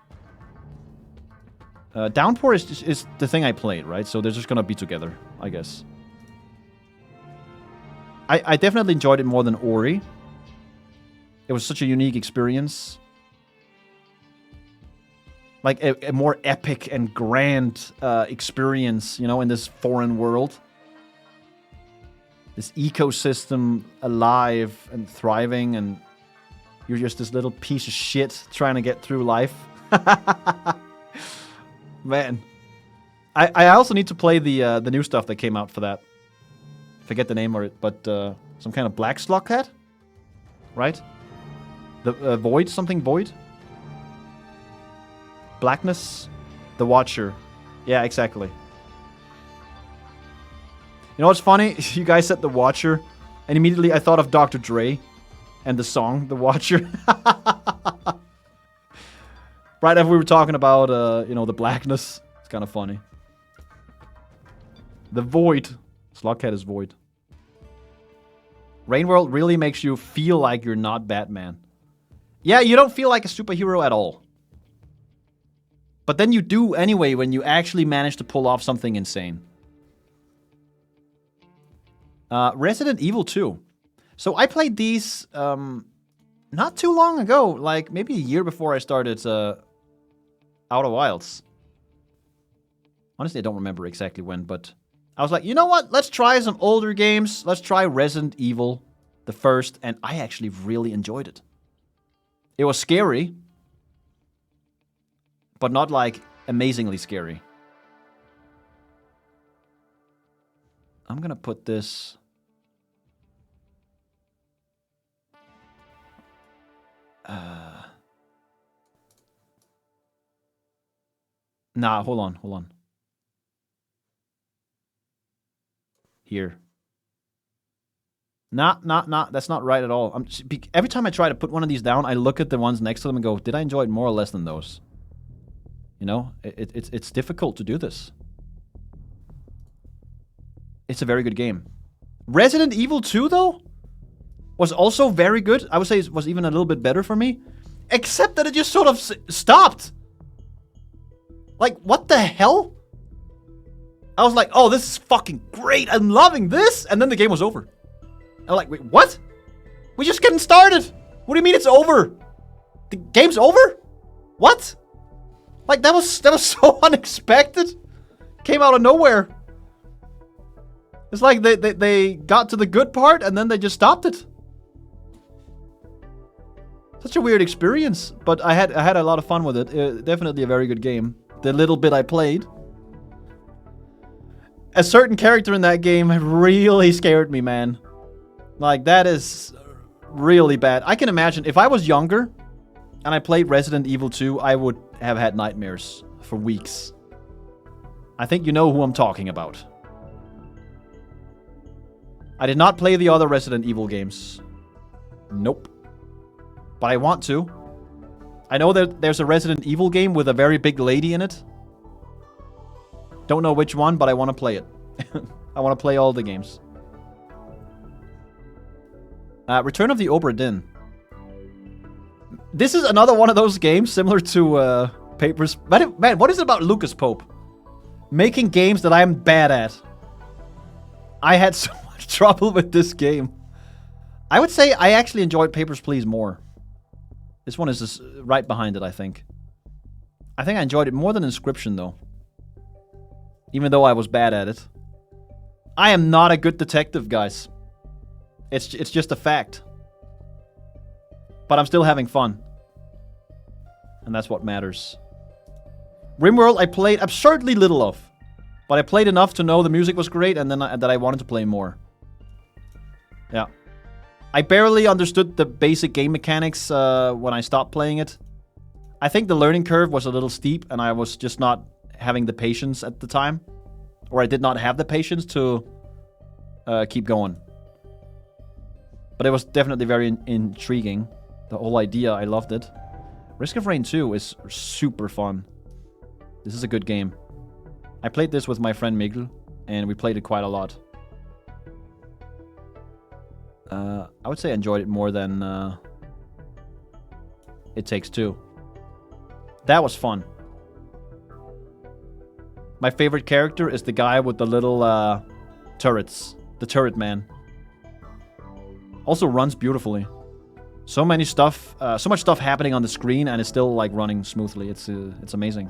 Downpour is the thing I played, right? So they're just gonna be together, I guess. I definitely enjoyed it more than Ori. It was such a unique experience. Like a more epic and grand experience, you know, in this foreign world. This ecosystem alive and thriving, and you're just this little piece of shit trying to get through life. Man. I also need to play the new stuff that came out for that. Forget the name of it, but some kind of black slug cat? Right? The Void? Something Void? Blackness? The Watcher. Yeah, exactly. You know what's funny? You guys said The Watcher, and immediately I thought of Dr. Dre and the song The Watcher. Right after we were talking about, you know, the blackness. It's kind of funny. The Void. Slugcat is Void. Rain World really makes you feel like you're not Batman. Yeah, you don't feel like a superhero at all. But then you do anyway when you actually manage to pull off something insane. Resident Evil 2. So I played these not too long ago, like maybe a year before I started Outer Wilds. Honestly, I don't remember exactly when, but I was like, you know what? Let's try some older games. Let's try Resident Evil, the first, and I actually really enjoyed it. It was scary, but not like amazingly scary. I'm gonna put this... Nah, hold on. Here. Nah, that's not right at all. Every time I try to put one of these down, I look at the ones next to them and go, did I enjoy it more or less than those? You know, it's difficult to do this. It's a very good game. Resident Evil 2, though, was also very good. I would say it was even a little bit better for me. Except that it just sort of stopped. Like, what the hell? I was like, oh, this is fucking great. I'm loving this. And then the game was over. I'm like, wait, what? We're just getting started. What do you mean it's over? The game's over? What? Like, that was so unexpected. Came out of nowhere. It's like they got to the good part and then they just stopped it. Such a weird experience, but I had a lot of fun with it. Definitely a very good game. The little bit I played. A certain character in that game really scared me, man. Like, that is really bad. I can imagine if I was younger and I played Resident Evil 2, I would have had nightmares for weeks. I think you know who I'm talking about. I did not play the other Resident Evil games. Nope. But I want to. I know that there's a Resident Evil game with a very big lady in it. Don't know which one, but I want to play it. I want to play all the games. Return of the Obra Dinn. This is another one of those games similar to Papers. Man, what is it about Lucas Pope? Making games that I'm bad at. I had so much trouble with this game. I would say I actually enjoyed Papers, Please more. This one is just right behind it, I think. I think I enjoyed it more than Inscription, though. Even though I was bad at it. I am not a good detective, guys. It's just a fact. But I'm still having fun. And that's what matters. RimWorld I played absurdly little of. But I played enough to know the music was great and then that I wanted to play more. Yeah. I barely understood the basic game mechanics when I stopped playing it. I think the learning curve was a little steep and I was just not having the patience at the time. Or I did not have the patience to keep going. But it was definitely very intriguing. The whole idea, I loved it. Risk of Rain 2 is super fun. This is a good game. I played this with my friend Mikkel, and we played it quite a lot. I would say I enjoyed it more than It Takes Two. That was fun. My favorite character is the guy with the little turrets. The turret man. Also runs beautifully. So much stuff happening on the screen, and it's still like running smoothly. It's amazing.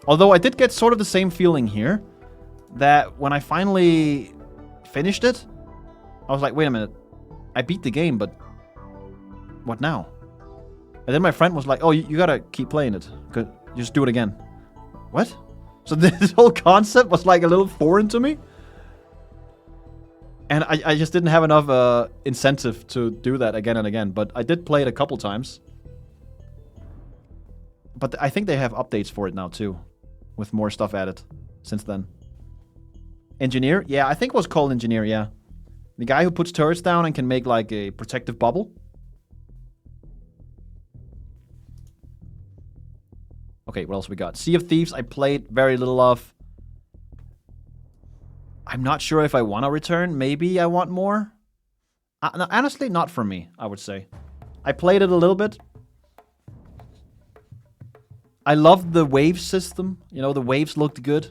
Although I did get sort of the same feeling here, that when I finally finished it, I was like, wait a minute, I beat the game, but what now? And then my friend was like, oh, you gotta keep playing it. Just do it again. What? So this whole concept was like a little foreign to me. And I just didn't have enough incentive to do that again and again. But I did play it a couple times. But I think they have updates for it now too. With more stuff added since then. Engineer? Yeah, I think it was called Engineer, yeah. The guy who puts turrets down and can make like a protective bubble. Okay, what else we got? Sea of Thieves, I played very little of. I'm not sure if I want to return. Maybe I want more. No, honestly, not for me, I would say. I played it a little bit. I loved the wave system. You know, the waves looked good.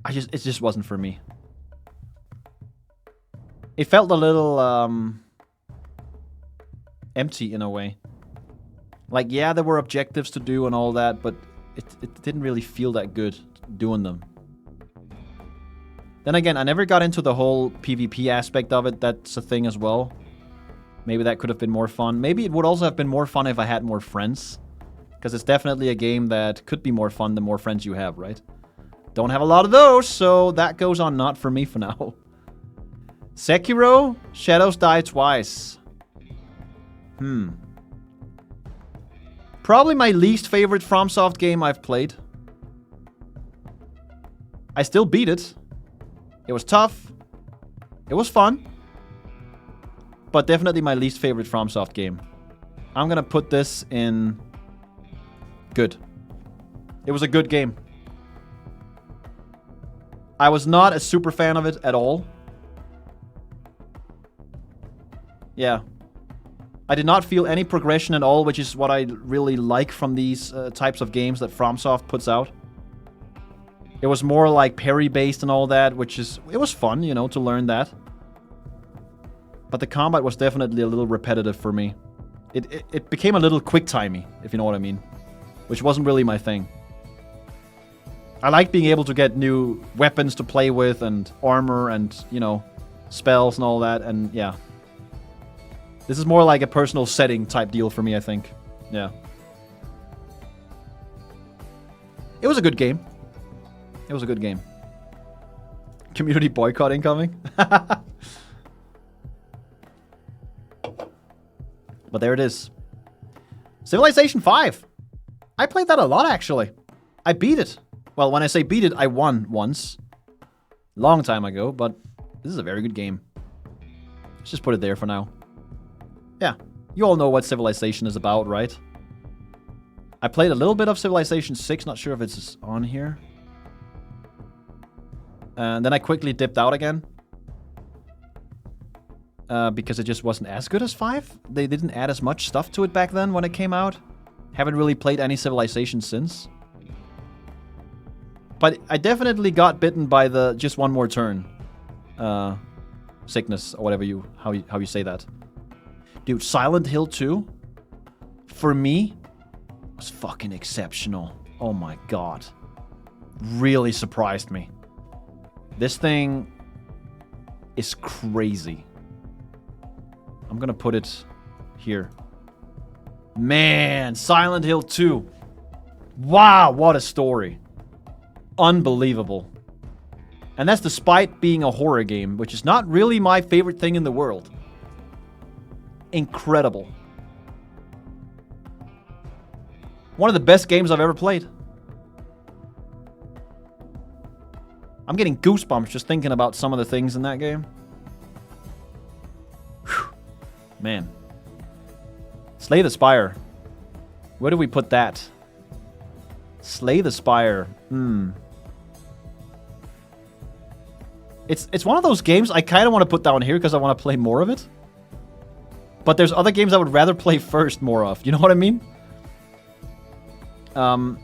It just wasn't for me. It felt a little empty in a way. Like, yeah, there were objectives to do and all that, but it didn't really feel that good doing them. Then again, I never got into the whole PvP aspect of it. That's a thing as well. Maybe that could have been more fun. Maybe it would also have been more fun if I had more friends. Because it's definitely a game that could be more fun the more friends you have, right? Don't have a lot of those, so that goes on not for me for now. Sekiro, Shadows Die Twice. Probably my least favorite FromSoft game I've played. I still beat it. It was tough. It was fun. But definitely my least favorite FromSoft game. I'm gonna put this in good. It was a good game. I was not a super fan of it at all. Yeah. I did not feel any progression at all, which is what I really like from these types of games that FromSoft puts out. It was more like parry-based and all that, which is... It was fun, you know, to learn that. But the combat was definitely a little repetitive for me. It became a little quick-timey, if you know what I mean. Which wasn't really my thing. I like being able to get new weapons to play with and armor and, you know, spells and all that, and yeah. This is more like a personal setting type deal for me, I think. Yeah. It was a good game. It was a good game. Community boycott incoming. But there it is. Civilization 5. I played that a lot, actually. I beat it. Well, when I say beat it, I won once. Long time ago, but this is a very good game. Let's just put it there for now. Yeah, you all know what Civilization is about, right? I played a little bit of Civilization 6, not sure if it's on here. And then I quickly dipped out again. Because it just wasn't as good as 5. They didn't add as much stuff to it back then when it came out. Haven't really played any Civilization since. But I definitely got bitten by the just one more turn. Sickness, or whatever how you say that. Dude, Silent Hill 2, for me, was fucking exceptional. Oh my god. Really surprised me. This thing is crazy. I'm gonna put it here. Man, Silent Hill 2. Wow, what a story. Unbelievable. And that's despite being a horror game, which is not really my favorite thing in the world. Incredible. One of the best games I've ever played. I'm getting goosebumps just thinking about some of the things in that game. Whew. Man. Slay the Spire. Where do we put that? Slay the Spire. It's one of those games I kind of want to put down here because I want to play more of it. But there's other games I would rather play first more of. You know what I mean? I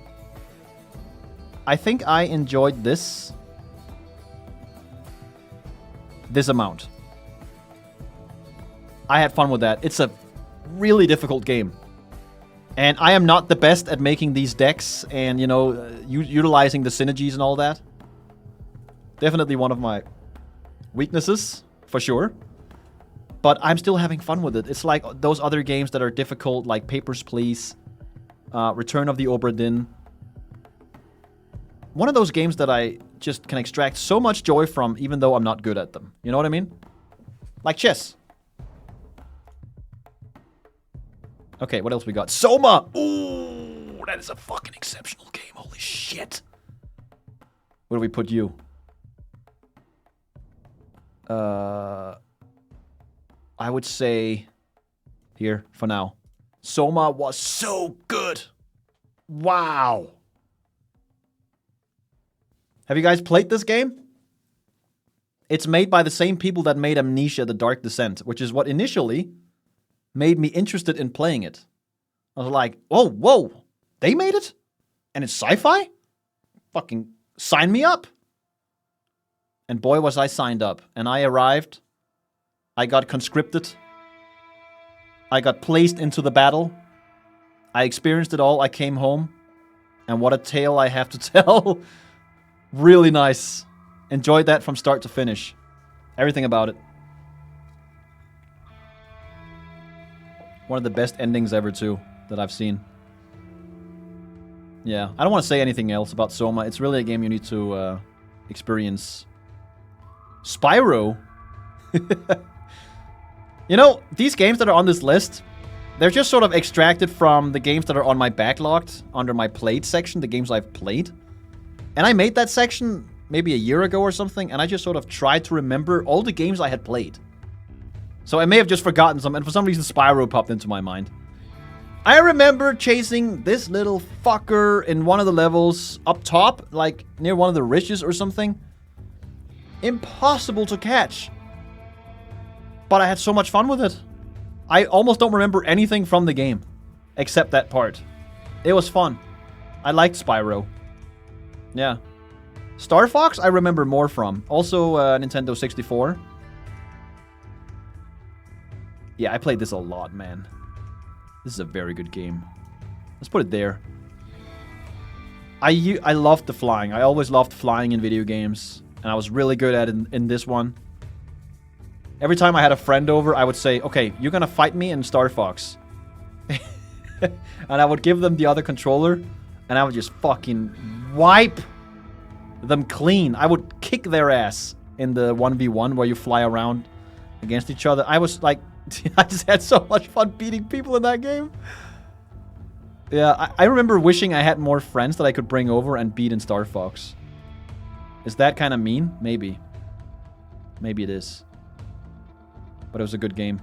think I enjoyed this amount. I had fun with that. It's a really difficult game. And I am not the best at making these decks and, you know, utilizing the synergies and all that. Definitely one of my weaknesses, for sure. But I'm still having fun with it. It's like those other games that are difficult, like Papers, Please, Return of the Obra Dinn. One of those games that I just can extract so much joy from, even though I'm not good at them. You know what I mean? Like chess. Okay, what else we got? Soma! Ooh, that is a fucking exceptional game. Holy shit. Where do we put you? I would say here for now. Soma was so good. Wow. Have you guys played this game? It's made by the same people that made Amnesia: The Dark Descent, which is what initially made me interested in playing it. I was like, oh, whoa, they made it? And it's sci-fi? Fucking sign me up. And boy, was I signed up. And I arrived. I got conscripted. I got placed into the battle. I experienced it all. I came home. And what a tale I have to tell. Really nice. Enjoyed that from start to finish. Everything about it. One of the best endings ever, too, that I've seen. Yeah, I don't want to say anything else about Soma. It's really a game you need to experience. Spyro. You know, these games that are on this list, they're just sort of extracted from the games that are on my backlogged, under my played section, the games I've played. And I made that section maybe a year ago or something, and I just sort of tried to remember all the games I had played. So I may have just forgotten some, and for some reason Spyro popped into my mind. I remember chasing this little fucker in one of the levels up top, like near one of the ridges or something. Impossible to catch. But I had so much fun with it. I almost don't remember anything from the game, except that part. It was fun. I liked Spyro. Yeah. Star Fox I remember more from. Also Nintendo 64. Yeah, I played this a lot, man. This is a very good game. Let's put it there. I loved the flying. I always loved flying in video games. And I was really good at it in this one. Every time I had a friend over, I would say, okay, you're gonna fight me in Star Fox. And I would give them the other controller. And I would just fucking wipe them clean. I would kick their ass in the 1v1 where you fly around against each other. I was like... I just had so much fun beating people in that game. Yeah, I remember wishing I had more friends that I could bring over and beat in Star Fox. Is that kind of mean? Maybe. Maybe it is. But it was a good game.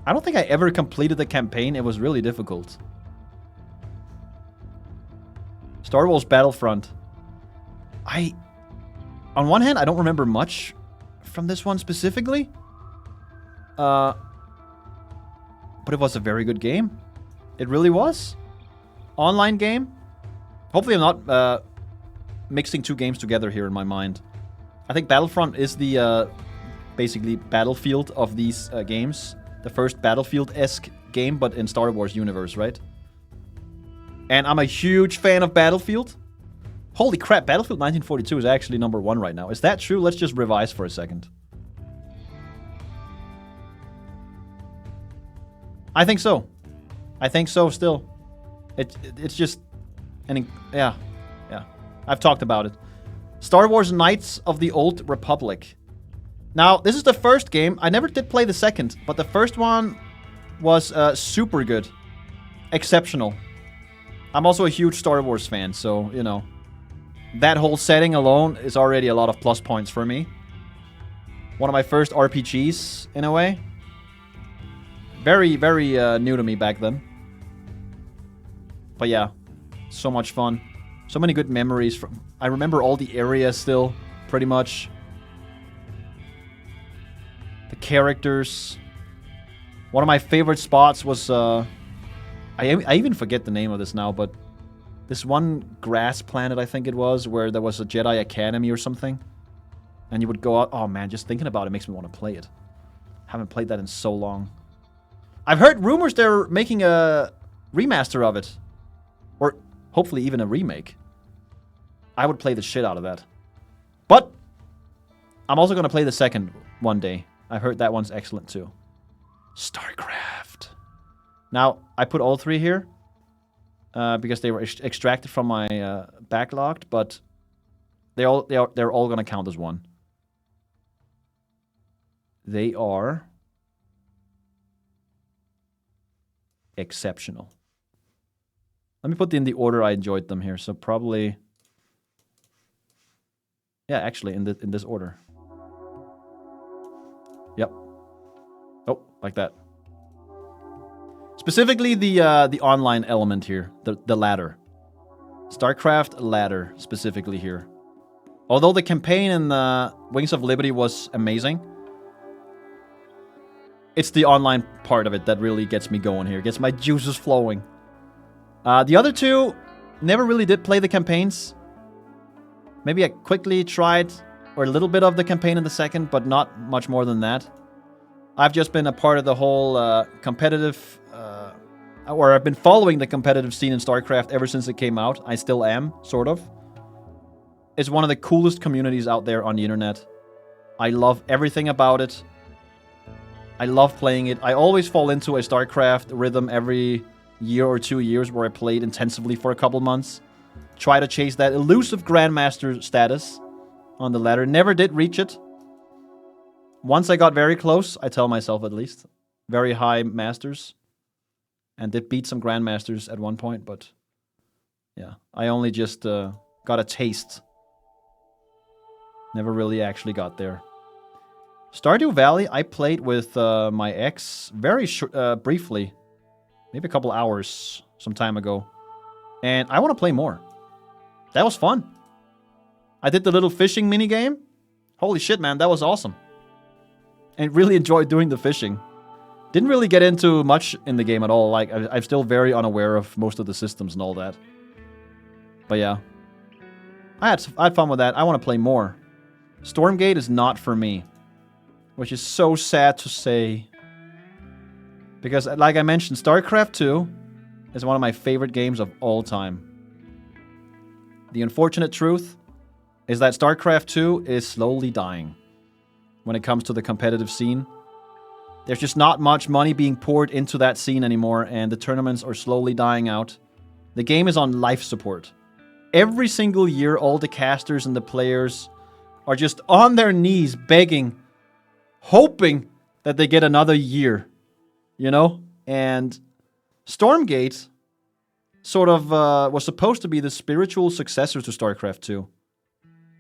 I don't think I ever completed the campaign. It was really difficult. Star Wars Battlefront. On one hand, I don't remember much from this one specifically. But it was a very good game. It really was. Online game. Hopefully I'm not mixing two games together here in my mind. I think Battlefront is the basically Battlefield of these games. The first Battlefield-esque game, but in Star Wars universe, right? And I'm a huge fan of Battlefield. Holy crap, Battlefield 1942 is actually #1 right now. Is that true? Let's just revise for a second. I think so. I think so still. It's just... Yeah. I've talked about it. Star Wars Knights of the Old Republic. Now, this is the first game. I never did play the second, but the first one was super good. Exceptional. I'm also a huge Star Wars fan, so, you know. That whole setting alone is already a lot of plus points for me. One of my first RPGs, in a way. Very, very new to me back then. But yeah, so much fun. So many good memories. I remember all the areas still, pretty much. The characters. One of my favorite spots was... I even forget the name of this now, but... This one grass planet, I think it was, where there was a Jedi Academy or something. And you would go out... Oh man, just thinking about it makes me want to play it. Haven't played that in so long. I've heard rumors they're making a remaster of it. Or hopefully even a remake. I would play the shit out of that. But I'm also going to play the second one day. I heard that one's excellent too. StarCraft. Now, I put all three here. Because they were extracted from my backlogged. But they're all going to count as one. They are... exceptional. Let me put in the order I enjoyed them here. So probably... Yeah, actually, in this order. Yep. Oh, like that. Specifically the online element here. The ladder. StarCraft ladder, specifically here. Although the campaign in Wings of Liberty was amazing... It's the online part of it that really gets me going here. Gets my juices flowing. The other two never really did play the campaigns. Maybe I quickly tried or a little bit of the campaign in the second, but not much more than that. I've just been a part of the whole competitive or I've been following the competitive scene in StarCraft ever since it came out. I still am, sort of. It's one of the coolest communities out there on the internet. I love everything about it. I love playing it. I always fall into a StarCraft rhythm every year or 2 years where I played intensively for a couple months. Try to chase that elusive Grandmaster status on the ladder. Never did reach it. Once I got very close, I tell myself at least. Very high Masters. And did beat some Grandmasters at one point, but yeah. I only just got a taste. Never really actually got there. Stardew Valley, I played with my ex very briefly. Maybe a couple hours some time ago. And I want to play more. That was fun. I did the little fishing minigame. Holy shit, man, that was awesome. And really enjoyed doing the fishing. Didn't really get into much in the game at all. Like, I'm still very unaware of most of the systems and all that. But yeah. I had fun with that. I want to play more. Stormgate is not for me. Which is so sad to say. Because, like I mentioned, StarCraft 2 is one of my favorite games of all time. The unfortunate truth is that StarCraft 2 is slowly dying when it comes to the competitive scene. There's just not much money being poured into that scene anymore, and the tournaments are slowly dying out. The game is on life support. Every single year, all the casters and the players are just on their knees begging, hoping that they get another year, you know? And Stormgate sort of was supposed to be the spiritual successor to StarCraft 2.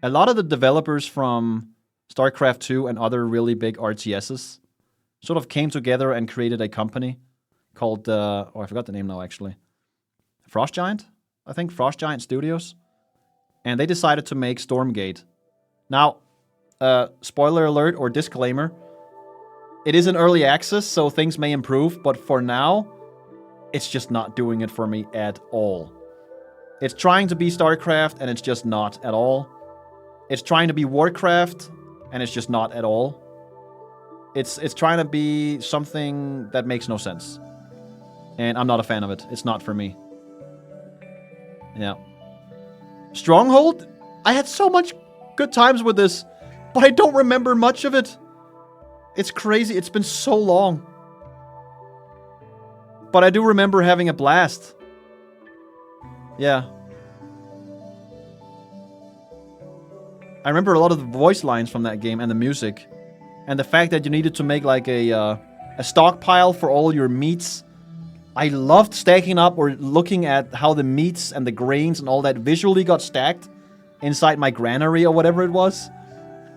A lot of the developers from StarCraft 2 and other really big RTSs sort of came together and created a company called, oh, I forgot the name now, actually. Frost Giant? I think Frost Giant Studios. And they decided to make Stormgate. Now, spoiler alert or disclaimer, it is an early access, so things may improve, but for now, it's just not doing it for me at all. It's trying to be StarCraft, and it's just not at all. It's trying to be Warcraft, and it's just not at all. It's trying to be something that makes no sense. And I'm not a fan of it. It's not for me. Yeah. Stronghold? I had so much good times with this, but I don't remember much of it. It's crazy. It's been so long. But I do remember having a blast. Yeah. I remember a lot of the voice lines from that game and the music. And the fact that you needed to make like a stockpile for all your meats. I loved stacking up or looking at how the meats and the grains and all that visually got stacked inside my granary or whatever it was.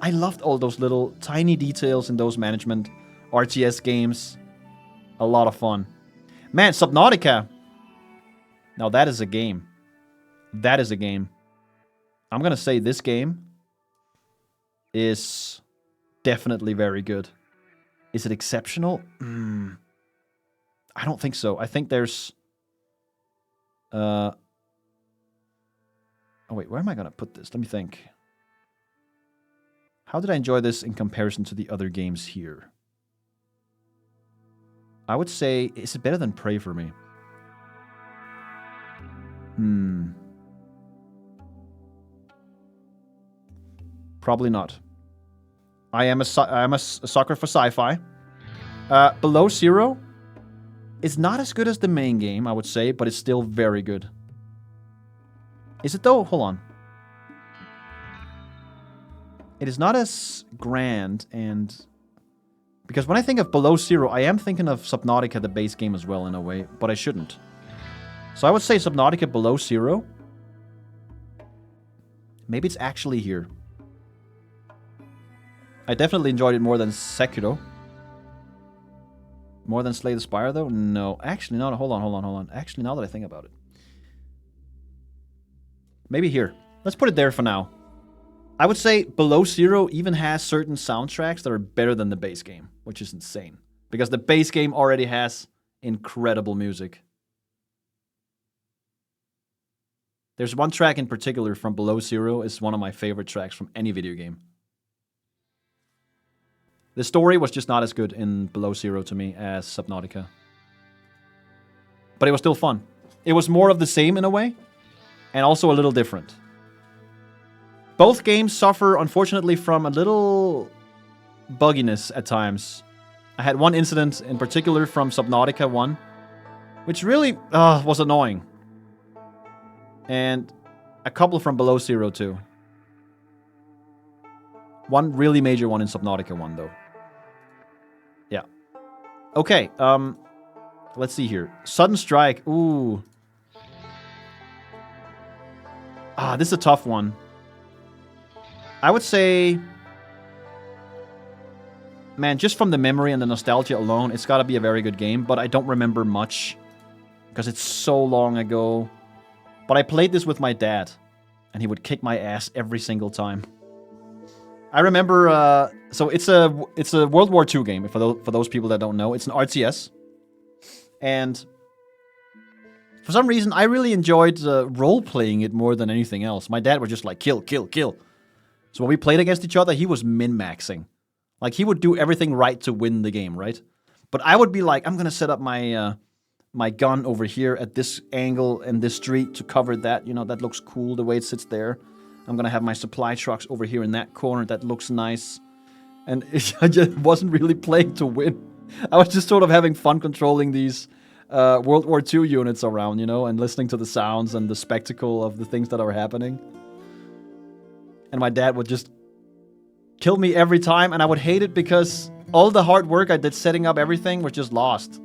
I loved all those little tiny details in those management RTS games. A lot of fun. Man, Subnautica. Now that is a game. That is a game. I'm gonna say this game is definitely very good. Is it exceptional? I don't think so. I think there's... Oh wait, where am I gonna put this? Let me think. How did I enjoy this in comparison to the other games here? I would say, is it better than Prey for me? Probably not. I am a sucker for sci-fi. Below Zero is not as good as the main game, I would say, but it's still very good. Is it though? Hold on. It is not as grand and... Because when I think of Below Zero, I am thinking of Subnautica, the base game as well, in a way, but I shouldn't. So I would say Subnautica Below Zero. Maybe it's actually here. I definitely enjoyed it more than Sekiro. More than Slay the Spire, though? No. Actually, no. Hold on. Actually, now that I think about it. Maybe here. Let's put it there for now. I would say Below Zero even has certain soundtracks that are better than the base game, which is insane. Because the base game already has incredible music. There's one track in particular from Below Zero. It's one of my favorite tracks from any video game. The story was just not as good in Below Zero to me as Subnautica. But it was still fun. It was more of the same in a way, and also a little different. Both games suffer, unfortunately, from a little bugginess at times. I had one incident in particular from Subnautica 1, which really was annoying. And a couple from Below Zero too. One really major one in Subnautica 1 though. Yeah. Okay, let's see here. Sudden Strike, ooh. This is a tough one. I would say... Man, just from the memory and the nostalgia alone, it's gotta be a very good game, but I don't remember much. Because it's so long ago. But I played this with my dad, and he would kick my ass every single time. I remember, so it's a World War II game, for those people that don't know. It's an RTS. And for some reason, I really enjoyed role-playing it more than anything else. My dad was just like, kill, kill, kill. So when we played against each other, he was min-maxing. Like, he would do everything right to win the game, right? But I would be like, I'm gonna set up my my gun over here at this angle and this street to cover that. You know, that looks cool the way it sits there. I'm gonna have my supply trucks over here in that corner. That looks nice. And I just wasn't really playing to win. I was just sort of having fun controlling these World War II units around, you know, and listening to the sounds and the spectacle of the things that are happening. And my dad would just kill me every time, and I would hate it because all the hard work I did setting up everything was just lost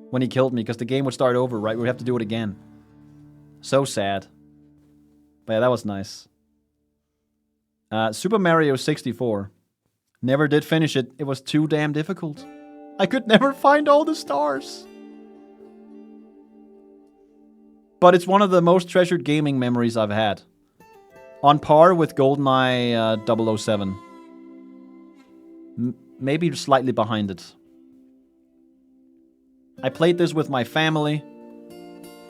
when he killed me, because the game would start over, right? We'd have to do it again. So sad. But yeah, that was nice. Super Mario 64. Never did finish it. It was too damn difficult. I could never find all the stars. But it's one of the most treasured gaming memories I've had. On par with GoldenEye 007. Maybe slightly behind it. I played this with my family.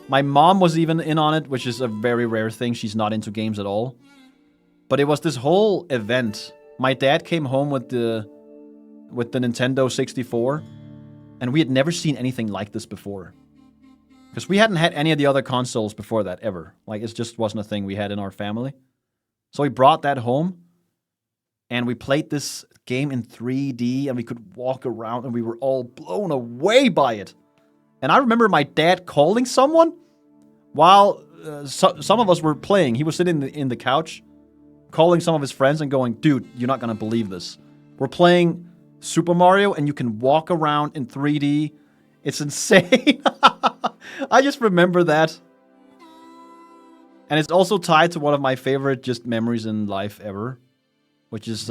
My mom was even in on it, which is a very rare thing. She's not into games at all. But it was this whole event. My dad came home with the Nintendo 64, and we had never seen anything like this before. Because we hadn't had any of the other consoles before that, ever. Like, it just wasn't a thing we had in our family. So we brought that home, and we played this game in 3D, and we could walk around, and we were all blown away by it. And I remember my dad calling someone while some of us were playing. He was sitting in the couch, calling some of his friends and going, dude, you're not going to believe this. We're playing Super Mario, and you can walk around in 3D. It's insane. I just remember that. And it's also tied to one of my favorite just memories in life ever, which is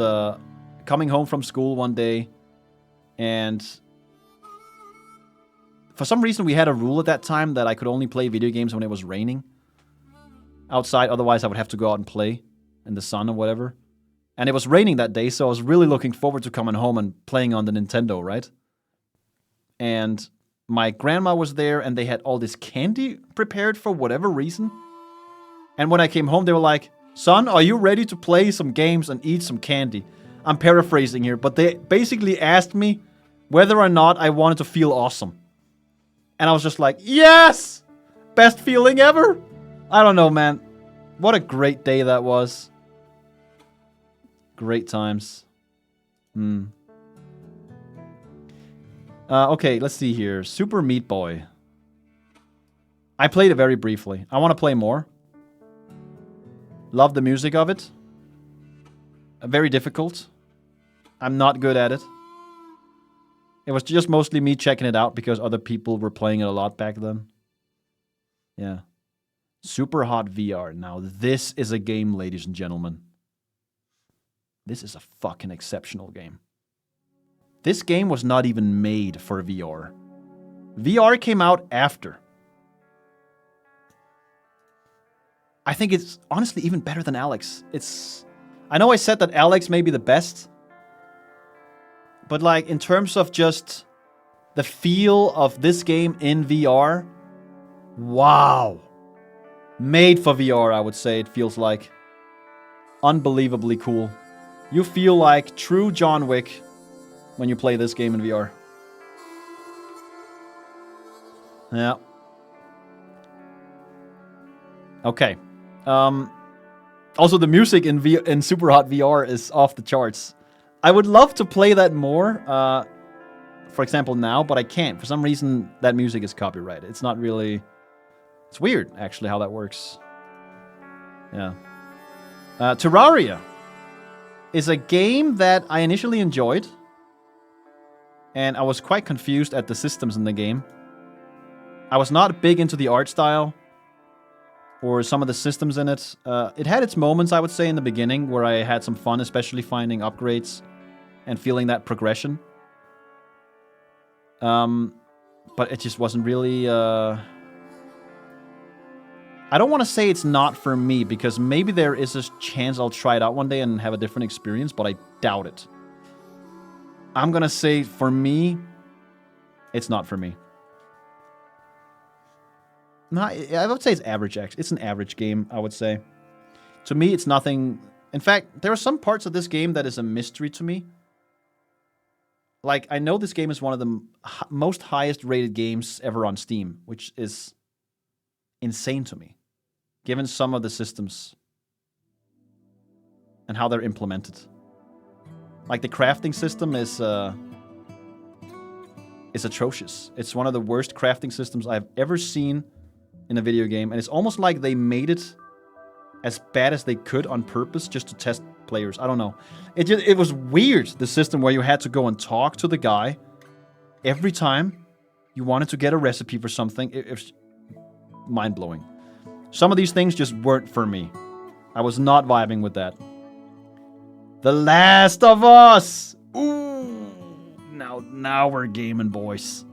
coming home from school one day, and for some reason we had a rule at that time that I could only play video games when it was raining outside, otherwise I would have to go out and play in the sun or whatever. And it was raining that day, so I was really looking forward to coming home and playing on the Nintendo, right? And my grandma was there, and they had all this candy prepared for whatever reason. And when I came home, they were like, son, are you ready to play some games and eat some candy? I'm paraphrasing here, but they basically asked me whether or not I wanted to feel awesome. And I was just like, yes! Best feeling ever! I don't know, man. What a great day that was. Great times. Okay, let's see here. Super Meat Boy. I played it very briefly. I want to play more. Love the music of it. Very difficult. I'm not good at it. It was just mostly me checking it out because other people were playing it a lot back then. Yeah. Super Hot VR. Now, this is a game, ladies and gentlemen. This is a fucking exceptional game. This game was not even made for VR. VR came out after. I think it's honestly even better than Alex. I know I said that Alex may be the best, but like in terms of just the feel of this game in VR, wow. Made for VR, I would say it feels like. Unbelievably cool. You feel like true John Wick when you play this game in VR. Yeah. Okay. Also, the music in Superhot VR is off the charts. I would love to play that more, for example, now, but I can't. For some reason, that music is copyrighted. It's not really... It's weird, actually, how that works. Yeah. Terraria is a game that I initially enjoyed, and I was quite confused at the systems in the game. I was not big into the art style or some of the systems in it. It had its moments, I would say, in the beginning where I had some fun, especially finding upgrades and feeling that progression. But it just wasn't really... I don't want to say it's not for me, because maybe there is a chance I'll try it out one day and have a different experience, but I doubt it. I'm gonna say, for me, it's not for me. No, I would say it's average, actually. It's an average game, I would say. To me, it's nothing... In fact, there are some parts of this game that is a mystery to me. Like, I know this game is one of the most highest rated games ever on Steam, which is insane to me, given some of the systems and how they're implemented. Like, the crafting system is atrocious. It's one of the worst crafting systems I've ever seen in a video game, and it's almost like they made it as bad as they could on purpose just to test players. I don't know. It was weird, the system where you had to go and talk to the guy every time you wanted to get a recipe for something. It was mind-blowing. Some of these things just weren't for me. I was not vibing with that. The Last of Us! Ooh! Now we're gaming, boys.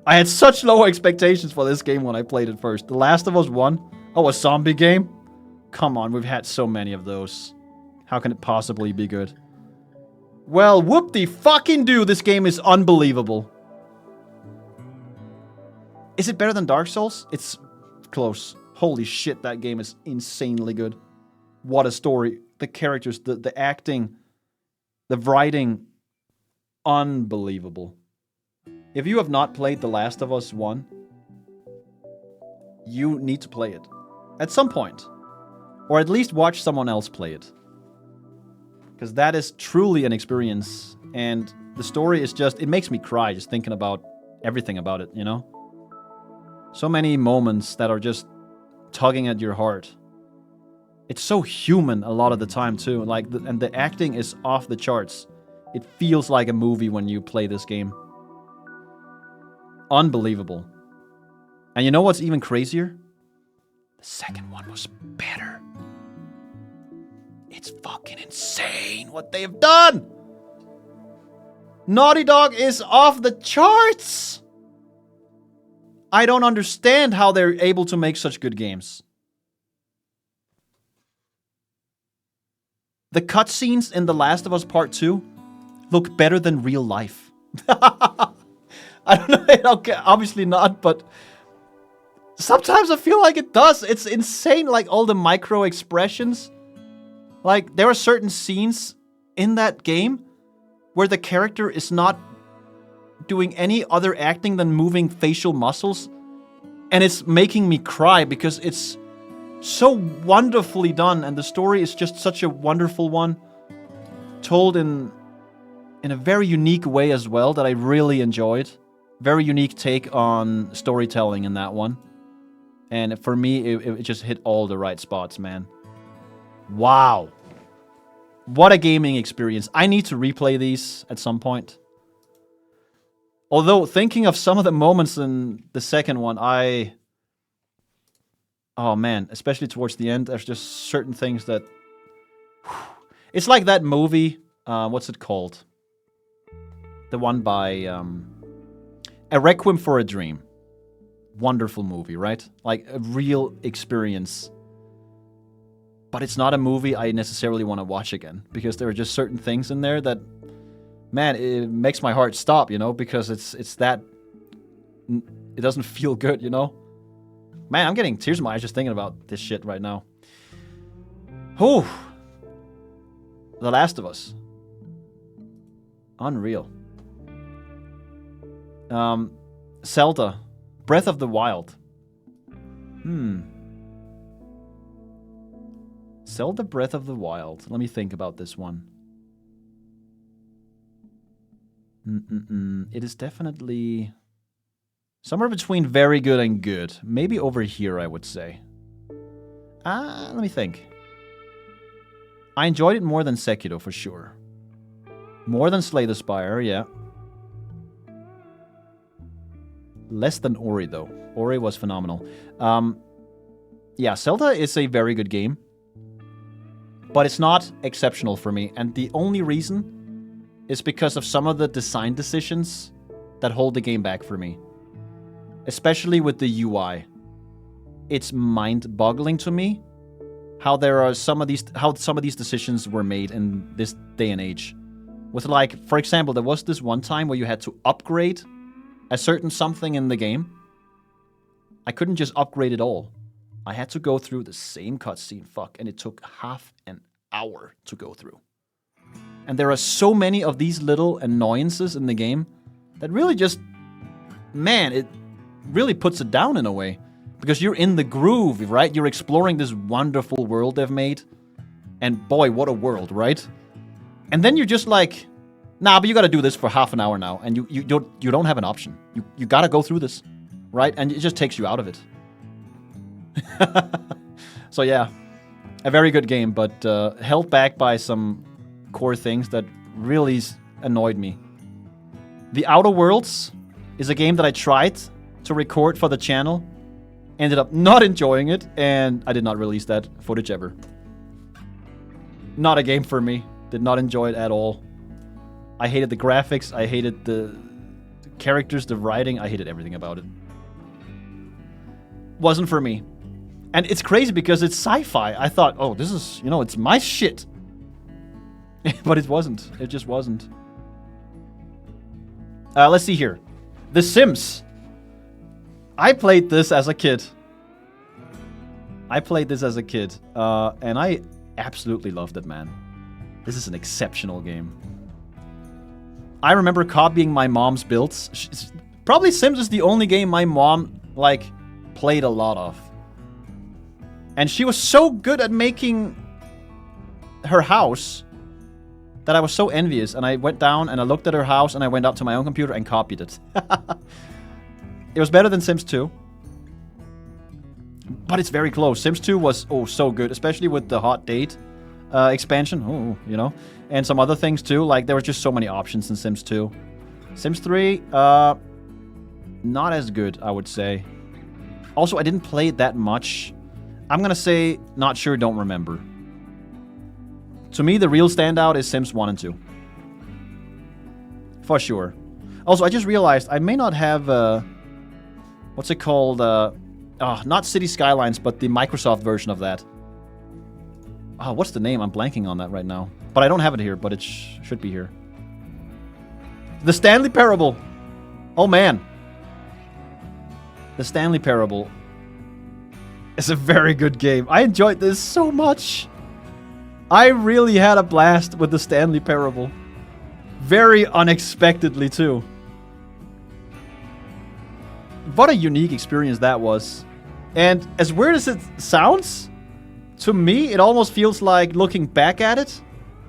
I had such low expectations for this game when I played it first. The Last of Us 1? Oh, a zombie game? Come on, we've had so many of those. How can it possibly be good? Well, whoop-de-fucking-do, this game is unbelievable. Is it better than Dark Souls? It's close. Holy shit, that game is insanely good. What a story. The characters, the acting, the writing. Unbelievable. If you have not played The Last of Us 1, you need to play it. At some point. Or at least watch someone else play it. Because that is truly an experience. And the story is just... It makes me cry just thinking about everything about it, you know? So many moments that are just tugging at your heart. It's so human a lot of the time, too. Like, and the acting is off the charts. It feels like a movie when you play this game. Unbelievable. And you know what's even crazier? The second one was better. It's fucking insane what they've done! Naughty Dog is off the charts! I don't understand how they're able to make such good games. The cutscenes in The Last of Us Part 2 look better than real life. I don't know, okay, obviously not, but sometimes I feel like it does. It's insane, like all the micro expressions. Like, there are certain scenes in that game where the character is not doing any other acting than moving facial muscles. And it's making me cry because it's so wonderfully done. And the story is just such a wonderful one. Told in a very unique way as well that I really enjoyed. Very unique take on storytelling in that one. And for me, it just hit all the right spots, man. Wow. What a gaming experience. I need to replay these at some point. Although, thinking of some of the moments in the second one, oh man, especially towards the end, there's just certain things that... It's like that movie, what's it called? The one by... A Requiem for a Dream. Wonderful movie, right? Like, a real experience. But it's not a movie I necessarily want to watch again. Because there are just certain things in there that... Man, it makes my heart stop, you know? Because it's that... It doesn't feel good, you know? Man, I'm getting tears in my eyes just thinking about this shit right now. Whew. The Last of Us. Unreal. Zelda. Breath of the Wild. Zelda Breath of the Wild. Let me think about this one. It is definitely somewhere between very good and good. Maybe over here, I would say. Let me think. I enjoyed it more than Sekiro, for sure. More than Slay the Spire, yeah. Less than Ori, though. Ori was phenomenal. Yeah, Zelda is a very good game. But it's not exceptional for me. And the only reason is because of some of the design decisions that hold the game back for me. Especially with the UI. It's mind-boggling to me how some of these decisions were made in this day and age. With, like, for example, there was this one time where you had to upgrade a certain something in the game. I couldn't just upgrade it all. I had to go through the same cutscene, and it took half an hour to go through. And there are so many of these little annoyances in the game that really just, man, it really puts it down in a way. Because you're in the groove, right? You're exploring this wonderful world they've made. And boy, what a world, right? And then you're just like, nah, but you gotta do this for half an hour now. And you don't have an option. You gotta go through this, right? And it just takes you out of it. So yeah, a very good game, but held back by some core things that really annoyed me. The Outer Worlds is a game that I tried to record for the channel. Ended up not enjoying it, and I did not release that footage ever. Not a game for me. Did not enjoy it at all. I hated the graphics, I hated the characters, the writing, I hated everything about it. Wasn't for me. And it's crazy because it's sci-fi. I thought, oh, this is, it's my shit. But it wasn't. It just wasn't. Let's see here. The Sims. I played this as a kid. And I absolutely loved it, man. This is an exceptional game. I remember copying my mom's builds. Probably Sims is the only game my mom, played a lot of. And she was so good at making her house that I was so envious. And I went down and I looked at her house and I went up to my own computer and copied it. It was better than Sims 2. But it's very close. Sims 2 was, so good. Especially with the Hot Date expansion. And some other things too. There were just so many options in Sims 2. Sims 3, not as good, I would say. Also, I didn't play it that much. I'm gonna say, not sure, don't remember. To me, the real standout is Sims 1 and 2. For sure. Also, I just realized I may not have... what's it called? Not City Skylines, but the Microsoft version of that. Oh, what's the name? I'm blanking on that right now. But I don't have it here, but it should be here. The Stanley Parable. Oh, man. The Stanley Parable is a very good game. I enjoyed this so much. I really had a blast with the Stanley Parable. Very unexpectedly, too. What a unique experience that was. And as weird as it sounds, to me, it almost feels like looking back at it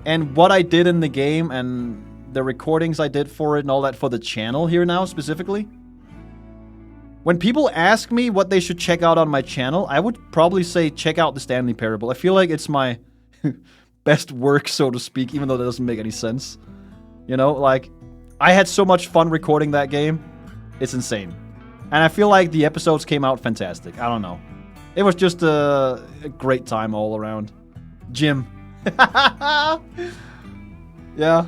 and what I did in the game and the recordings I did for it and all that for the channel here now specifically. When people ask me what they should check out on my channel, I would probably say check out the Stanley Parable. I feel like it's my best work, so to speak, even though that doesn't make any sense. I had so much fun recording that game. It's insane. And I feel like the episodes came out fantastic. I don't know. It was just a great time all around. Jim. Yeah.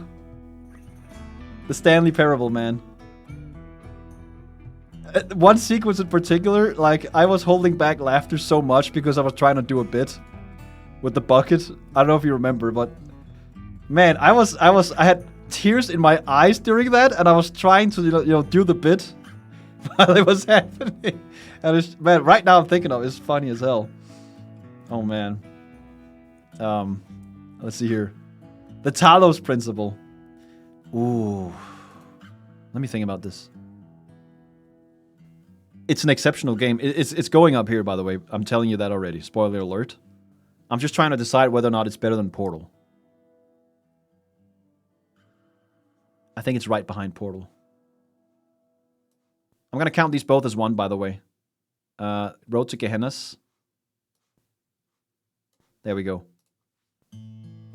The Stanley Parable, man. One sequence in particular, I was holding back laughter so much because I was trying to do a bit with the bucket. I don't know if you remember, but man, I had tears in my eyes during that, and I was trying to do the bit while it was happening. And man, right now I'm thinking of it, it's funny as hell. Oh man. Let's see here. The Talos Principle. Ooh. Let me think about this. It's an exceptional game. It's going up here, by the way. I'm telling you that already. Spoiler alert. I'm just trying to decide whether or not it's better than Portal. I think it's right behind Portal. I'm going to count these both as one, by the way. Road to Gehennas. There we go.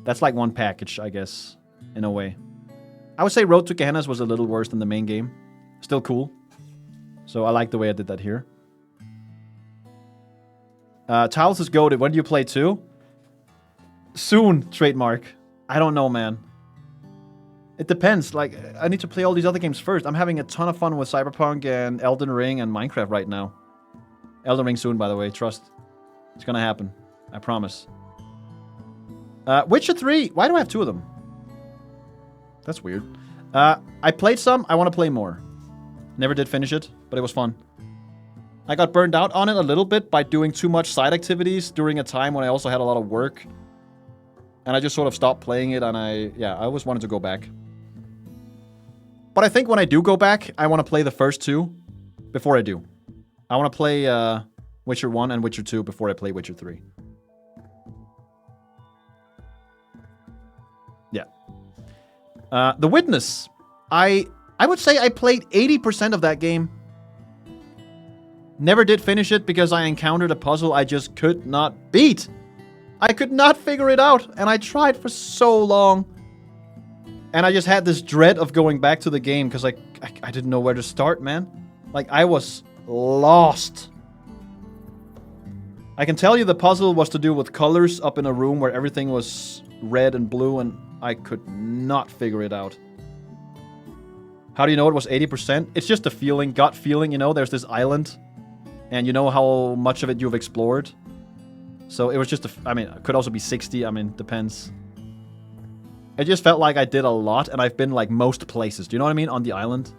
That's like one package, I guess, in a way. I would say Road to Gehennas was a little worse than the main game. Still cool. So I like the way I did that here. Tiles is goated. When do you play 2? Soon, trademark. I don't know, man. It depends. Like, I need to play all these other games first. I'm having a ton of fun with Cyberpunk and Elden Ring and Minecraft right now. Elden Ring soon, by the way. Trust. It's gonna happen. I promise. Witcher 3. Why do I have 2 of them? That's weird. I played some. I want to play more. Never did finish it, but it was fun. I got burned out on it a little bit by doing too much side activities during a time when I also had a lot of work. And I just sort of stopped playing it, and I always wanted to go back. But I think when I do go back, I want to play the first 2 before I do. I want to play Witcher 1 and Witcher 2 before I play Witcher 3. Yeah. The Witness. I would say I played 80% of that game. Never did finish it because I encountered a puzzle I just could not beat. I could not figure it out, and I tried for so long. And I just had this dread of going back to the game because I didn't know where to start, man. Like, I was lost. I can tell you the puzzle was to do with colors up in a room where everything was red and blue, and I could not figure it out. How do you know it was 80%? It's just a feeling, gut feeling, you know? There's this island, and you know how much of it you've explored. So it was just I mean, it could also be 60, I mean, depends. It just felt like I did a lot, and I've been, like, most places. Do you know what I mean? On the island.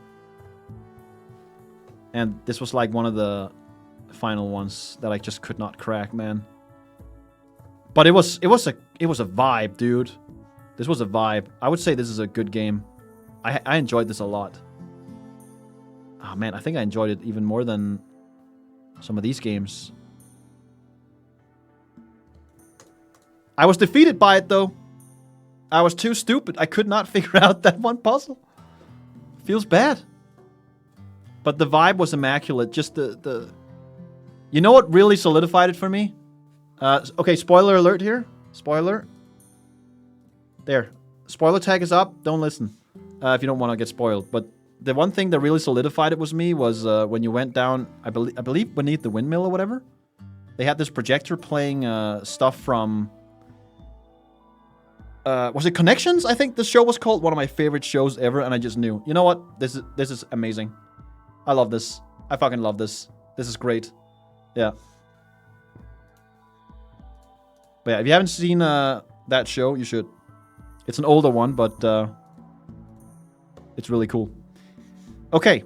And this was, like, one of the final ones that I just could not crack, man. But it was a vibe, dude. This was a vibe. I would say this is a good game. I enjoyed this a lot. Oh, man, I think I enjoyed it even more than some of these games. I was defeated by it, though. I was too stupid. I could not figure out that one puzzle. Feels bad. But the vibe was immaculate. Just the... You know what really solidified it for me? Okay, spoiler alert here. Spoiler. There. Spoiler tag is up. Don't listen. If you don't want to get spoiled. But the one thing that really solidified it was when you went down, I believe beneath the windmill or whatever. They had this projector playing stuff from... was it Connections? I think the show was called. One of my favorite shows ever, and I just knew. You know what? This is amazing. I love this. I fucking love this. This is great. Yeah. But yeah, if you haven't seen that show, you should. It's an older one, but it's really cool. Okay.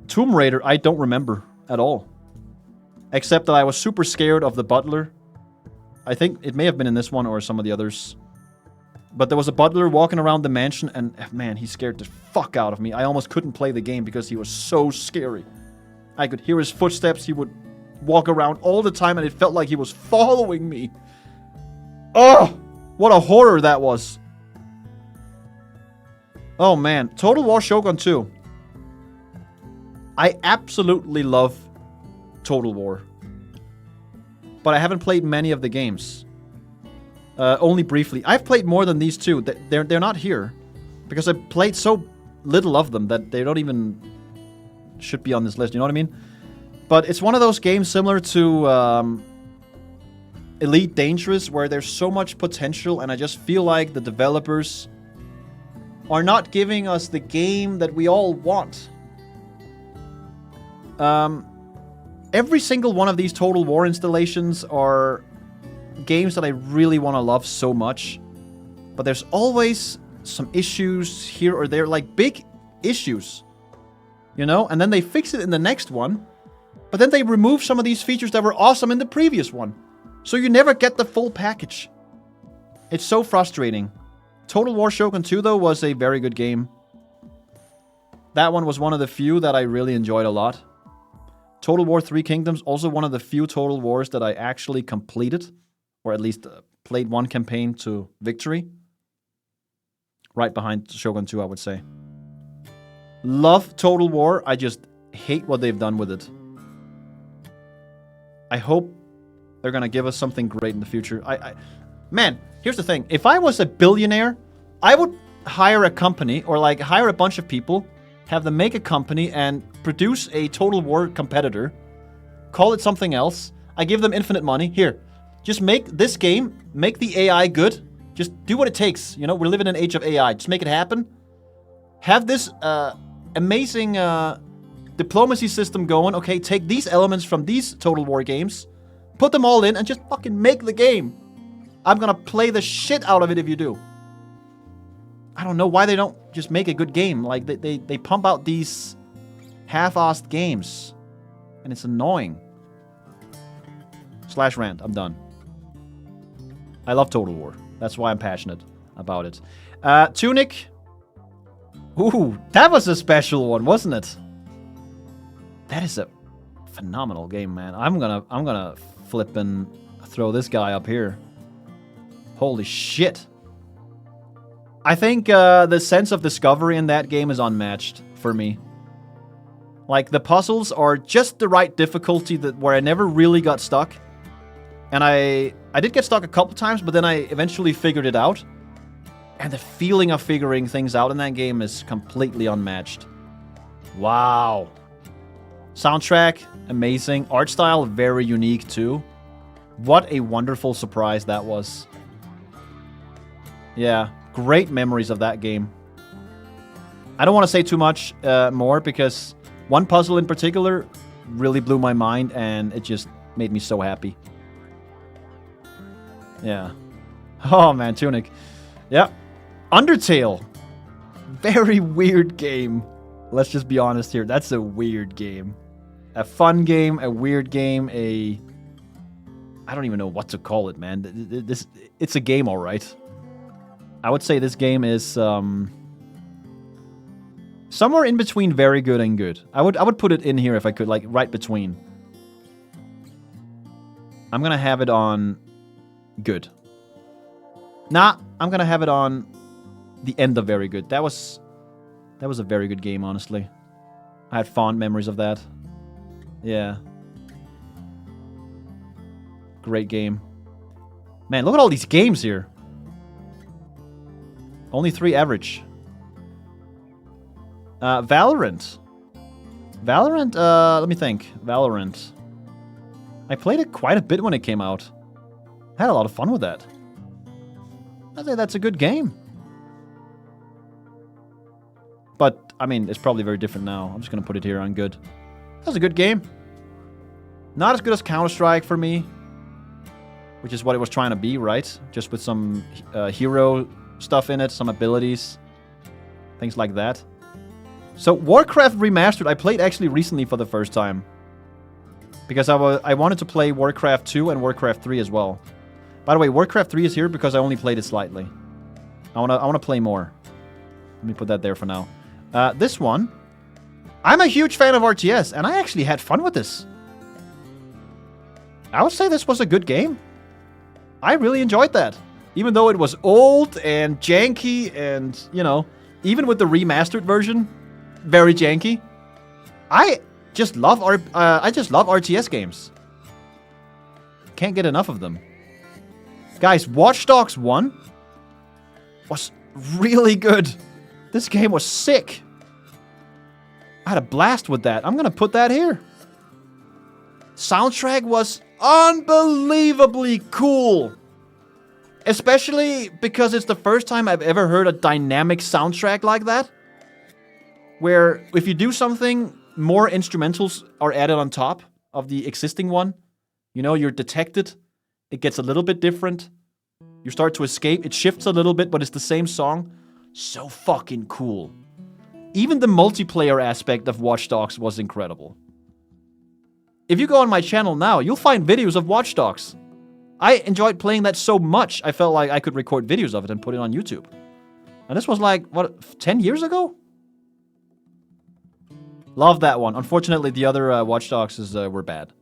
Tomb Raider, I don't remember at all. Except that I was super scared of the butler. I think it may have been in this one or some of the others. But there was a butler walking around the mansion, and man, he scared the fuck out of me. I almost couldn't play the game because he was so scary. I could hear his footsteps. He would walk around all the time, and it felt like he was following me. Oh, what a horror that was. Oh, man. Total War Shogun 2. I absolutely love Total War. But I haven't played many of the games. Only briefly. I've played more than these two. They're not here. Because I played so little of them that they don't even... should be on this list, you know what I mean? But it's one of those games similar to Elite Dangerous, where there's so much potential, and I just feel like the developers are not giving us the game that we all want. Every single one of these Total War installations are games that I really want to love so much, but there's always some issues here or there, like big issues, you know? And then they fix it in the next one, but then they remove some of these features that were awesome in the previous one. So you never get the full package. It's so frustrating. Total War Shogun 2, though, was a very good game. That one was one of the few that I really enjoyed a lot. Total War 3 Kingdoms, also one of the few Total Wars that I actually completed or at least played one campaign to victory. Right behind Shogun 2, I would say. Love Total War. I just hate what they've done with it. I hope they're gonna give us something great in the future. Man, here's the thing. If I was a billionaire, I would hire a company or like hire a bunch of people, have them make a company and produce a Total War competitor, call it something else. I give them infinite money. Here, just make this game, make the AI good. Just do what it takes. You know, we live in an age of AI. Just make it happen. Have this amazing diplomacy system going. Okay, take these elements from these Total War games, put them all in, and just fucking make the game. I'm gonna play the shit out of it if you do. I don't know why they don't just make a good game. Like, they pump out these half-assed games. And it's annoying. Slash rant. I'm done. I love Total War. That's why I'm passionate about it. Tunic. Ooh, that was a special one, wasn't it? That is a phenomenal game, man. I'm gonna flip and throw this guy up here. Holy shit. I think the sense of discovery in that game is unmatched for me. Like, the puzzles are just the right difficulty where I never really got stuck. And I did get stuck a couple times, but then I eventually figured it out. And the feeling of figuring things out in that game is completely unmatched. Wow. Soundtrack, amazing. Art style, very unique too. What a wonderful surprise that was. Yeah, great memories of that game. I don't want to say too much more because one puzzle in particular really blew my mind and it just made me so happy. Yeah. Oh man, Tunic. Yeah. Undertale. Very weird game. Let's just be honest here. That's a weird game. A fun game, a weird game, I don't even know what to call it, man. It's a game, all right. I would say this game is somewhere in between very good and good. I would put it in here if I could, like right between. I'm gonna have it on good. Nah, I'm gonna have it on the end of very good. That was a very good game, honestly. I had fond memories of that. Yeah. Great game. Man, look at all these games here. Only 3 average. Valorant. Valorant, let me think. Valorant. I played it quite a bit when it came out. I had a lot of fun with that. I think that's a good game. But, I mean, it's probably very different now. I'm just gonna put it here on good. That was a good game. Not as good as Counter-Strike for me. Which is what it was trying to be, right? Just with some hero stuff in it, some abilities. Things like that. So, Warcraft Remastered, I played actually recently for the first time. Because I wanted to play Warcraft 2 and Warcraft 3 as well. By the way, Warcraft 3 is here because I only played it slightly. I wanna play more. Let me put that there for now. This one, I'm a huge fan of RTS, and I actually had fun with this. I would say this was a good game. I really enjoyed that. Even though it was old and janky and, you know, even with the remastered version, very janky. I just love RTS games. Can't get enough of them. Guys, Watch Dogs 1 was really good. This game was sick. I had a blast with that. I'm gonna put that here. Soundtrack was unbelievably cool. Especially because it's the first time I've ever heard a dynamic soundtrack like that. Where if you do something, more instrumentals are added on top of the existing one. You know, you're detected. It gets a little bit different. You start to escape. It shifts a little bit, but it's the same song. So fucking cool. Even the multiplayer aspect of Watch Dogs was incredible. If you go on my channel now, you'll find videos of Watch Dogs. I enjoyed playing that so much, I felt like I could record videos of it and put it on YouTube. And this was like, what, 10 years ago? Love that one. Unfortunately, the other Watch Dogs were bad.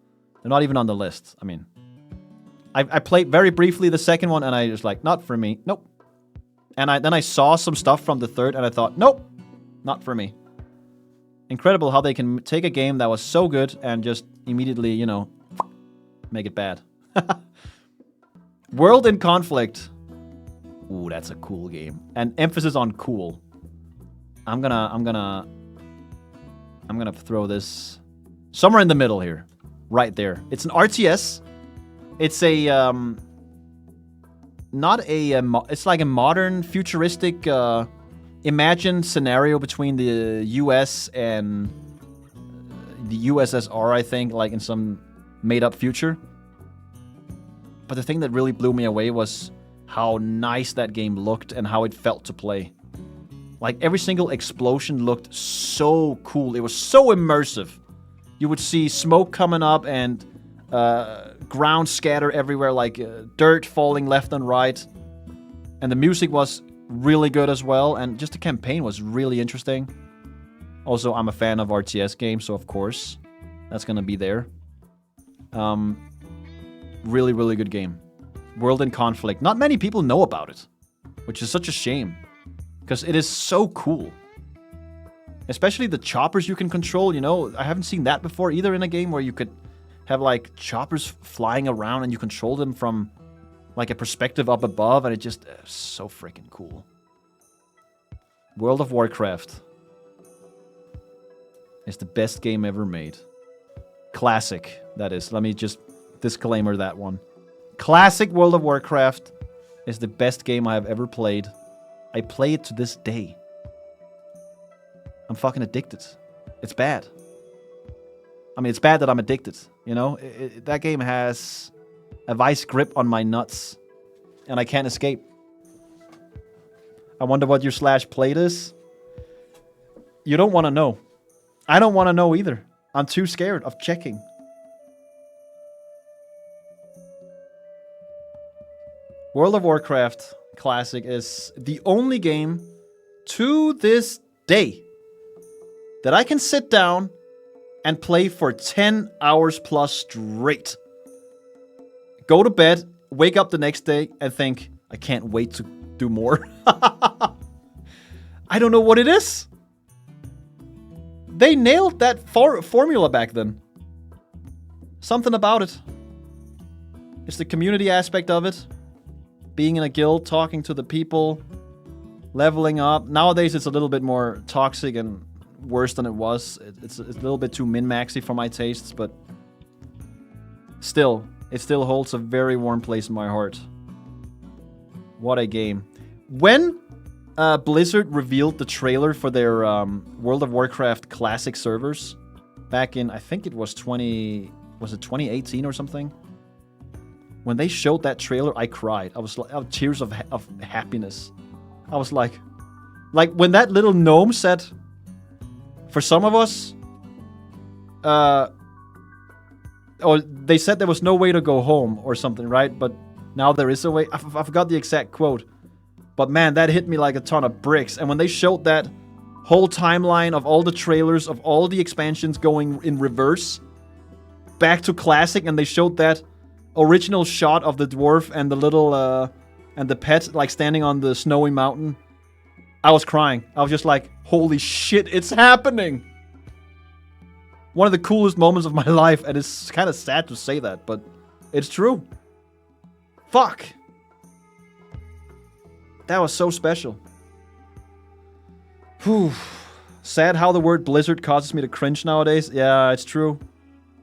They're not even on the list. I mean, I played very briefly the second one, and I was like, not for me. Nope. And then I saw some stuff from the third, and I thought, nope, not for me. Incredible how they can take a game that was so good and just immediately, you know, make it bad. World in Conflict. Ooh, that's a cool game. And emphasis on cool. I'm gonna throw this somewhere in the middle here. Right there. It's an RTS. It's a it's like a modern futuristic imagined scenario between the US and the USSR, I think, like in some made-up future. But the thing that really blew me away was how nice that game looked and how it felt to play. Like, every single explosion looked so cool. It was so immersive. You would see smoke coming up and ground scatter everywhere, like dirt falling left and right. And the music was really good as well, and just the campaign was really interesting. Also, I'm a fan of RTS games, so of course, that's gonna be there. Really, really good game. World in Conflict. Not many people know about it, which is such a shame, because it is so cool. Especially the choppers you can control, you know, I haven't seen that before either in a game where you could have like choppers flying around and you control them from like a perspective up above, and it just so freaking cool. World of Warcraft is the best game ever made. Classic, that is. Let me just disclaimer that one. Classic World of Warcraft is the best game I have ever played. I play it to this day. I'm fucking addicted. It's bad. I mean, it's bad that I'm addicted, you know? That game has a vice grip on my nuts, and I can't escape. I wonder what your slash played is. You don't want to know. I don't want to know either. I'm too scared of checking. World of Warcraft Classic is the only game to this day that I can sit down and play for 10 hours plus straight. Go to bed, wake up the next day, and think, I can't wait to do more. I don't know what it is. They nailed that formula back then. Something about it. It's the community aspect of it. Being in a guild, talking to the people, leveling up. Nowadays, it's a little bit more toxic and worse than it was. It's a little bit too min-maxy for my tastes, but still, it still holds a very warm place in my heart. What a game. When Blizzard revealed the trailer for their World of Warcraft Classic servers back in, I think it was 2018 or something? When they showed that trailer, I cried. I was like, tears of happiness. I was like when that little gnome said, for some of us, or they said there was no way to go home or something, right? But now there is a way. I forgot the exact quote. But man, that hit me like a ton of bricks. And when they showed that whole timeline of all the trailers, of all the expansions going in reverse, back to Classic, and they showed that original shot of the dwarf and the little, and the pet, like, standing on the snowy mountain, I was crying. I was just like, holy shit, it's happening! One of the coolest moments of my life, and it's kind of sad to say that, but it's true. Fuck! That was so special. Whew. Sad how the word Blizzard causes me to cringe nowadays. Yeah, it's true.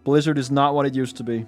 Blizzard is not what it used to be.